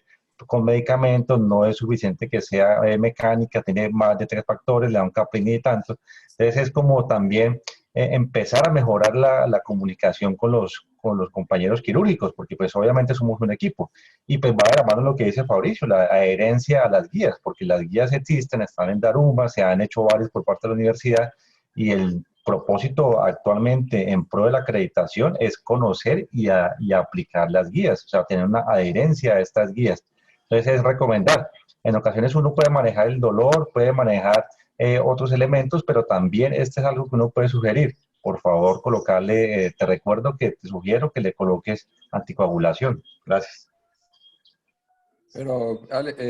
Speaker 12: con medicamentos, no es suficiente que sea mecánica, tiene más de 3 factores, le da un Caprini y tanto. Entonces es como también empezar a mejorar la comunicación con los compañeros quirúrgicos, porque pues obviamente somos un equipo. Y pues va de la mano lo que dice Fabricio, la adherencia a las guías, porque las guías existen, están en Daruma, se han hecho varios por parte de la universidad, y el propósito actualmente en pro de la acreditación es conocer y aplicar las guías, o sea, tener una adherencia a estas guías. Entonces es recomendar. En ocasiones uno puede manejar el dolor, puede manejar otros elementos, pero también este es algo que uno puede sugerir. Por favor, colocarle, te recuerdo que te sugiero que le coloques anticoagulación. Gracias.
Speaker 9: Pero,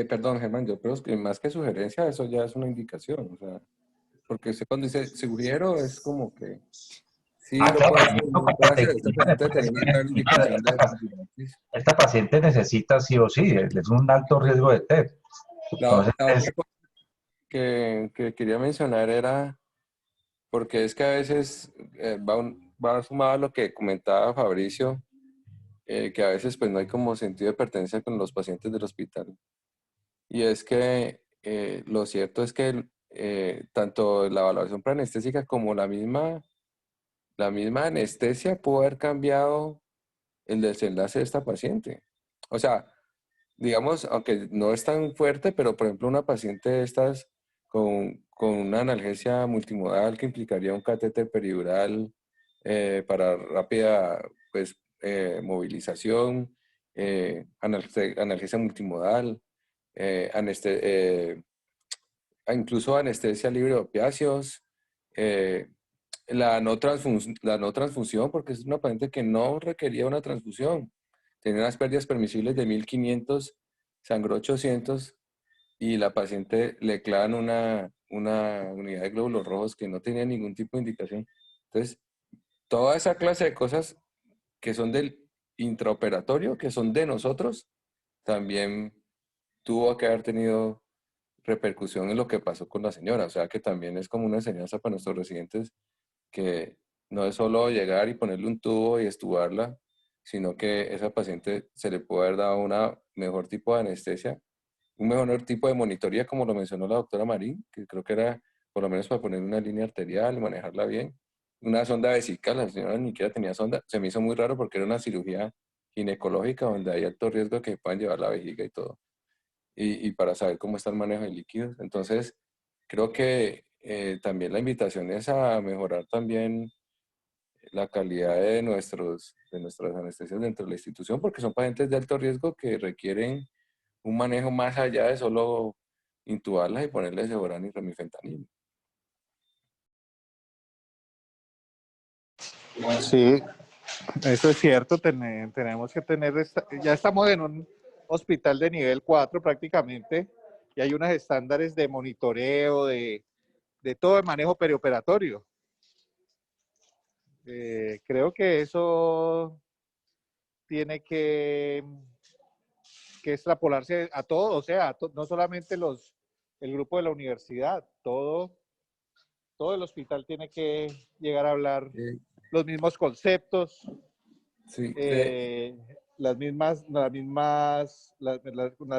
Speaker 9: perdón, Germán, yo creo que más que sugerencia, eso ya es una indicación. O sea, porque usted cuando dice sugiero es como que Sí,
Speaker 12: Ah,
Speaker 9: lo
Speaker 12: claro,
Speaker 9: puede
Speaker 12: ahí
Speaker 9: hacer,
Speaker 12: uno
Speaker 9: lo puede hacer.
Speaker 12: te
Speaker 9: Esta
Speaker 12: indican,
Speaker 9: paciente tenía una clara indicación de pancreatitis.
Speaker 12: esta paciente necesita sí o sí, es un alto riesgo de TED. Entonces,
Speaker 9: La otra cosa que quería mencionar era, porque es que a veces va sumado a lo que comentaba Fabricio, que a veces pues no hay como sentido de pertenencia con los pacientes del hospital. Y es que lo cierto es que tanto la evaluación preanestésica como la misma anestesia pudo haber cambiado el desenlace de esta paciente. O sea, digamos, aunque no es tan fuerte, pero por ejemplo una paciente de estas con una analgesia multimodal que implicaría un catéter peridural para rápida pues, movilización, analgesia multimodal, incluso anestesia libre de opiáceos, eh, la no transfusión, porque es una paciente que no requería una transfusión. Tenía unas pérdidas permisibles de 1500, sangró 800 y la paciente le clavan una unidad de glóbulos rojos que no tenía ningún tipo de indicación. Entonces, toda esa clase de cosas que son del intraoperatorio, que son de nosotros, también tuvo que haber tenido repercusión en lo que pasó con la señora. O sea que también es como una enseñanza para nuestros residentes que no es solo llegar y ponerle un tubo y estubarla, sino que esa paciente se le puede haber dado una mejor tipo de anestesia, un mejor tipo de monitoría, como lo mencionó la doctora Marín, que creo que era por lo menos para poner una línea arterial y manejarla bien. Una sonda vesical, la señora ni siquiera tenía sonda. Se me hizo muy raro porque era una cirugía ginecológica donde hay alto riesgo de que puedan llevar la vejiga y todo. Y para saber cómo está el manejo de líquidos. Entonces, creo que también la invitación es a mejorar también la calidad de nuestras anestesias dentro de la institución, porque son pacientes de alto riesgo que requieren un manejo más allá de solo intubarlas y ponerles Evoran y remifentanil.
Speaker 7: Sí, eso es cierto, tenemos que tener, ya estamos en un hospital de nivel 4 prácticamente, y hay unos estándares de monitoreo, de todo el manejo perioperatorio. Creo que eso tiene que extrapolarse a todo, o sea, no solamente el grupo de la universidad, todo el hospital tiene que llegar a hablar los mismos conceptos,
Speaker 9: Sí,
Speaker 7: las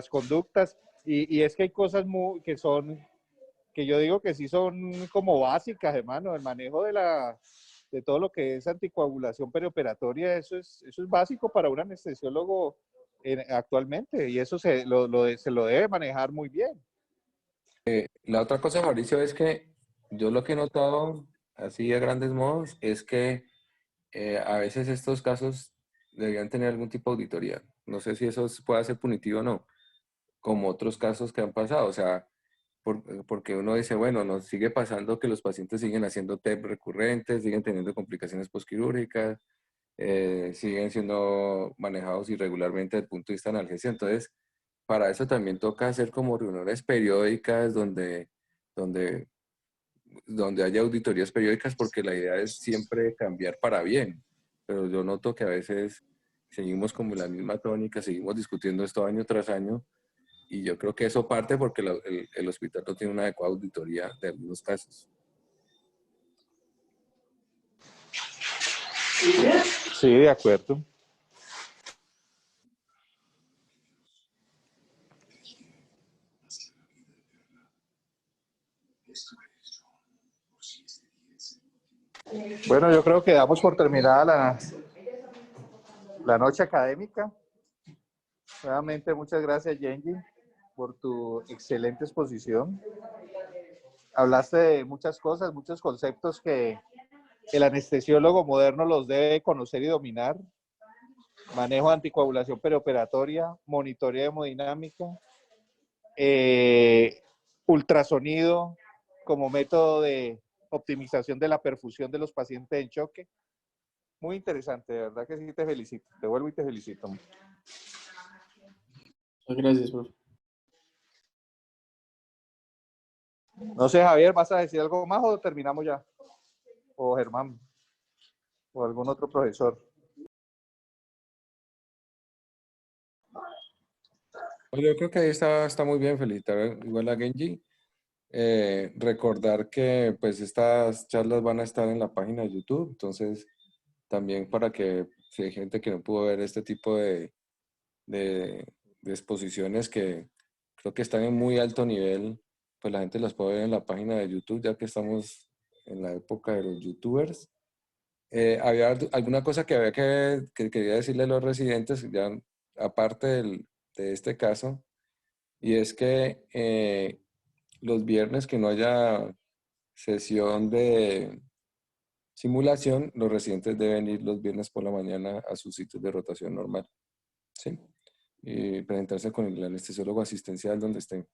Speaker 7: conductas, y es que hay cosas que yo digo que sí son como básicas, hermano, el manejo de todo lo que es anticoagulación perioperatoria, eso es básico para un anestesiólogo actualmente, y eso se lo debe manejar muy bien.
Speaker 9: la otra cosa, Mauricio, es que yo lo que he notado, así a grandes modos, es que a veces estos casos deberían tener algún tipo de auditoría. No sé si eso puede ser punitivo o no, como otros casos que han pasado. O sea, porque uno dice, bueno, nos sigue pasando que los pacientes siguen haciendo TEP recurrentes, siguen teniendo complicaciones postquirúrgicas, siguen siendo manejados irregularmente desde el punto de vista de analgesia. Entonces, para eso también toca hacer como reuniones periódicas donde, donde haya auditorías periódicas, porque la idea es siempre cambiar para bien. Pero yo noto que a veces seguimos como la misma tónica, seguimos discutiendo esto año tras año, y yo creo que eso parte porque el hospital no tiene una adecuada auditoría de algunos casos.
Speaker 7: Sí, de acuerdo. Bueno, yo creo que damos por terminada la noche académica. Nuevamente, muchas gracias, Genji, por tu excelente exposición. Hablaste de muchas cosas, muchos conceptos que el anestesiólogo moderno los debe conocer y dominar. Manejo de anticoagulación perioperatoria, monitoreo hemodinámica, ultrasonido como método de optimización de la perfusión de los pacientes en choque. Muy interesante, de verdad que sí te felicito. Te vuelvo y te felicito.
Speaker 1: Muchas gracias, profe.
Speaker 7: No sé, Javier, ¿vas a decir algo más o terminamos ya? O Germán. o algún otro profesor.
Speaker 9: Pues yo creo que ahí está muy bien, felicitar igual a Genji. Recordar que pues estas charlas van a estar en la página de YouTube, entonces también para que si hay gente que no pudo ver este tipo de exposiciones que creo que están en muy alto nivel, pues la gente las puede ver en la página de YouTube, ya que estamos en la época de los YouTubers. Había alguna cosa que había que quería decirle a los residentes, ya aparte de este caso, y es que los viernes que no haya sesión de simulación, los residentes deben ir los viernes por la mañana a sus sitios de rotación normal, ¿sí? Y presentarse con el anestesiólogo asistencial donde estén.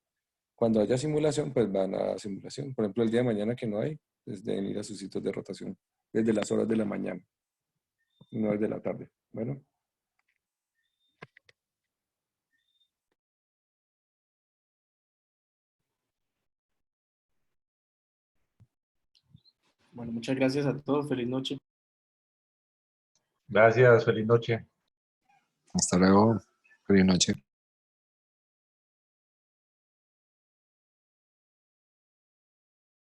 Speaker 9: Cuando haya simulación, pues van a simulación. Por ejemplo, el día de mañana que no hay, pues deben ir a sus sitios de rotación desde las horas de la mañana, no desde la tarde. Bueno.
Speaker 1: Bueno, muchas gracias a todos. Feliz noche.
Speaker 12: Gracias, feliz noche.
Speaker 15: Hasta luego. Feliz noche.